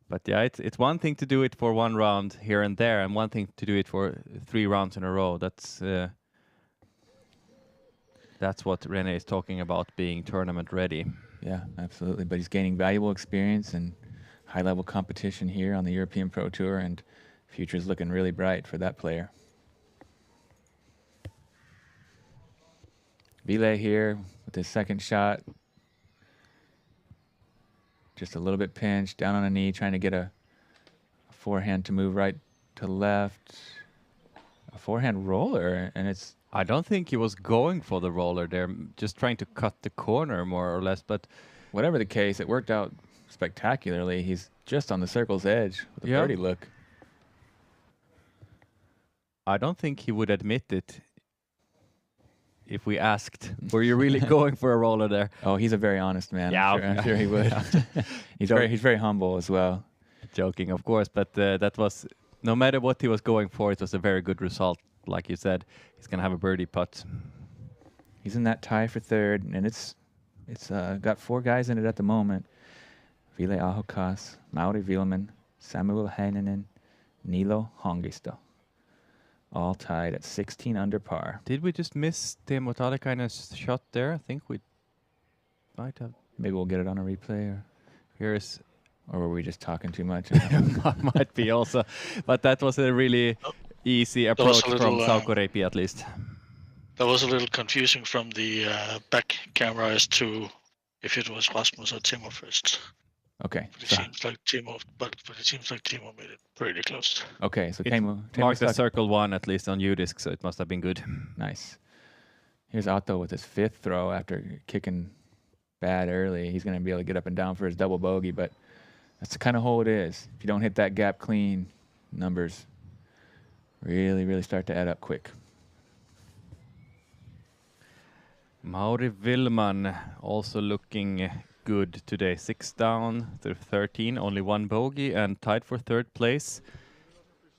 But yeah, it's one thing to do it for one round here and there, and one thing to do it for 3 rounds in a row. That's what René is talking about, being tournament ready. Yeah, absolutely. But he's gaining valuable experience and high-level competition here on the European Pro Tour, and future's looking really bright for that player. Ville here with his second shot. Just a little bit pinched, down on a knee, trying to get a forehand to move right to left. A forehand roller, and it's... I don't think he was going for the roller there, just trying to cut the corner more or less, but... Whatever the case, it worked out spectacularly. He's just on the circle's edge with a birdie look. I don't think he would admit it if we asked, were you really going for a roller there? Oh, he's a very honest man. Yeah, I'm sure he would. He's very humble as well. Joking, of course, but that was, no matter what he was going for, it was a very good result. Like you said, he's going to have a birdie putt. He's in that tie for third, and it's got 4 guys in it at the moment. Ville Ahokas, Mauri Vilman, Samuel Heinonen, Nilo Hongisto. All tied at 16 under par. Did we just miss Teemu Talikainen's shot there? I think we might have. Maybe we'll get it on a replay. Or were we just talking too much? Might be also. But that was a really easy approach from Sauko Reipi at least. That was a little confusing from the back camera as to if it was Rasmus or Timo first. Okay. But it seems like Timo, but it seems like Timo made it pretty close. Okay, so It Timo marked the stuck- circle 1 at least on UDisc, so it must have been good. Nice. Here's Otto with his 5th throw after kicking bad early. He's going to be able to get up and down for his double bogey, but that's the kind of hole it is. If you don't hit that gap clean, numbers really start to add up quick. Mauri Willman also looking good today. 6 down through 13, only 1 bogey and tied for 3rd place.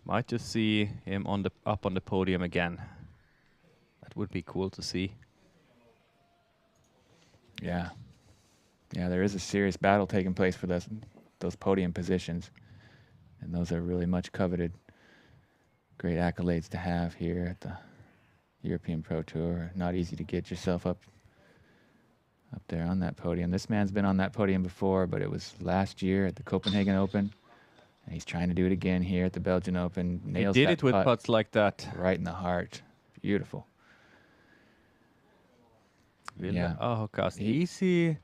Might just see him up on the podium again. That would be cool to see. Yeah. Yeah, there is a serious battle taking place for those podium positions. And those are really much coveted. Great accolades to have here at the European Pro Tour. Not easy to get yourself up there on that podium. This man's been on that podium before, but it was last year at the Copenhagen Open. And he's trying to do it again here at the Belgian Open. Nails he did that it with putt putts like that. right in the heart. Beautiful. Yeah. Oh, gosh. Easy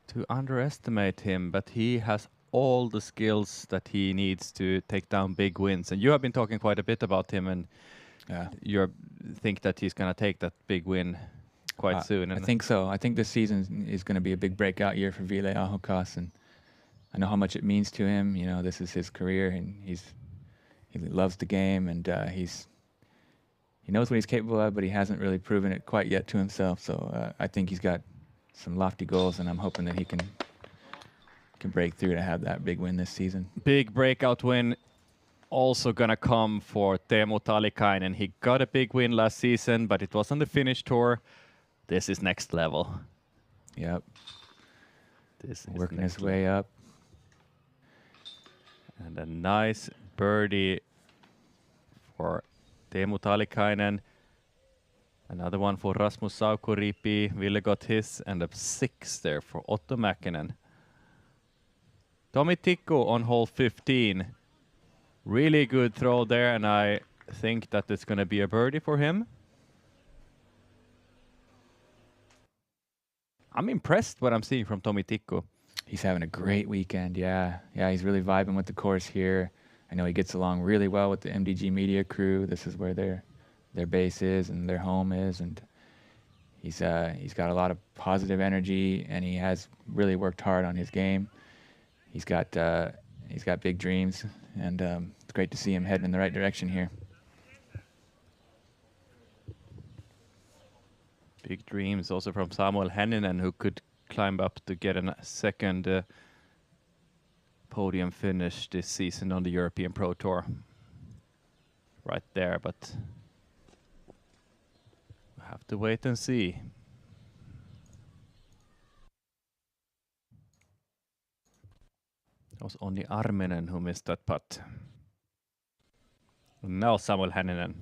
to underestimate him, but he has all the skills that he needs to take down big wins. And you have been talking quite a bit about him, and you think that he's going to take that big win quite soon. I think so. I think this season is going to be a big breakout year for Ville Ahokas, and I know how much it means to him. You know, this is his career, and he loves the game, and he knows what he's capable of, but he hasn't really proven it quite yet to himself. So I think he's got some lofty goals, and I'm hoping that he can break through to have that big win this season. Big breakout win also gonna come for Teemu Talikainen. He got a big win last season, but it was on the Finnish tour. This is next level. Yep. This is working next his way up. And a nice birdie for Teemu Talikainen. Another one for Rasmus Saukoriipi. Ville got his, and a 6 there for Otto Mäkinen. Tommy Tikko on hole 15. Really good throw there, and I think that it's going to be a birdie for him. I'm impressed what I'm seeing from Tommy Tikko. He's having a great weekend, yeah. Yeah, he's really vibing with the course here. I know he gets along really well with the MDG media crew. This is where their base is and their home is, and he's got a lot of positive energy, and he has really worked hard on his game. He's got big dreams, and it's great to see him heading in the right direction here. Big dreams also from Samuel Henninen, who could climb up to get a second podium finish this season on the European Pro Tour. Right there, but we'll have to wait and see. It was only Arminen who missed that putt. And now Samuel Henninen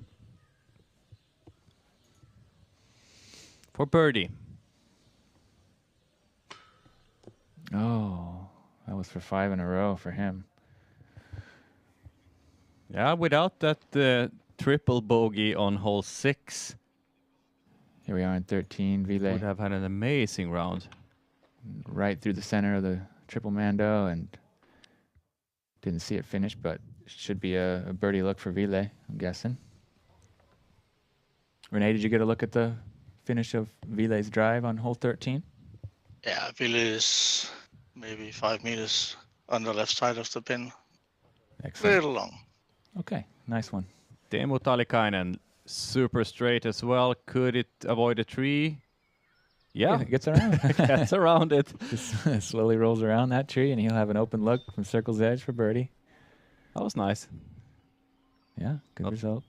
for birdie. Oh, that was for 5 in a row for him. Yeah, without that triple bogey on hole 6. Here we are in 13. Ville would have had an amazing round. Right through the center of the triple Mando, and didn't see it finish, but should be a birdie look for Ville, I'm guessing. Renee, did you get a look at the finish of Ville's drive on hole 13? Yeah, Ville is maybe 5 meters on the left side of the pin. Excellent. Little long. Okay, nice one. Teemu Talikainen, super straight as well. Could it avoid a tree? Yeah, it gets around. Gets around it. Just slowly rolls around that tree, and he'll have an open look from circle's edge for birdie. That was nice. Yeah, good result.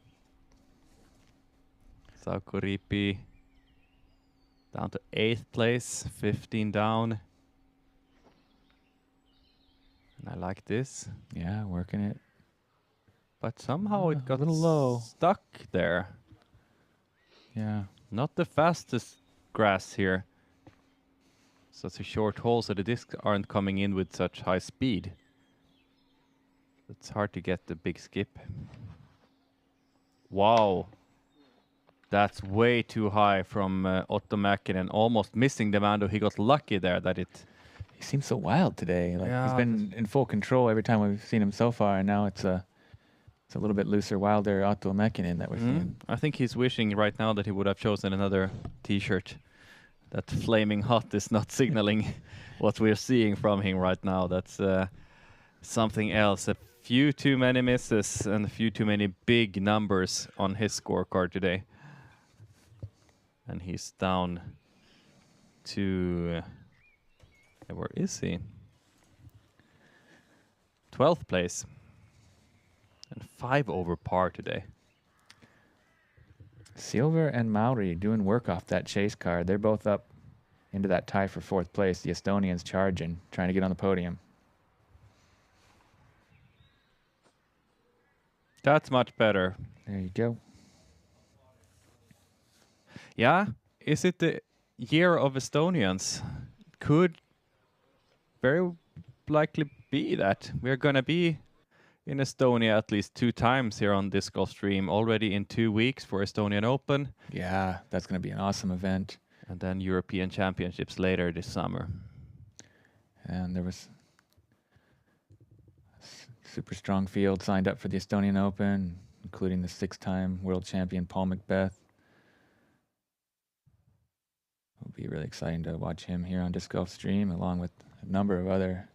Saukoriipi down to 8th place, 15 down. And I like this. Yeah, working it. But somehow it got a little low. Stuck there. Yeah. Not the fastest grass here. Such a short hole, so the discs aren't coming in with such high speed. It's hard to get the big skip. Wow. That's way too high from Otto Mäkinen, almost missing the man, though he got lucky there that it... He seems so wild today. Like Yeah, he's been in full control every time we've seen him so far, and now it's a little bit looser, wilder Otto Mäkinen that we're seeing. I think he's wishing right now that he would have chosen another T-shirt. That flaming hot is not signaling what we're seeing from him right now. That's something else. A few too many misses and a few too many big numbers on his scorecard today. And he's down to... where is he? 12th place. And 5 over par today. Silver and Mauri doing work off that chase card. They're both up into that tie for 4th place. The Estonians charging, trying to get on the podium. That's much better. There you go. Yeah, is it the year of Estonians? Could very likely be that. We're going to be in Estonia at least 2 times here on Disc Golf Stream already in 2 weeks for Estonian Open. Yeah, that's going to be an awesome event. And then European Championships later this summer. And there was a super strong field signed up for the Estonian Open, including the 6-time world champion Paul Macbeth. It'll be really exciting to watch him here on Disc Golf Stream, along with a number of other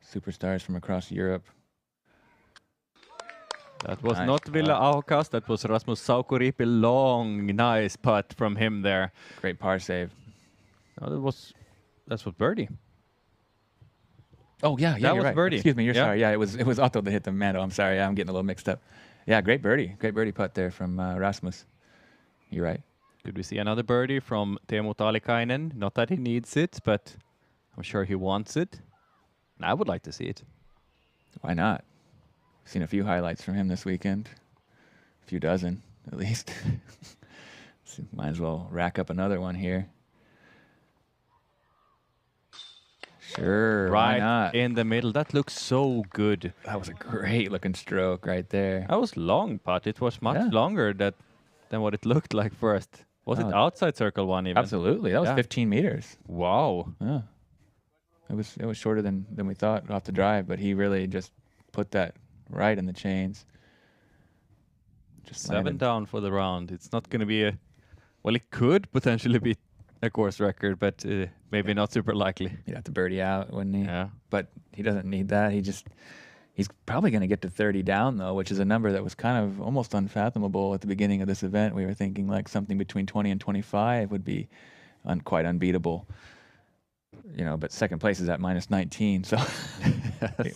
superstars from across Europe. That was not Ville Aukas, that was Rasmus Saukoriipi. Long, nice putt from him there. Great par save. No, that's what birdie. Oh yeah, that was right. birdie. Excuse me, you're sorry. Yeah, it was Otto that hit the Mando. I'm sorry, I'm getting a little mixed up. Yeah, great birdie putt there from Rasmus. You're right. Could we see another birdie from Teemu Talikainen? Not that he needs it, but I'm sure he wants it. And I would like to see it. Why not? Seen a few highlights from him this weekend. A few dozen, at least. So might as well rack up another one here. Sure, right why not? In the middle. That looks so good. That was a great looking stroke right there. That was long putt. It was much longer than what it looked like first. Was it outside circle one even? Absolutely. That was 15 meters. Wow. Yeah. It was shorter than we thought off the drive, but he really just put that right in the chains. Just 7 down for the round. It's not going to be well, it could potentially be a course record, but maybe not super likely. He'd have to birdie out, wouldn't he? Yeah. But he doesn't need that. He's probably going to get to 30 down, though, which is a number that was kind of almost unfathomable at the beginning of this event. We were thinking like something between 20 and 25 would be quite unbeatable. You know, but second place is at -19, so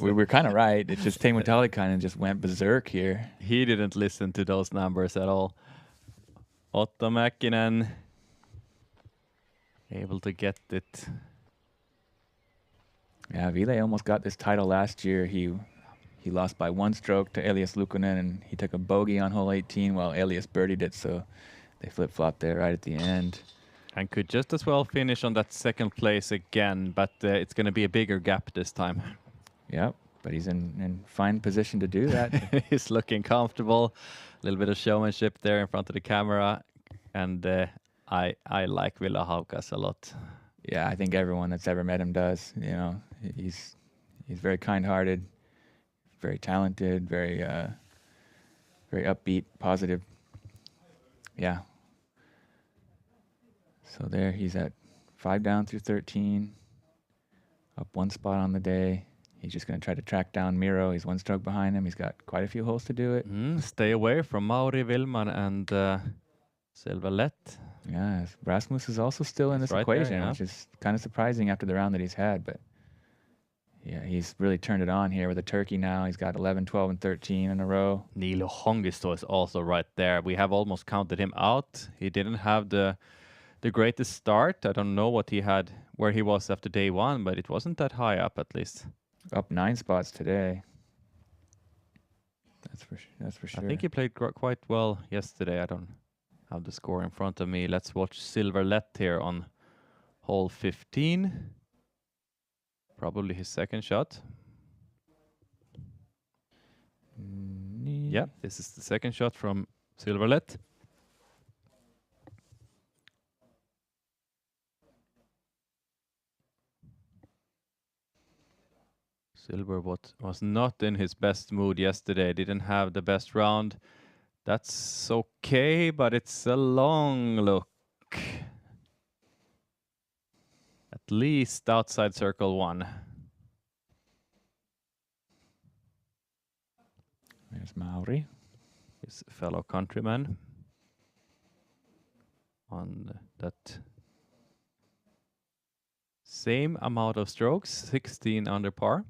we were kind of right. It's just Teemu Talikainen just went berserk here. He didn't listen to those numbers at all. Otto Mäkinen able to get it. Yeah, Ville almost got this title last year. He lost by 1 stroke to Elias Lukonen, and he took a bogey on hole 18 while Elias birdied it, so they flip-flopped there right at the end. And could just as well finish on that second place again, but it's going to be a bigger gap this time. Yep, but he's in fine position to do that. He's looking comfortable. A little bit of showmanship there in front of the camera. And I like Ville Aukas a lot. Yeah, I think everyone that's ever met him does. You know, he's very kind-hearted, very talented, very upbeat, positive. Yeah. So there he's at 5 down through 13, up 1 spot on the day. He's just going to try to track down Miro. He's 1 stroke behind him. He's got quite a few holes to do it. Stay away from Mauri Willman and Silverlet. Yeah, Rasmus is also still in this equation, which is kind of surprising after the round that he's had. But yeah, he's really turned it on here with a turkey now. He's got 11, 12, and 13 in a row. Niilo Hongisto is also right there. We have almost counted him out. He didn't have the greatest start. I don't know what he had, where he was after day 1, but it wasn't that high up at least. Up 9 spots today. That's for sure. I think he played quite well yesterday. I don't have the score in front of me. Let's watch Silverlet here on hole 15. Probably his second shot. Yeah, this is the second shot from Silverlet. Silver was not in his best mood yesterday. Didn't have the best round. That's okay, but it's a long look. At least outside circle 1. There's Mauri, his fellow countryman, on that same amount of strokes, 16 under par.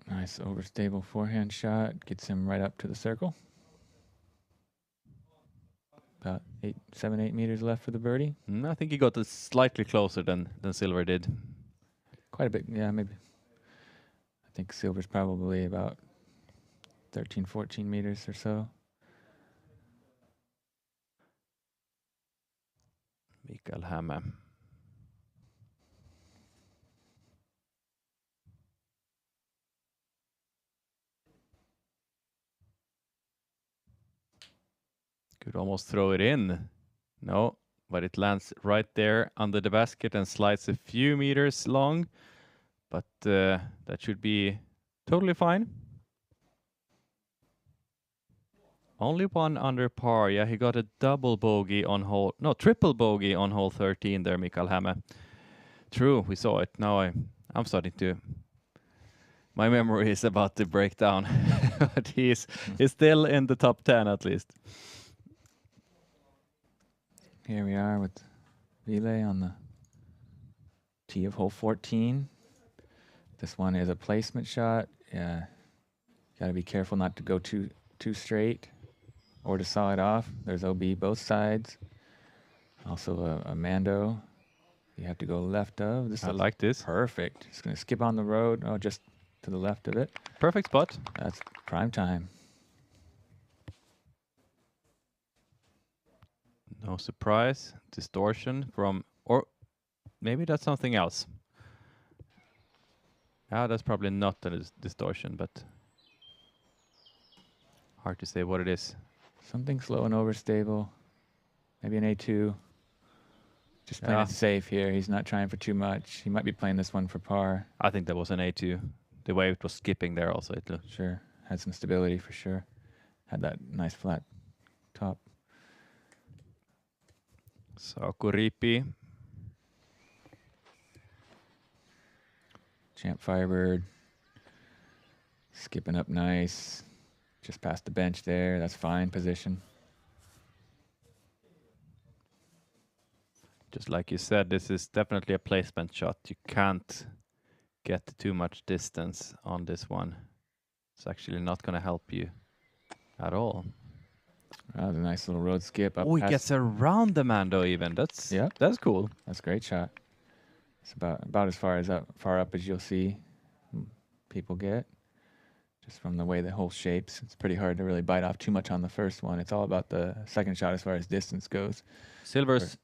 Nice overstable forehand shot. Gets him right up to the circle. About 7, 8 meters left for the birdie. I think he got it slightly closer than Silver did. Quite a bit, yeah, maybe. I think Silver's probably about 13, 14 meters or so. Mikael Häme. Could almost throw it in. No, but it lands right there under the basket and slides a few meters long. But that should be totally fine. Only 1 under par. Yeah, he got a double bogey on hole... No, triple bogey on hole 13 there, Mikael Häme. True, we saw it. Now I'm starting to... My memory is about to break down. But he's still in the top 10 at least. Here we are with Ville on the tee of hole 14. This one is a placement shot. Yeah, got to be careful not to go too straight or to saw it off. There's OB both sides. Also a Mando. You have to go left of. I like this. Perfect. Just going to skip on the road. Oh, just to the left of it. Perfect spot. That's prime time. No surprise. Distortion from... Or maybe that's something else. Yeah, that's probably not a distortion, but... Hard to say what it is. Something slow and overstable. Maybe an A2. Just playing it safe here. He's not trying for too much. He might be playing this one for par. I think that was an A2. The way it was skipping there also. It looked sure. Had some stability for sure. Had that nice flat top. Saukoriipi. Champ Firebird. Skipping up nice. Just past the bench there. That's fine position. Just like you said, this is definitely a placement shot. You can't get too much distance on this one. It's actually not going to help you at all. Oh, the nice little road skip up. Oh, he gets around the Mando even. That's cool. That's a great shot. It's about as far up as you'll see people get. Just from the way the hole shapes, it's pretty hard to really bite off too much on the first one. It's all about the second shot as far as distance goes. Silver's,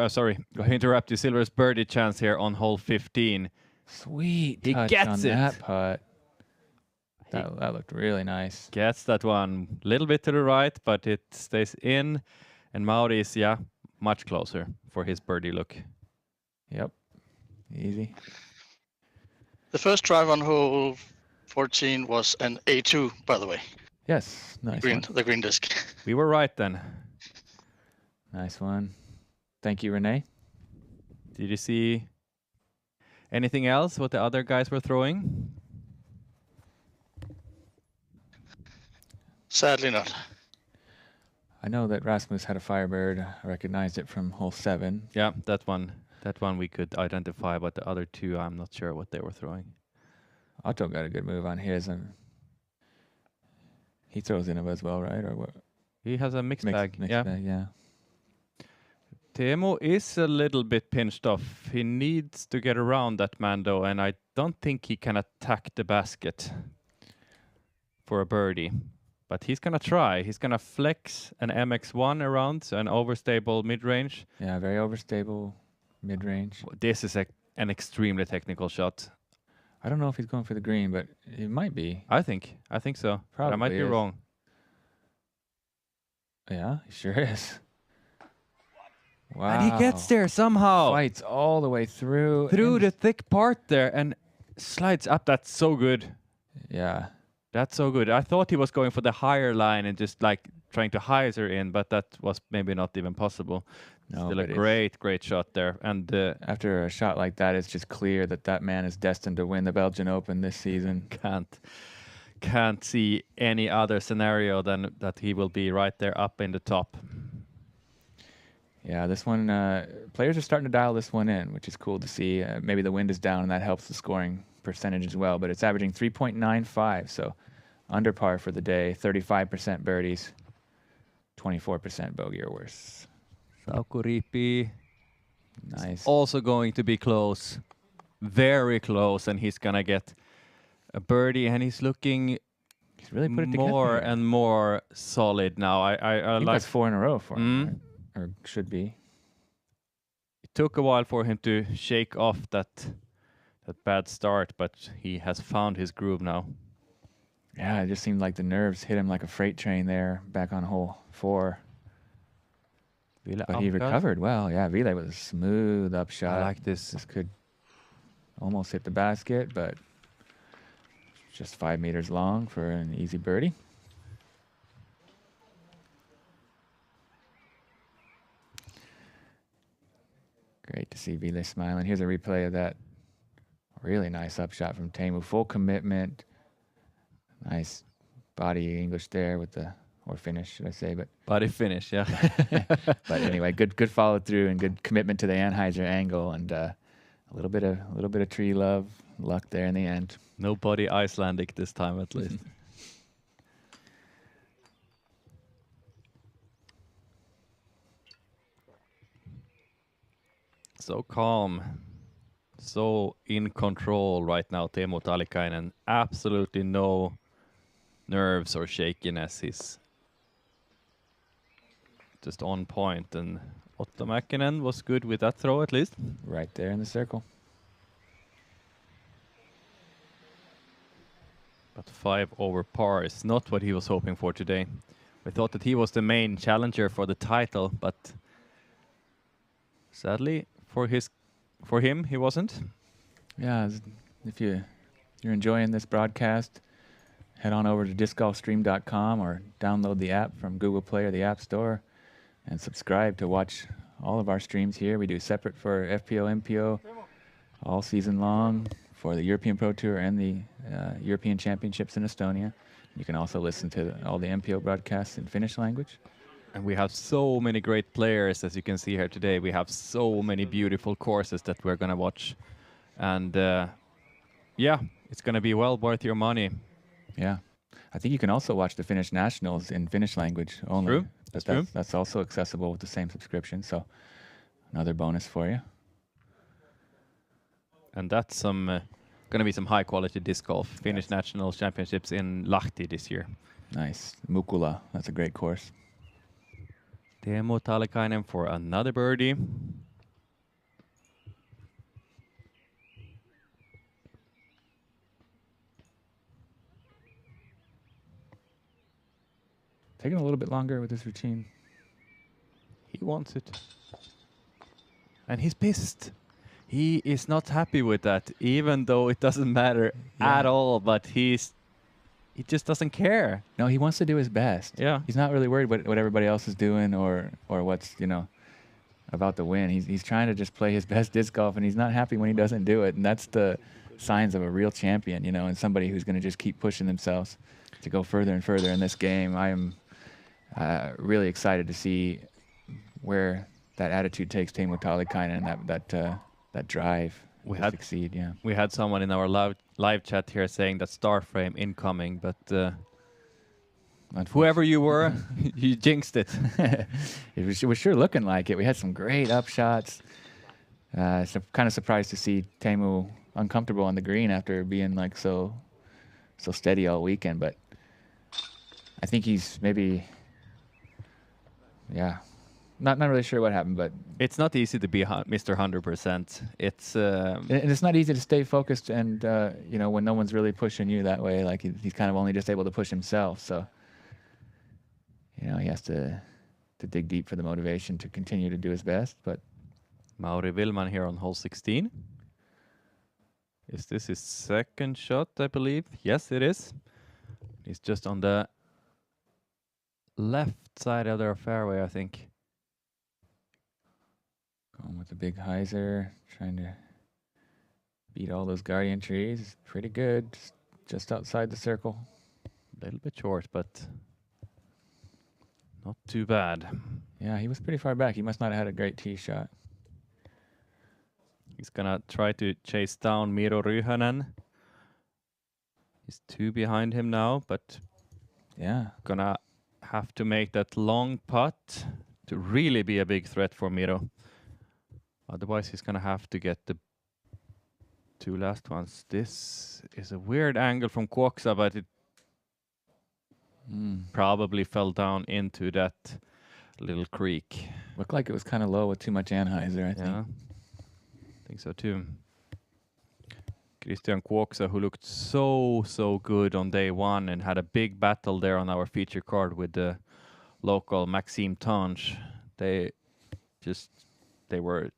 sorry, go ahead and interrupt you. Silver's birdie chance here on hole 15. Sweet he touch gets on it. That putt. That looked really nice. Gets that one a little bit to the right, but it stays in. And Mauri is, much closer for his birdie look. Yep, easy. The first drive on hole 14 was an A2, by the way. Yes, nice The green disc. We were right then. Nice one. Thank you, Renee. Did you see anything else what the other guys were throwing? Sadly not. I know that Rasmus had a Firebird. I recognized it from hole 7. Yeah, that one we could identify, but the other two, I'm not sure what they were throwing. Otto got a good move on his. He throws in it as well, right? Or what? He has a mixed bag. Mixed bag, yeah. Teemu is a little bit pinched off. He needs to get around that Mando, and I don't think he can attack the basket for a birdie. But he's going to try. He's going to flex an MX1 around, so an overstable mid-range. Yeah, very overstable mid-range. This is an extremely technical shot. I don't know if he's going for the green, but it might be. I think so. Probably but I might be wrong. Yeah, he sure is. Wow. And he gets there somehow. Fights all the way through. Through the thick part there and slides up. That's so good. Yeah. That's so good. I thought he was going for the higher line and just like trying to hyzer in, but that was maybe not even possible. No, Still a great shot there. And after a shot like that, it's just clear that that man is destined to win the Belgian Open this season. Can't see any other scenario than that he will be right there up in the top. Yeah, this one, players are starting to dial this one in, which is cool to see. Maybe the wind is down and that helps the scoring percentage as well, but it's averaging 3.95, so under par for the day, 35% birdies, 24% bogey or worse. Saukoriipi nice. Also going to be close, very close, and he's gonna get a birdie, and he's looking really put it more together. and more solid now. I think like that's 4 in a row for him, right? Or should be. It took a while for him to shake off that bad start, but he has found his groove now. Yeah, it just seemed like the nerves hit him like a freight train there back on hole 4. But he recovered well. Yeah, Ville with a smooth upshot. I like this. This could almost hit the basket, but just 5 meters long for an easy birdie. Great to see Ville smiling. Here's a replay of that really nice upshot from Teemu. Full commitment. Nice body English there with the, or finish, should I say, but body finish, yeah. But anyway, good follow through and good commitment to the Anheuser angle, and a little bit of tree love, luck there in the end. No body Icelandic this time, at least. So calm, so in control right now, Teemu Talikainen. Absolutely no nerves or shakiness. He's just on point, and Otto Mäkinen was good with that throw at least. Right there in the circle. But 5 over par is not what he was hoping for today. We thought that he was the main challenger for the title, but sadly for him he wasn't. Yeah, if you're enjoying this broadcast, head on over to discgolfstream.com or download the app from Google Play or the App Store and subscribe to watch all of our streams here. We do separate for FPO, MPO all season long for the European Pro Tour and the European Championships in Estonia. You can also listen to all the MPO broadcasts in Finnish language. And we have so many great players, as you can see here today. We have so many beautiful courses that we're going to watch. And yeah, it's going to be well worth your money. Yeah. I think you can also watch the Finnish Nationals in Finnish language only. True. That's also accessible with the same subscription. So another bonus for you. And that's going to be some high quality disc golf. Finnish National Championships in Lahti this year. Nice. Mukula. That's a great course. Teemu Talikainen for another birdie. Taking a little bit longer with this routine. He wants it. And he's pissed. He is not happy with that, even though it doesn't matter at all, but he just doesn't care. No, he wants to do his best. Yeah. He's not really worried what everybody else is doing or what's, about the win. He's trying to just play his best disc golf, and he's not happy when he doesn't do it. And that's the signs of a real champion, and somebody who's going to just keep pushing themselves to go further and further in this game. I am really excited to see where that attitude takes Teemu Talikainen and that drive to succeed. Yeah, we had someone in our live chat here saying that star frame incoming, but whoever you were, you jinxed it. It was sure looking like it. We had some great upshots. So kind of surprised to see Teemu uncomfortable on the green after being like so steady all weekend, but I think he's maybe, not really sure what happened, but it's not easy to be Mr. 100%. It's and it's not easy to stay focused, and when no one's really pushing you that way, like he's kind of only just able to push himself. So he has to to dig deep for the motivation to continue to do his best. But Mauri Willman here on hole 16. Is this his second shot, I believe? Yes, it is. He's just on the left side of their fairway, I think. Going with the big hyzer, trying to beat all those guardian trees. Pretty good, just outside the circle. A little bit short, but not too bad. Yeah, he was pretty far back. He must not have had a great tee shot. He's gonna try to chase down Miro Ryhänen. He's 2 behind him now, but yeah, gonna have to make that long putt to really be a big threat for Miro. Otherwise, he's gonna have to get the 2 last ones. This is a weird angle from Kuoksa, but it probably fell down into that little creek. Looked like it was kind of low with too much anhyzer, I think. Yeah, I think so too. Christian Kuoksa, who looked so good on day 1 and had a big battle there on our feature card with the local Maxime Tange. They were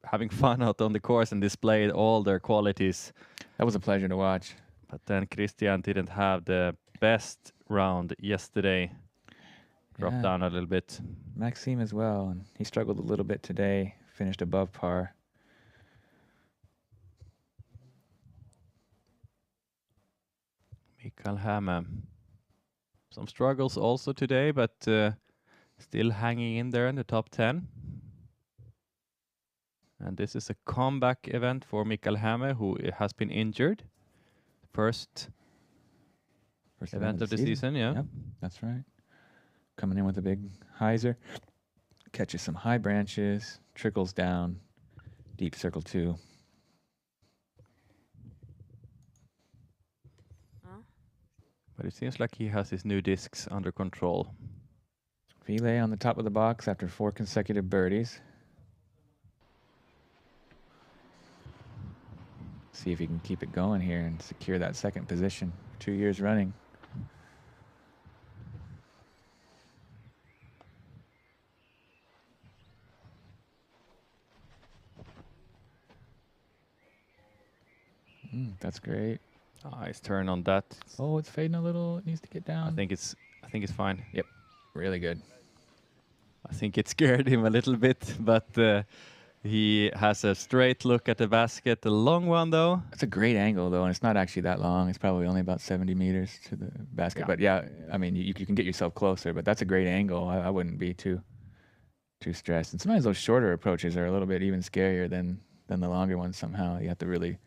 having fun out on the course and displayed all their qualities. That was a pleasure to watch. But then Christian didn't have the best round yesterday. Dropped down a little bit. Maxime as well, and he struggled a little bit today. Finished above par. Mikael Häme. Some struggles also today, but still hanging in there in the top 10. And this is a comeback event for Mikael Häme, who has been injured. First event of the season, yeah. Yep, that's right. Coming in with a big hyzer. Catches some high branches, trickles down, deep circle 2. But it seems like he has his new discs under control. Ville on the top of the box after 4 consecutive birdies. See if he can keep it going here and secure that second position 2 years running. That's great. Nice turn on that. Oh, it's fading a little. It needs to get down. I think it's fine. Yep, really good. I think it scared him a little bit, but he has a straight look at the basket. A long one, though. It's a great angle, though, and it's not actually that long. It's probably only about 70 meters to the basket. Yeah. But yeah, I mean, you can get yourself closer, but that's a great angle. I wouldn't be too stressed. And sometimes those shorter approaches are a little bit even scarier than the longer ones somehow. You have to really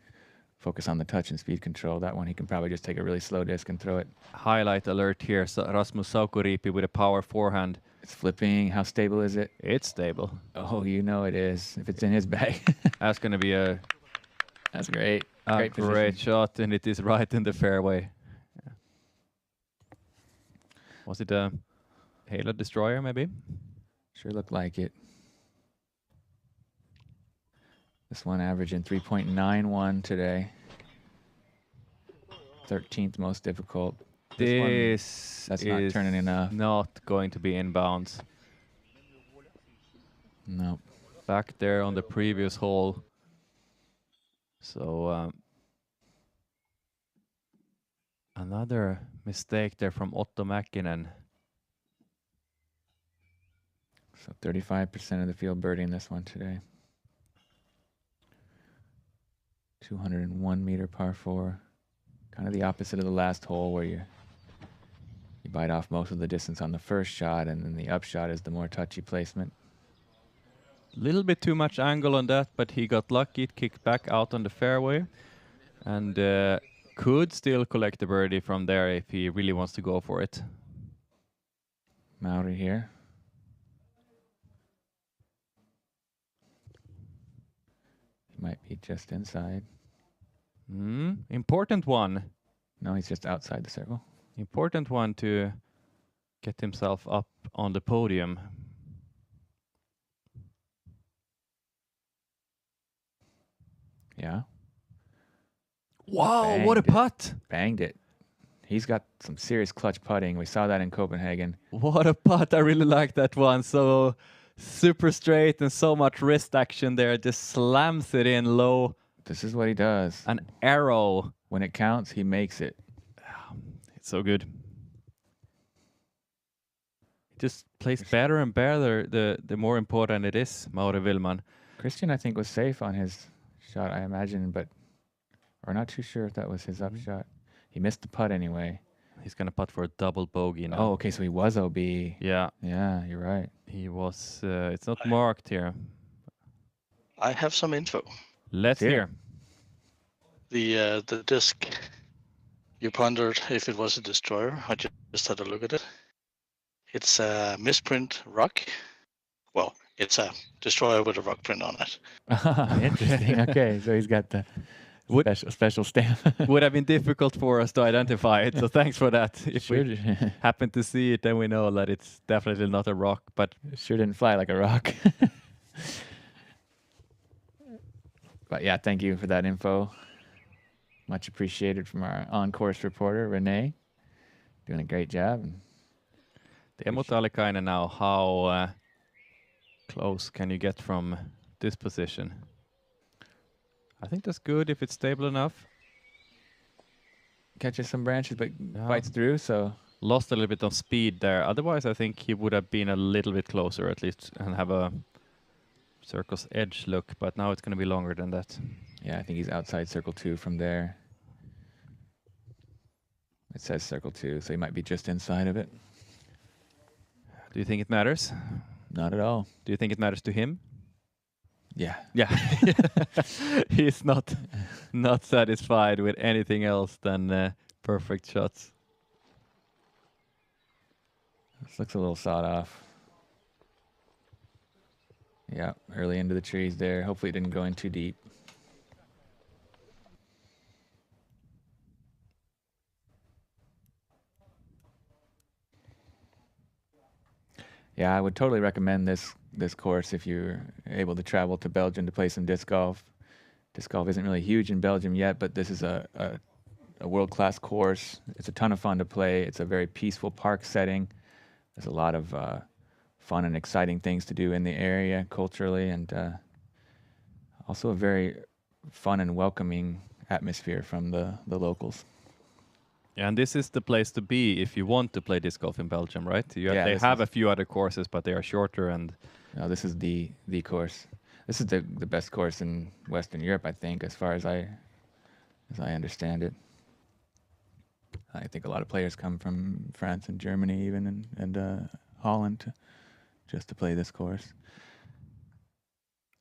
focus on the touch and speed control. That one, he can probably just take a really slow disc and throw it. Highlight alert here. So Rasmus Saukoriipi with a power forehand. It's flipping. How stable is it? It's stable. Oh, you know it is. If it's in his bag. That's going to be a... That's great. Great shot, and it is right in the fairway. Yeah. Was it a Halo Destroyer, maybe? Sure looked like it. This one averaging 3.91 today. 13th most difficult. This that's not turning enough. Not going to be inbounds. No. Back there on the previous hole. So another mistake there from Otto Mäkinen. So 35% of the field birdie in this one today. 201 meter par 4. Kind of the opposite of the last hole where you bite off most of the distance on the first shot, and then the upshot is the more touchy placement. Little bit too much angle on that, but he got lucky. It kicked back out on the fairway and could still collect the birdie from there if he really wants to go for it. Mauri here. He might be just inside. Important one. No, he's just outside the circle. Important one to get himself up on the podium. Yeah. Wow, what a putt. Banged it. He's got some serious clutch putting. We saw that in Copenhagen. What a putt. I really like that one. So super straight and so much wrist action there. Just slams it in low. This is what he does. An arrow. When it counts, he makes it. It's so good. He just plays better and better the more important it is, Mauri Willman. Christian, I think, was safe on his shot, I imagine, but we're not too sure if that was his upshot. He missed the putt anyway. He's going to putt for a double bogey now. Oh, okay, so he was OB. Yeah. Yeah, you're right. He was, it's not marked here. I have some info. Let's hear. The disc, you pondered if it was a destroyer. I just had a look at it. It's a misprint rock. Well, it's a destroyer with a rock print on it. Interesting. Okay, so he's got the special stamp. Would have been difficult for us to identify it, so thanks for that. If we happen to see it, then we know that it's definitely not a rock, but it sure didn't fly like a rock. But yeah, thank you for that info. Much appreciated from our on-course reporter, Renee. Doing a great job. Teemu Talikainen now, how close can you get from this position? I think that's good if it's stable enough. Catches some branches, but fights through, so... Lost a little bit of speed there. Otherwise, I think he would have been a little bit closer at least and have a circle's edge look, but now it's going to be longer than that. Yeah, I think he's outside circle 2 from there. It says circle 2, so he might be just inside of it. Do you think it matters? Not at all. Do you think it matters to him? Yeah. Yeah. He's not satisfied with anything else than perfect shots. This looks a little sawed off. Yeah, early into the trees there. Hopefully it didn't go in too deep. Yeah, I would totally recommend this course if you're able to travel to Belgium to play some disc golf. Disc golf isn't really huge in Belgium yet, but this is a world-class course. It's a ton of fun to play. It's a very peaceful park setting. There's a lot of fun and exciting things to do in the area culturally, and also a very fun and welcoming atmosphere from the locals. Yeah, and this is the place to be if you want to play disc golf in Belgium, right? They have a few other courses, but they are shorter. And no, this is the course. This is the best course in Western Europe, I think, as far as I understand it. I think a lot of players come from France and Germany, even and Holland, just to play this course.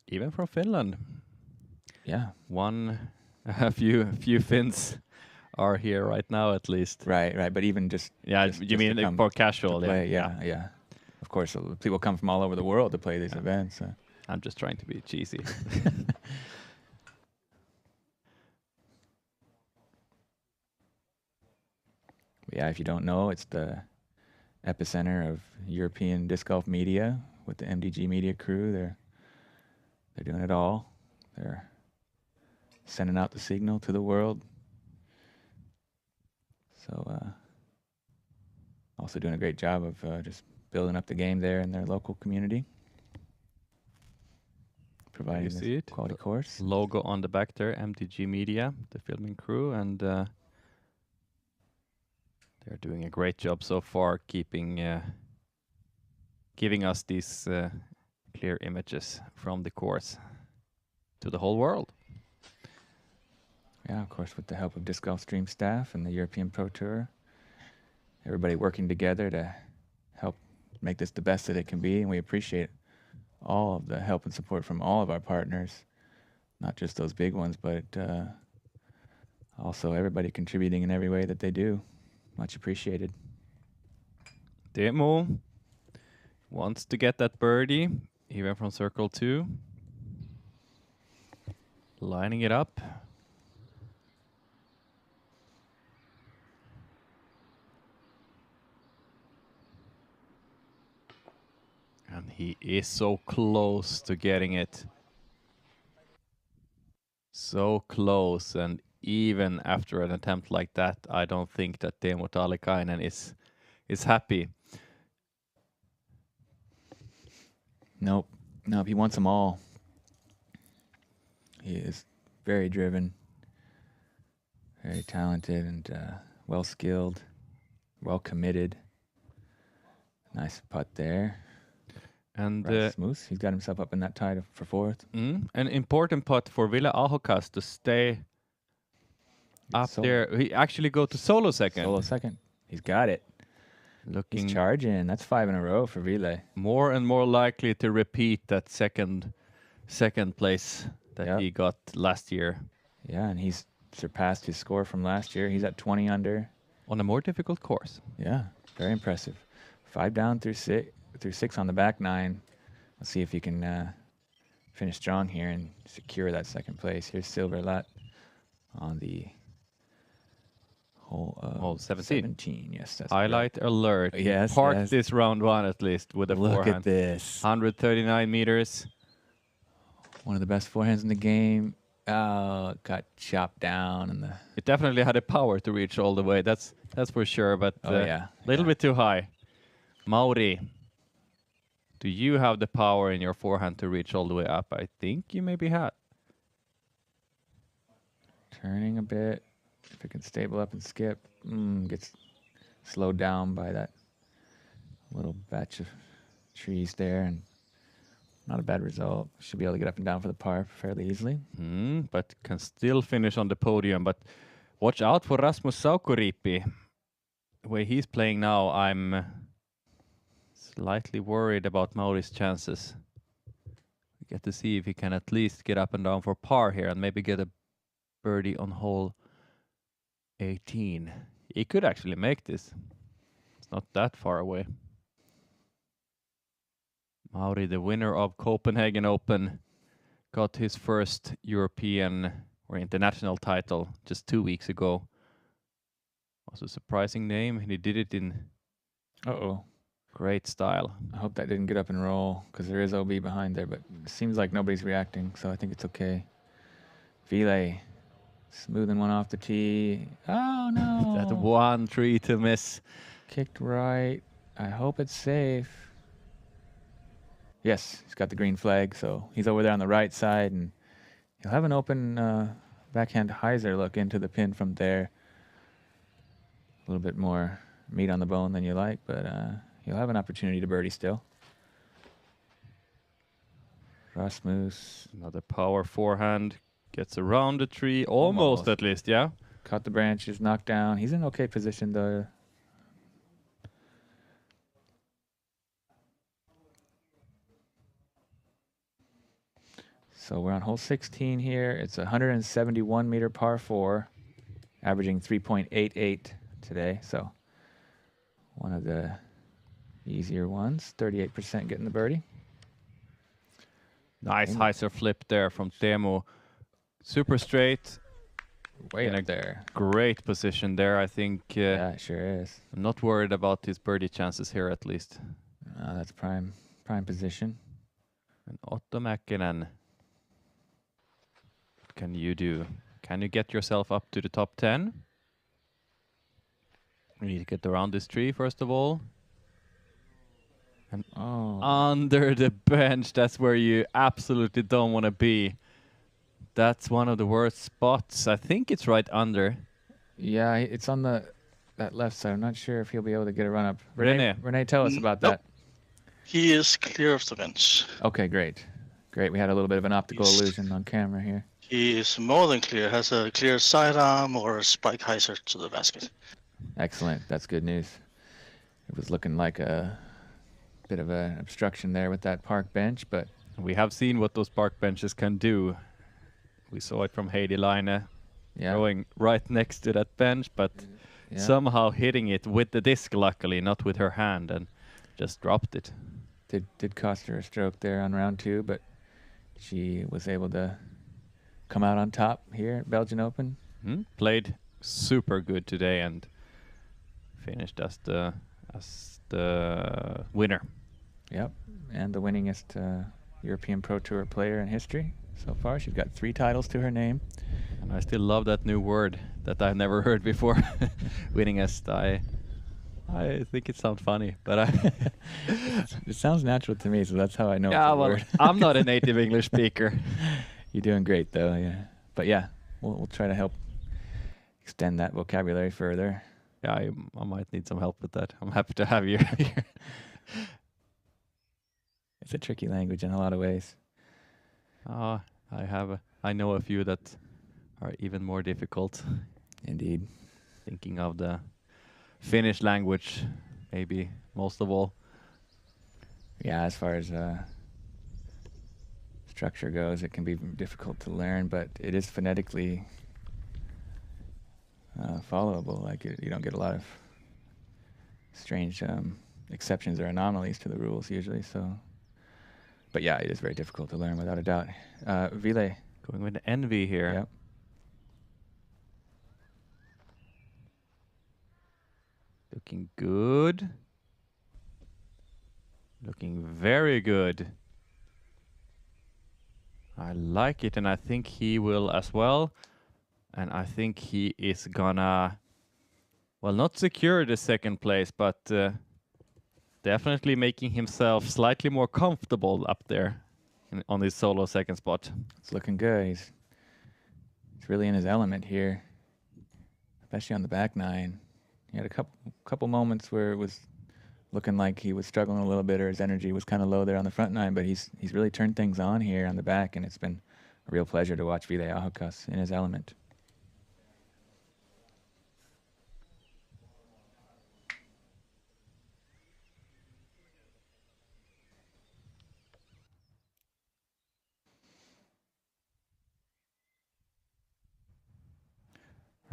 Even from Finland. Yeah, a few Finns are here right now, at least. Right. But even just you mean like for casual? Yeah. Of course, people come from all over the world to play these events. So. I'm just trying to be cheesy. Yeah, if you don't know, it's the epicenter of European disc golf media with the MDG media crew. They're doing it all. They're sending out the signal to the world. So also doing a great job of just building up the game there in their local community. Providing this quality course. Logo on the back there, MDG Media, the filming crew, and they're doing a great job so far, giving us these clear images from the course to the whole world. Yeah, of course, with the help of Disc Golf Stream staff and the European Pro Tour. Everybody working together to help make this the best that it can be, and we appreciate all of the help and support from all of our partners, not just those big ones, but also everybody contributing in every way that they do. Much appreciated. Teemu wants to get that birdie, even from circle 2. Lining it up. And he is so close to getting it. So close, and even after an attempt like that, I don't think that Teemu Taalikainen is happy. Nope. He wants them all. He is very driven, very talented, and well skilled, well committed. Nice putt there. And Rasmus, he's got himself up in that tie for fourth. An important putt for Ville Ahokas to stay up there. He actually go to solo second. Solo second. He's got it. He's charging. That's 5 in a row for Ville. More and more likely to repeat that second place that he got last year. Yeah, and he's surpassed his score from last year. He's at 20 under. On a more difficult course. Yeah, very impressive. 5 down through 6 on the back 9. Let's see if he can finish strong here and secure that second place. Here's Silverlat on the hole 17. Yes, that's highlight correct. alert. Yes, Parked this round 1 at least with a Look forehand. at this. 139 meters. One of the best forehands in the game. Oh, got chopped down, and it definitely had the power to reach all the way. That's for sure. But a little bit too high. Mauri, do you have the power in your forehand to reach all the way up? I think you maybe had. Turning a bit. If it can stable up and skip, gets slowed down by that little batch of trees there, and not a bad result. Should be able to get up and down for the par fairly easily. But can still finish on the podium. But watch out for Rasmus Saukoriipi. The way he's playing now, I'm slightly worried about Mauri's chances. We get to see if he can at least get up and down for par here and maybe get a birdie on hole 18. He could actually make this. It's not that far away. Mauri, the winner of Copenhagen Open, got his first European or international title just 2 weeks ago. Was a surprising name, and he did it in great style. I hope that didn't get up and roll, because there is OB behind there, but it seems like nobody's reacting, so I think it's okay. Ville smoothing one off the tee. Oh, no. That 1 tree to miss. Kicked right. I hope it's safe. Yes, he's got the green flag, so he's over there on the right side, and he'll have an open backhand hyzer look into the pin from there. A little bit more meat on the bone than you like, but he'll have an opportunity to birdie still. Rasmus. Another power forehand. Gets around the tree, almost at least, yeah? Caught the branches, knocked down. He's in okay position, though. So we're on hole 16 here. It's a 171 meter par 4, averaging 3.88 today. So one of the easier ones. 38% getting the birdie. Nice hyzer flip there from Teemu. Super straight. Way up there. Great position there, I think. Yeah, it sure is. I'm not worried about his birdie chances here, at least. That's prime position. And Otto Mäkinen. What can you do? Can you get yourself up to the top 10? We need to get around this tree, first of all. And under the bench, that's where you absolutely don't want to be. That's one of the worst spots. I think it's right under. Yeah, it's on that left side. I'm not sure if he'll be able to get a run up. Renee, tell us about that. He is clear of the bench. Okay, great. We had a little bit of an optical illusion on camera here. He is more than clear. Has a clear sidearm or a spike hyzer to the basket. Excellent. That's good news. It was looking like a bit of an obstruction there with that park bench, but we have seen what those park benches can do. We saw it from Heidi Laine going right next to that bench, but somehow hitting it with the disc, luckily, not with her hand, and just dropped it. Did cost her a stroke there on round 2, but she was able to come out on top here at Belgian Open. Played super good today and finished as the winner. Yep, and the winningest European Pro Tour player in history so far. She's got 3 titles to her name. And I still love that new word that I've never heard before. Winningest. I think it sounds funny, but it sounds natural to me, so that's how I know yeah, it's a well, word. I'm not a native English speaker. You're doing great, though. Yeah, but yeah, we'll try to help extend that vocabulary further. Yeah, I might need some help with that. I'm happy to have you here. It's a tricky language in a lot of ways. I know a few that are even more difficult. Indeed. Thinking of the Finnish language, maybe most of all. Yeah, as far as structure goes, it can be difficult to learn, but it is phonetically followable. Like you don't get a lot of strange exceptions or anomalies to the rules usually. So, but yeah, it is very difficult to learn without a doubt. Ville. Going with Envy here. Yep. Looking good. Looking very good. I like it, and I think he will as well. And I think he is gonna, well, not secure the second place, but definitely making himself slightly more comfortable up there on his solo second spot. It's looking good. He's really in his element here, especially on the back 9. He had a couple moments where it was looking like he was struggling a little bit, or his energy was kind of low there on the front 9, but he's really turned things on here on the back, and it's been a real pleasure to watch Ville Ahokas in his element.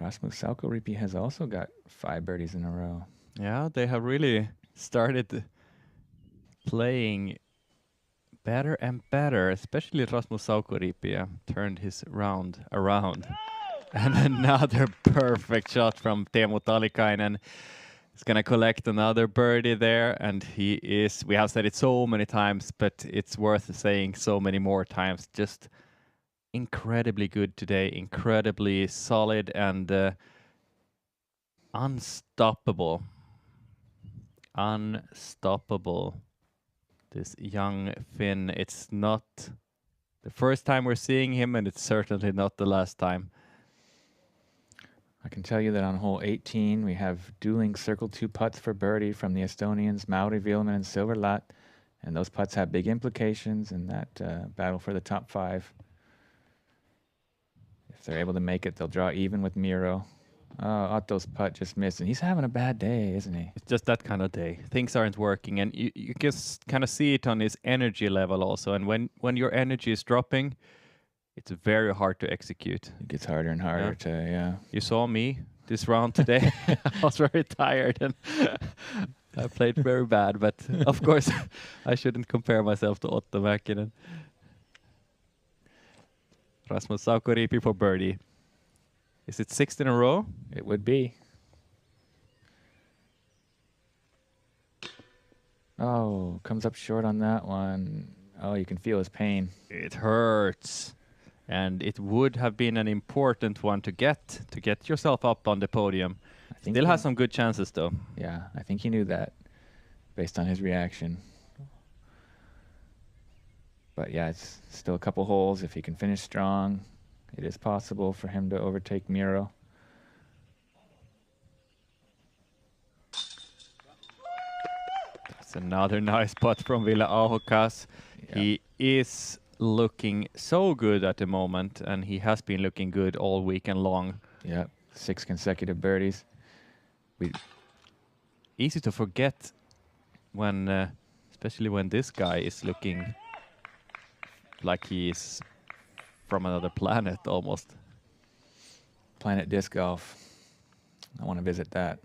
Rasmus Saukoriipi has also got 5 birdies in a row. Yeah, they have really started playing better and better, especially Rasmus Saukoriipi turned his round around. And another perfect shot from Teemu Talikainen. He's going to collect another birdie there, and he is, we have said it so many times, but it's worth saying so many more times, just incredibly good today, incredibly solid and unstoppable. Unstoppable. This young Finn. It's not the first time we're seeing him, and it's certainly not the last time. I can tell you that on hole 18, we have dueling circle 2 putts for birdie from the Estonians, Mauri Vilman and Silver Lat. And those putts have big implications in that battle for the top 5. If they're able to make it, they'll draw even with Miro. Otto's putt just missed, and he's having a bad day, isn't he? It's just that kind of day. Things aren't working, and you can kind of see it on his energy level also. And when your energy is dropping, it's very hard to execute. It gets harder and harder to. You saw me this round today. I was very tired, and I played very bad. But of course, I shouldn't compare myself to Otto Mäkinen. Rasmus Saukoriipi for birdie. Is it 6th in a row? It would be. Oh, comes up short on that one. Oh, you can feel his pain. It hurts. And it would have been an important one to get yourself up on the podium. Still has some good chances, though. Yeah, I think he knew that based on his reaction. But yeah, it's still a couple holes. If he can finish strong, it is possible for him to overtake Miro. That's another nice putt from Ville Ahokas. Yeah. He is looking so good at the moment, and he has been looking good all weekend long. Yeah, 6 consecutive birdies. Easy to forget when, especially when this guy is looking like he's from another planet almost. Planet Disc Golf. I want to visit that.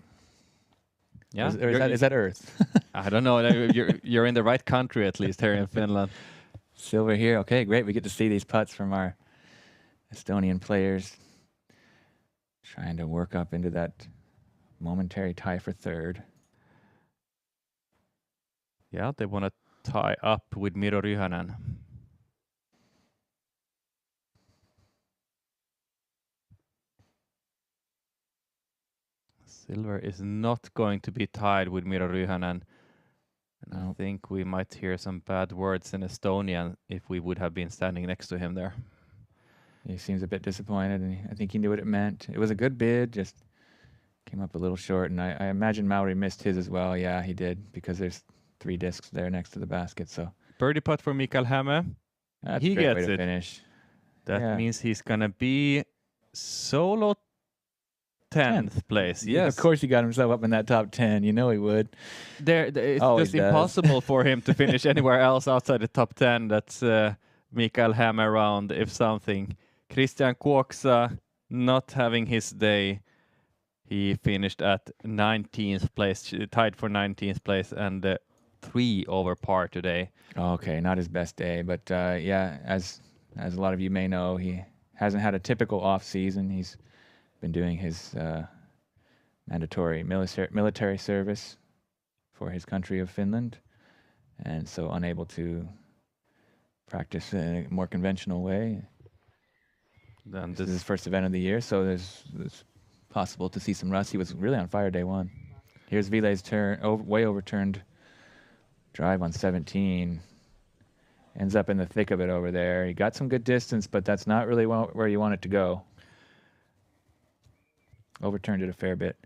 Yeah, is that Earth? I don't know. You're in the right country at least here in Finland. Silver here. Okay, great. We get to see these putts from our Estonian players trying to work up into that momentary tie for 3rd. Yeah, they want to tie up with Miro Ryhänen. Silver is not going to be tied with Miro Ryhänen. And I think we might hear some bad words in Estonian if we would have been standing next to him there. He seems a bit disappointed, and I think he knew what it meant. It was a good bid, just came up a little short, and I imagine Mauri missed his as well. Yeah, he did, because there's 3 discs there next to the basket. So birdie putt for Mikael Häme. That's He a great way gets to it. finish. That means he's gonna be solo 10th place. Yes, of course he got himself up in that top 10. You know he would. It's Always just does. impossible for him to finish anywhere else outside the top 10. That's Mikael Häme around, if something. Christian Kuoksa not having his day. He finished at 19th place, tied for 19th place, and 3 over par today. Okay, not his best day, but yeah, as a lot of you may know, he hasn't had a typical off season. He's been doing his mandatory military service for his country of Finland, and so unable to practice in a more conventional way. Then this is his first event of the year, so there's possible to see some rust. He was really on fire day 1. Here's Vile's turn, way overturned drive on 17. Ends up in the thick of it over there. He got some good distance, but that's not really where you want it to go. Overturned it a fair bit.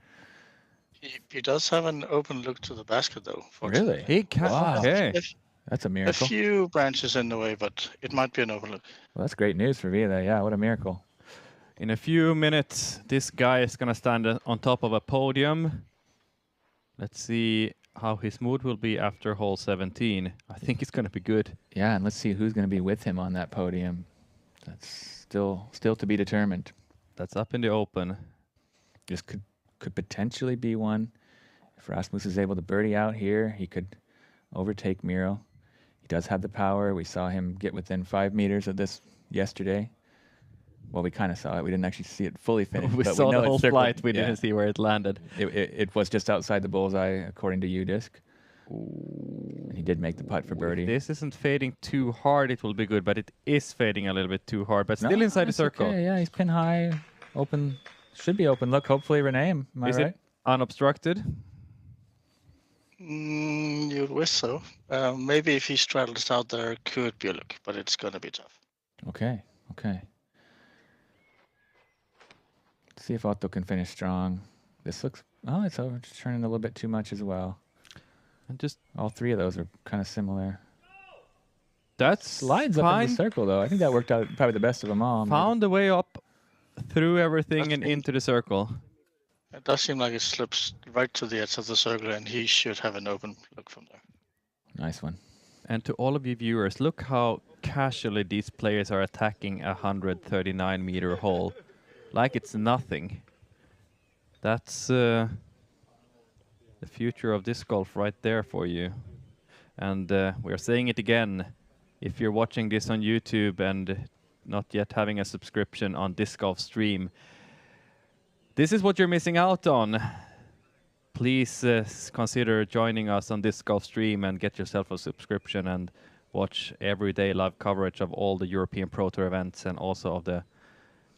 He does have an open look to the basket, though. Really? He can. Wow. Okay. That's a A miracle. few branches in the way, but it might be an open look. Well, that's great news for Vila. Yeah, what a miracle. In a few minutes, this guy is going to stand on top of a podium. Let's see how his mood will be after hole 17. I think it's going to be good. Yeah, and let's see who's going to be with him on that podium. That's still to be determined. That's up in the open. This could potentially be one. If Rasmus is able to birdie out here, he could overtake Miro. He does have the power. We saw him get within 5 meters of this yesterday. Well, we kind of saw it. We didn't actually see it fully finished. We but saw we know the whole it circled. flight. We didn't see where it landed. It was just outside the bullseye, according to UDisc. And he did make the putt for birdie. If this isn't fading too hard, it will be good, but it is fading a little bit too hard, but still No, inside the that's circle. Okay, yeah, he's pin high, open. Should be open. Look, hopefully Renee, am I Is right? it unobstructed? You'd wish so. Maybe if he straddles out there, could be a look, but it's going to be tough. Okay. Let's see if Otto can finish strong. This looks, it's turning a little bit too much as well. And just all 3 of those are kind of similar. That slides up in the circle, though. I think that worked out probably the best of them all. Found the way up through everything and into the circle. It does seem like it slips right to the edge of the circle, and he should have an open look from there. Nice one. And to all of you viewers, look how casually these players are attacking a 139-meter hole. Like it's nothing. That's the future of disc golf right there for you. And we're saying it again. If you're watching this on YouTube and not yet having a subscription on Disc Golf Stream, this is what you're missing out on. Please consider joining us on Disc Golf Stream and get yourself a subscription and watch everyday live coverage of all the European Pro Tour events and also of the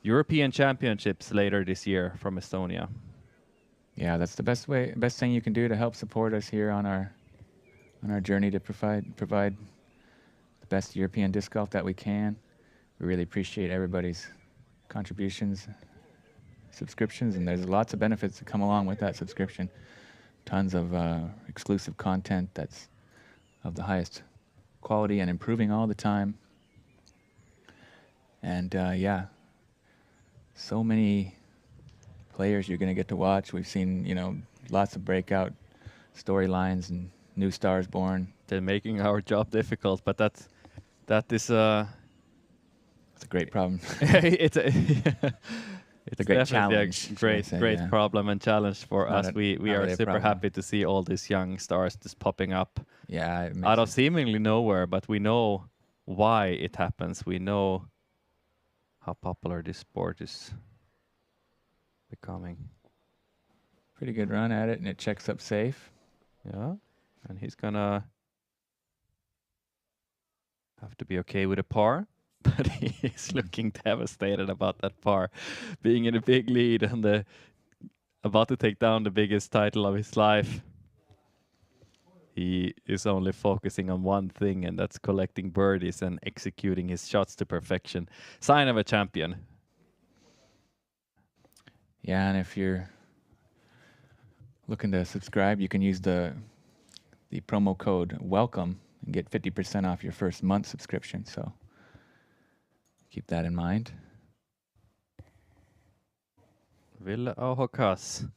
European Championships later this year from Estonia. Yeah, that's the best thing you can do to help support us here on our journey to provide the best European disc golf that we can. We really appreciate everybody's contributions, subscriptions, and there's lots of benefits that come along with that subscription. Tons of exclusive content that's of the highest quality and improving all the time. And yeah, so many players you're going to get to watch. We've seen, lots of breakout storylines and new stars born. They're making our job difficult, but that is it's a great problem. it's a great challenge. Great problem and challenge for us. We are really super happy to see all these young stars just popping up. Yeah, out of seemingly nowhere, but we know why it happens. We know how popular this sport is becoming. Pretty good run at it, and it checks up safe. Yeah, and he's gonna have to be okay with a par, but he's looking devastated about that par, being in a big lead on the about to take down the biggest title of his life. He is only focusing on one thing, and that's collecting birdies and executing his shots to perfection. Sign of a champion. Yeah, and if you're looking to subscribe, you can use the promo code WELCOME and get 50% off your first month subscription. So keep that in mind. Ville Ahokas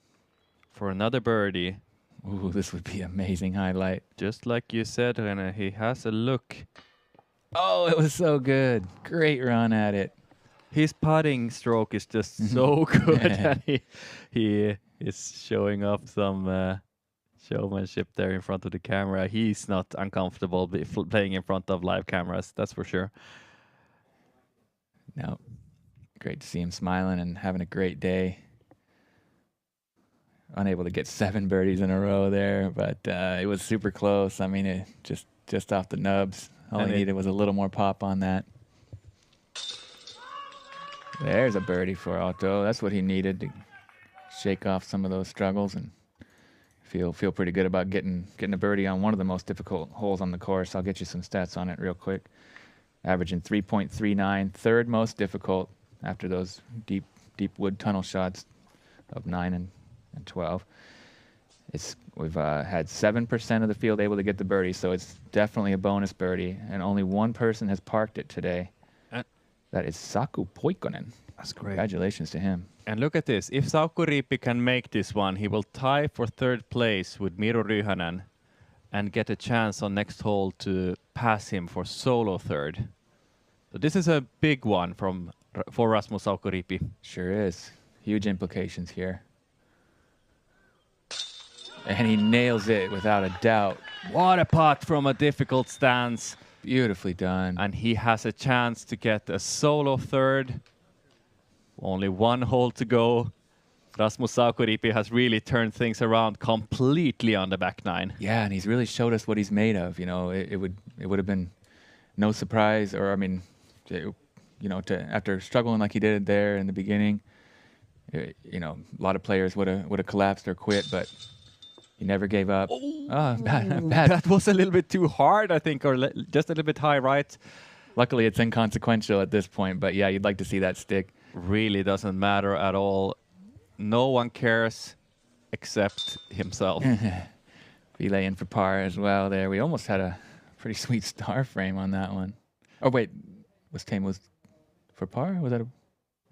for another birdie. Ooh, this would be an amazing highlight. Just like you said, René, he has a look. Oh, it was so good. Great run at it. His putting stroke is just so good. And he is showing off some showmanship there in front of the camera. He's not uncomfortable playing in front of live cameras, that's for sure. No, great to see him smiling and having a great day. Unable to get 7 birdies in a row there, but it was super close. I mean, it just off the nubs. All he needed was a little more pop on that. There's a birdie for Otto. That's what he needed to shake off some of those struggles and feel pretty good about getting a birdie on one of the most difficult holes on the course. I'll get you some stats on it real quick. Averaging 3.39, third most difficult after those deep wood tunnel shots of 9 and 12. We've had 7% of the field able to get the birdie, so it's definitely a bonus birdie, and only one person has parked it today. That is Saku Poikkonen. That's great. Congratulations to him. And look at this. If Saukko Riipi can make this one, he will tie for third place with Miro Ryhänen and get a chance on next hole to pass him for solo third. So this is a big one for Rasmus Saukko Riipi. Sure is. Huge implications here. And he nails it without a doubt. What a putt from a difficult stance. Beautifully done. And he has a chance to get a solo third. Only one hole to go. Rasmus Saukko Riipi has really turned things around completely on the back nine. Yeah, and he's really showed us what he's made of. You know, it would have been no surprise, or I mean, after struggling like he did there in the beginning, you know, a lot of players would have collapsed or quit, but he never gave up. Bad. That was a little bit too hard, I think, or just a little bit high right. Luckily, it's inconsequential at this point, but yeah, you'd like to see that stick. Really doesn't matter at all. No one cares except himself. Relay in for par as well there. We almost had a pretty sweet star frame on that one. Oh, wait. Tame was for par? Was that a...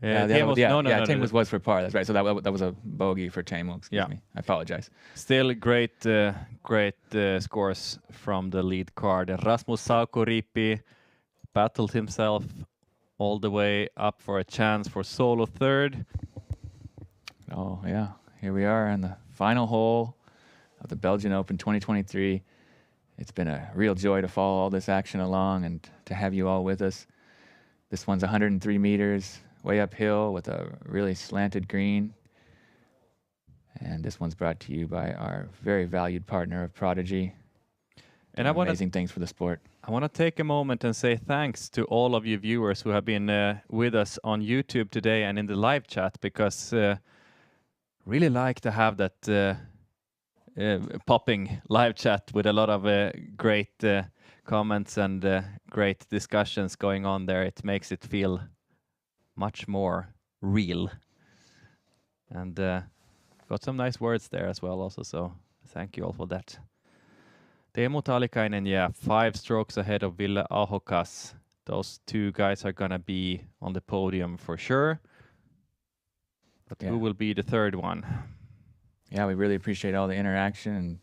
Tame was for par. That's right. So that was a bogey for Tame. Excuse me. I apologize. Still great scores from the lead card. Rasmus Saukko Riipi battled himself all the way up for a chance for solo third. Oh yeah, here we are on the final hole of the Belgian Open 2023. It's been a real joy to follow all this action along and to have you all with us. This one's 103 meters. Way uphill with a really slanted green. And this one's brought to you by our very valued partner of Prodigy. And amazing things for the sport. I want to take a moment and say thanks to all of you viewers who have been with us on YouTube today and in the live chat, because really like to have that popping live chat with a lot of great comments and great discussions going on there. It makes it feel much more real, and got some nice words there as well also, so thank you all for that. Teemu Talikainen, 5 strokes ahead of Ville Ahokas. Those two guys are gonna be on the podium for sure, but who will be the third one? Yeah, we really appreciate all the interaction, and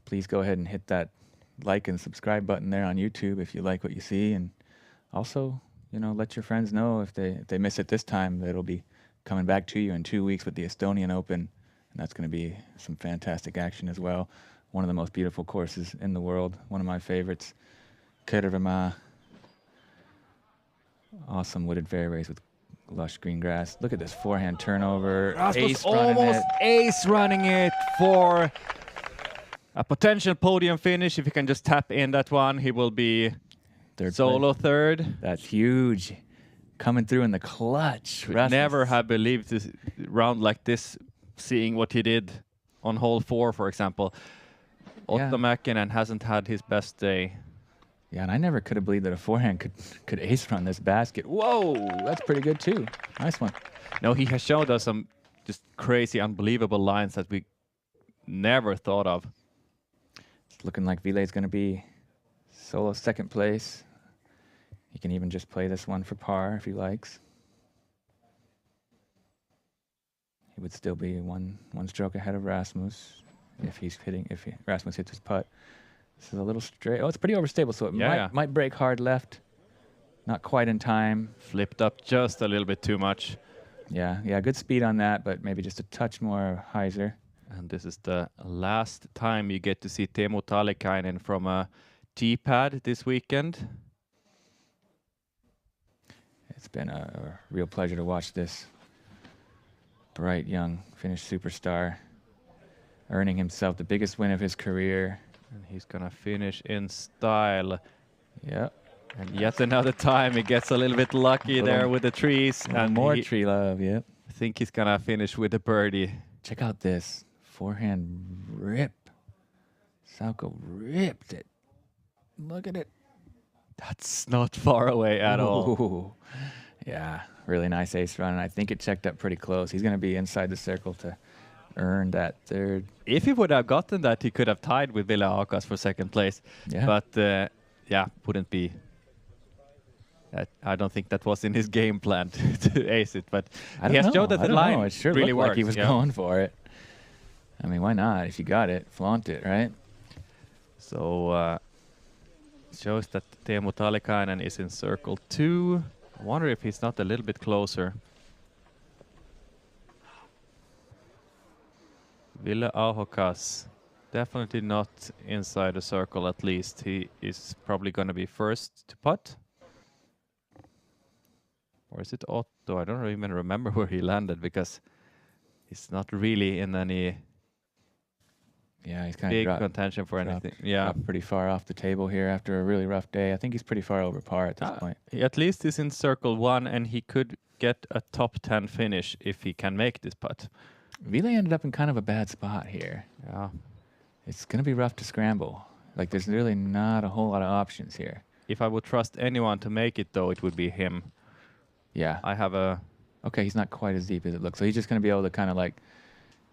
please go ahead and hit that like and subscribe button there on YouTube if you like what you see, and also, you know, let your friends know if they miss it this time, that it'll be coming back to you in 2 weeks with the Estonian Open, and that's going to be some fantastic action as well. One of the most beautiful courses in the world, one of my favorites. Kõrvemaa. Awesome wooded fairways with lush green grass. Look at this forehand turnover. Rasmus almost ace running it for a potential podium finish. If he can just tap in that one, he will be solo third. That's huge. Coming through in the clutch. Never have believed this round like this seeing what he did on hole 4, for example. Otto Mäkinen hasn't had his best day. Yeah, and I never could have believed that a forehand could ace run this basket. Whoa, that's pretty good too. Nice one. No, he has showed us some just crazy, unbelievable lines that we never thought of. It's looking like Vile's going to be solo second place. He can even just play this one for par if he likes. He would still be one stroke ahead of Rasmus if Rasmus hits his putt. This is a little straight. Oh, it's pretty overstable, so it might break hard left. Not quite in time. Flipped up just a little bit too much. Yeah, good speed on that, but maybe just a touch more hyzer. And this is the last time you get to see Teemu Talikainen from a tee pad this weekend. It's been a real pleasure to watch this bright young Finnish superstar earning himself the biggest win of his career. And he's gonna finish in style. Yeah. And yet another time he gets a little bit lucky there with the trees. And more tree love, yep. I think he's gonna finish with a birdie. Check out this forehand rip. Sauko ripped it. Look at it. That's not far away at all. Yeah, really nice ace run. And I think it checked up pretty close. He's going to be inside the circle to earn that third. If he would have gotten that, he could have tied with Ville Akas for second place. Yeah. But wouldn't be. I don't think that was in his game plan to ace it. But he has showed that the line it sure really looked works. like he was going for it. I mean, why not? If you got it, flaunt it, right? So shows that Teemu Talikainen is in circle 2. I wonder if he's not a little bit closer. Ville Ahokas, definitely not inside the circle at least. He is probably going to be first to putt. Or is it Otto? I don't even remember where he landed because he's not really in any he's kind big of contention for anything. Dropped pretty far off the table here after a really rough day. I think he's pretty far over par at this point. At least he's in circle 1 and he could get a top 10 finish if he can make this putt. Ville ended up in kind of a bad spot here. Yeah. It's going to be rough to scramble. Like, there's really not a whole lot of options here. If I would trust anyone to make it, though, it would be him. Yeah. I have a... Okay, he's not quite as deep as it looks. So he's just going to be able to kind of like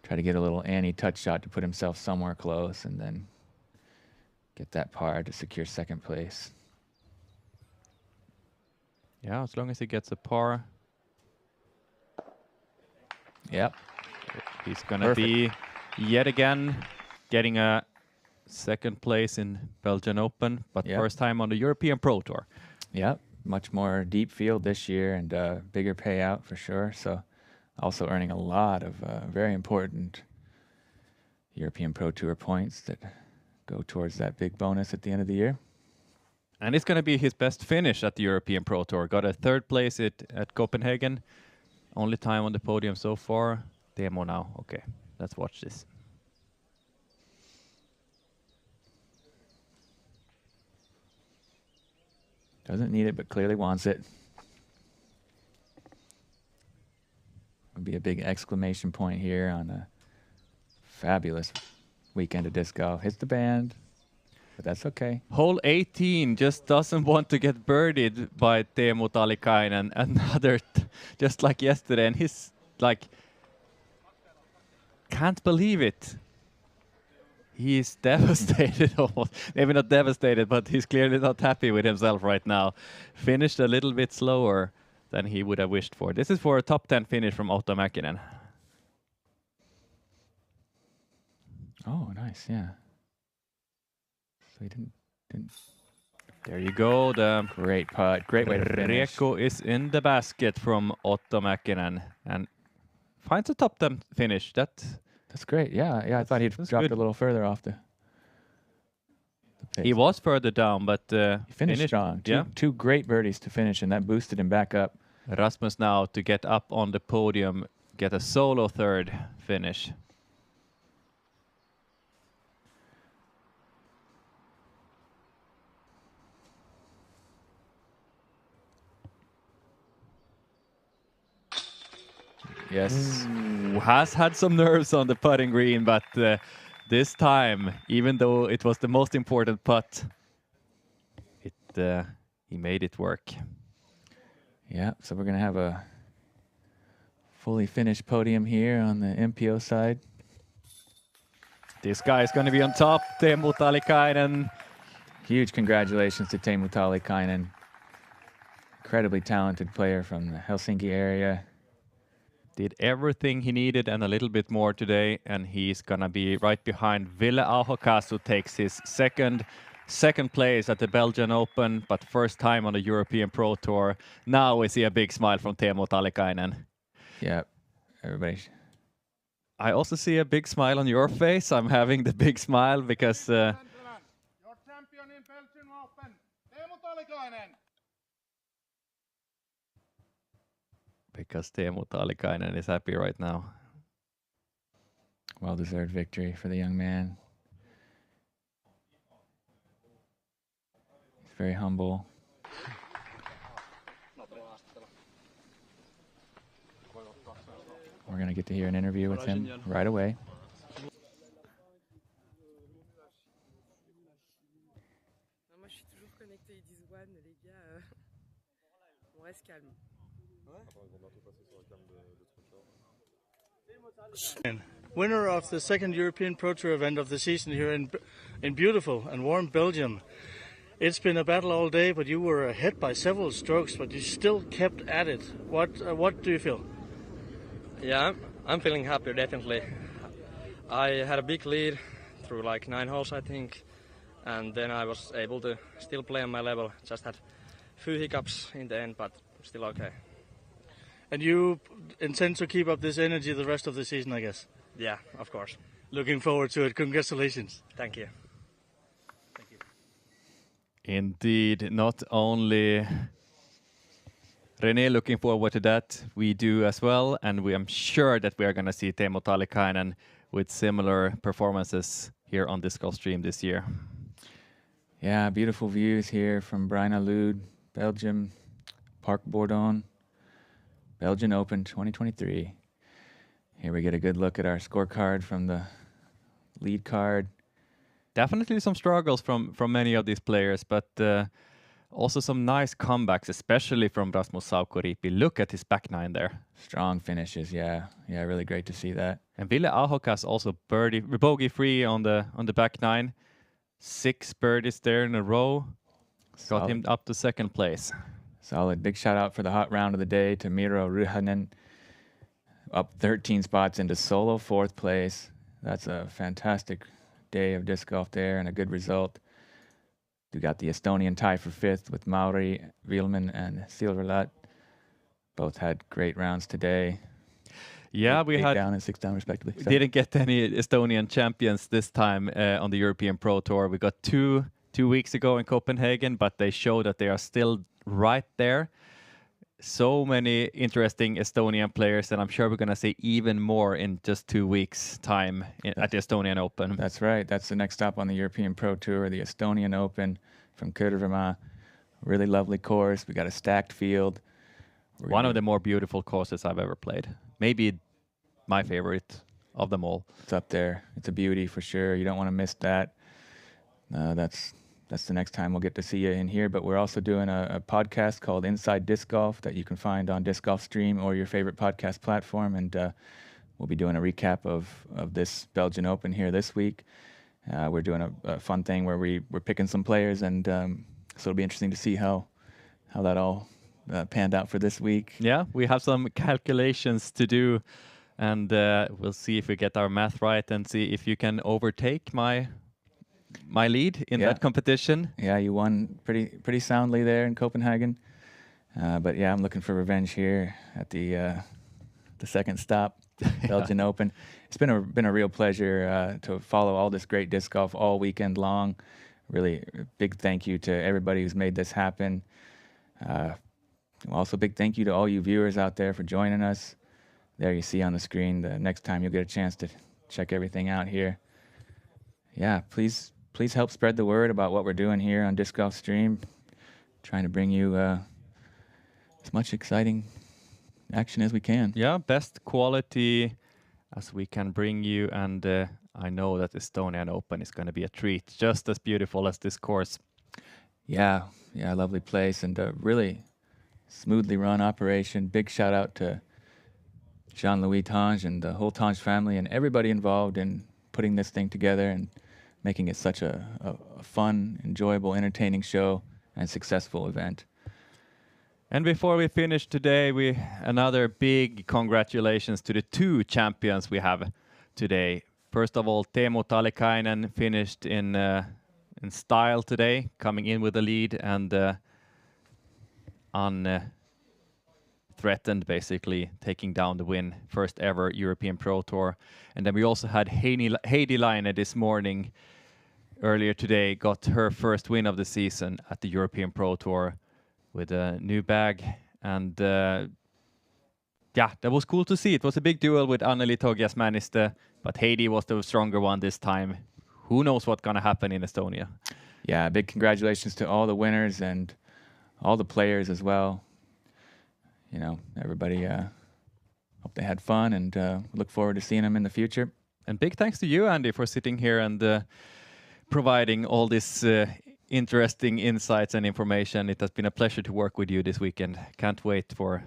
try to get a little touch shot to put himself somewhere close and then get that par to secure second place. Yeah, as long as he gets a par. Yep. He's going to be, yet again, getting a second place in Belgian Open, but first time on the European Pro Tour. Yep. Much more deep field this year and bigger payout for sure. So also earning a lot of very important European Pro Tour points that go towards that big bonus at the end of the year. And it's going to be his best finish at the European Pro Tour. Got a third place at Copenhagen. Only time on the podium so far. Demo now. Okay, let's watch this. Doesn't need it, but clearly wants it. Would be a big exclamation point here on a fabulous weekend of disc golf. Hits the band, but that's okay. Hole 18 just doesn't want to get birdied by Teemu Talikainen. Another, just like yesterday, and he's like, can't believe it. He's devastated almost. Maybe not devastated, but he's clearly not happy with himself right now. Finished a little bit slower than he would have wished for. This is for a top 10 finish from Otto Mäkinen. Oh, nice, yeah. So he didn't. There you go. The great putt. Great way to finish. Riekko is in the basket from Otto Mäkinen and finds a top 10 finish. That's great. Yeah. I thought he'd dropped a little further off the pace. He was further down, but he finished strong. Two great birdies to finish, and that boosted him back up. Rasmus now to get up on the podium, get a solo third finish. Yes. who has had some nerves on the putting green, but this time, even though it was the most important putt, he made it work. Yeah, so we're going to have a fully finished podium here on the MPO side. This guy is going to be on top, Teemu Talikainen. Huge congratulations to Teemu Talikainen. Incredibly talented player from the Helsinki area. Did everything he needed and a little bit more today, and he's going to be right behind Ville Ahokas, who takes his second place at the Belgian Open, but first time on the European Pro Tour. Now we see a big smile from Teemu Talikainen. Yeah, everybody. I also see a big smile on your face. I'm having the big smile because... Your champion in Belgian Open, Teemu Talikainen. Because Teemu Talikainen is happy right now. Well-deserved victory for the young man. He's very humble. We're going to get to hear an interview with him right away. Moi, je suis toujours connecté. Ils disent one, les gars. On reste calme. Winner of the second European Pro Tour event of the season here in beautiful and warm Belgium. It's been a battle all day, but you were ahead by several strokes, but you still kept at it. What do you feel? Yeah, I'm feeling happy, definitely. I had a big lead through like 9 holes, I think, and then I was able to still play on my level. Just had a few hiccups in the end, but still okay. And you intend to keep up this energy the rest of the season, I guess? Yeah, of course. Looking forward to it. Congratulations. Thank you. Indeed, not only René looking forward to that, we do as well, and I'm sure that we are going to see Teemu Talikainen with similar performances here on Disc Golf Stream this year. Yeah, beautiful views here from Braine-l'Alleud, Belgium, Parc du Bourdon, Belgian Open 2023. Here we get a good look at our scorecard from the lead card. Definitely some struggles from many of these players, but also some nice comebacks, especially from Rasmus Saukoriipi. Look at his back nine there. Strong finishes, yeah. Yeah, really great to see that. And Ville Ahokas also bogey free on the back nine. 6 birdies there in a row. Got him up to second place. Solid. Big shout out for the hot round of the day to Miro Ruhanen. Up 13 spots into solo 4th place. That's a fantastic day of disc golf there and a good result. We got the Estonian tie for 5th with Mauri Vilman and Silverlat. Both had great rounds today. Yeah, we had 8 down and 6 down respectively. We didn't get any Estonian champions this time on the European Pro Tour. We got two weeks ago in Copenhagen, but they show that they are still right there. So many interesting Estonian players, and I'm sure we're going to see even more in just 2 weeks' time at the Estonian Open. That's right. That's the next stop on the European Pro Tour, the Estonian Open from Kõrvemaa. Really lovely course. We got a stacked field. One of the more beautiful courses I've ever played. Maybe my favorite of them all. It's up there. It's a beauty for sure. You don't want to miss that. That's the next time we'll get to see you in here. But we're also doing a podcast called Inside Disc Golf that you can find on Disc Golf Stream or your favorite podcast platform. And we'll be doing a recap of this Belgian Open here this week. We're doing a fun thing where we're picking some players, and so it'll be interesting to see how that all panned out for this week. Yeah, we have some calculations to do, and we'll see if we get our math right and see if you can overtake my lead in that competition. Yeah, you won pretty soundly there in Copenhagen. But yeah, I'm looking for revenge here at the second stop, Belgian Open. It's been a real pleasure to follow all this great disc golf all weekend long. Really big thank you to everybody who's made this happen. Also big thank you to all you viewers out there for joining us. There you see on the screen the next time you'll get a chance to check everything out here. Yeah, please help spread the word about what we're doing here on Disc Golf Stream. Trying to bring you as much exciting action as we can. Yeah, best quality as we can bring you, and I know that Estonian Open is going to be a treat, just as beautiful as this course. Yeah, lovely place, and really smoothly run operation. Big shout out to Jean-Louis Tange and the whole Tange family and everybody involved in putting this thing together and making it such a fun, enjoyable, entertaining show and successful event. And before we finish today, another big congratulations to the 2 champions we have today. First of all, Teemu Talikainen finished in style today, coming in with the lead and unthreatened, basically taking down the win, first ever European Pro Tour. And then we also had Heidi Laine this morning, earlier today, got her first win of the season at the European Pro Tour with a new bag. And that was cool to see. It was a big duel with Anneli Togias-Männistö, but Heidi was the stronger one this time. Who knows what's going to happen in Estonia? Yeah, big congratulations to all the winners and all the players as well. You know, everybody, hope they had fun, and look forward to seeing them in the future. And big thanks to you, Andy, for sitting here and providing all this interesting insights and information. It has been a pleasure to work with you this weekend. Can't wait to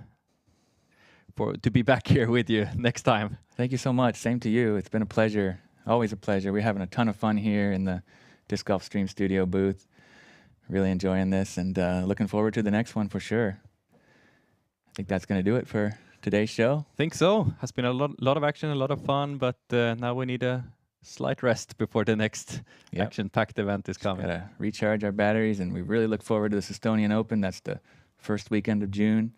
be back here with you next time. Thank you so much. Same to you. It's been a pleasure. Always a pleasure. We're having a ton of fun here in the Disc Golf Stream Studio booth. Really enjoying this, and looking forward to the next one for sure. I think that's going to do it for today's show. Think so. Has been a lot of action, a lot of fun, but now we need a slight rest before the next action-packed event is coming. Got to recharge our batteries, and we really look forward to this Estonian Open. That's the first weekend of June.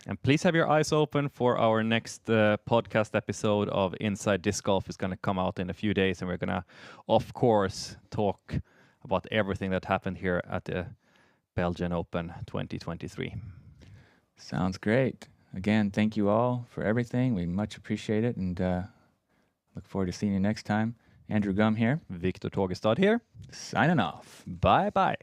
And please have your eyes open for our next podcast episode of Inside Disc Golf. It's going to come out in a few days, and we're going to, of course, talk about everything that happened here at the Belgian Open 2023. Sounds great. Again, thank you all for everything. We much appreciate it, and look forward to seeing you next time. Andrew Gum here. Victor Tågestad here. Signing off. Bye-bye.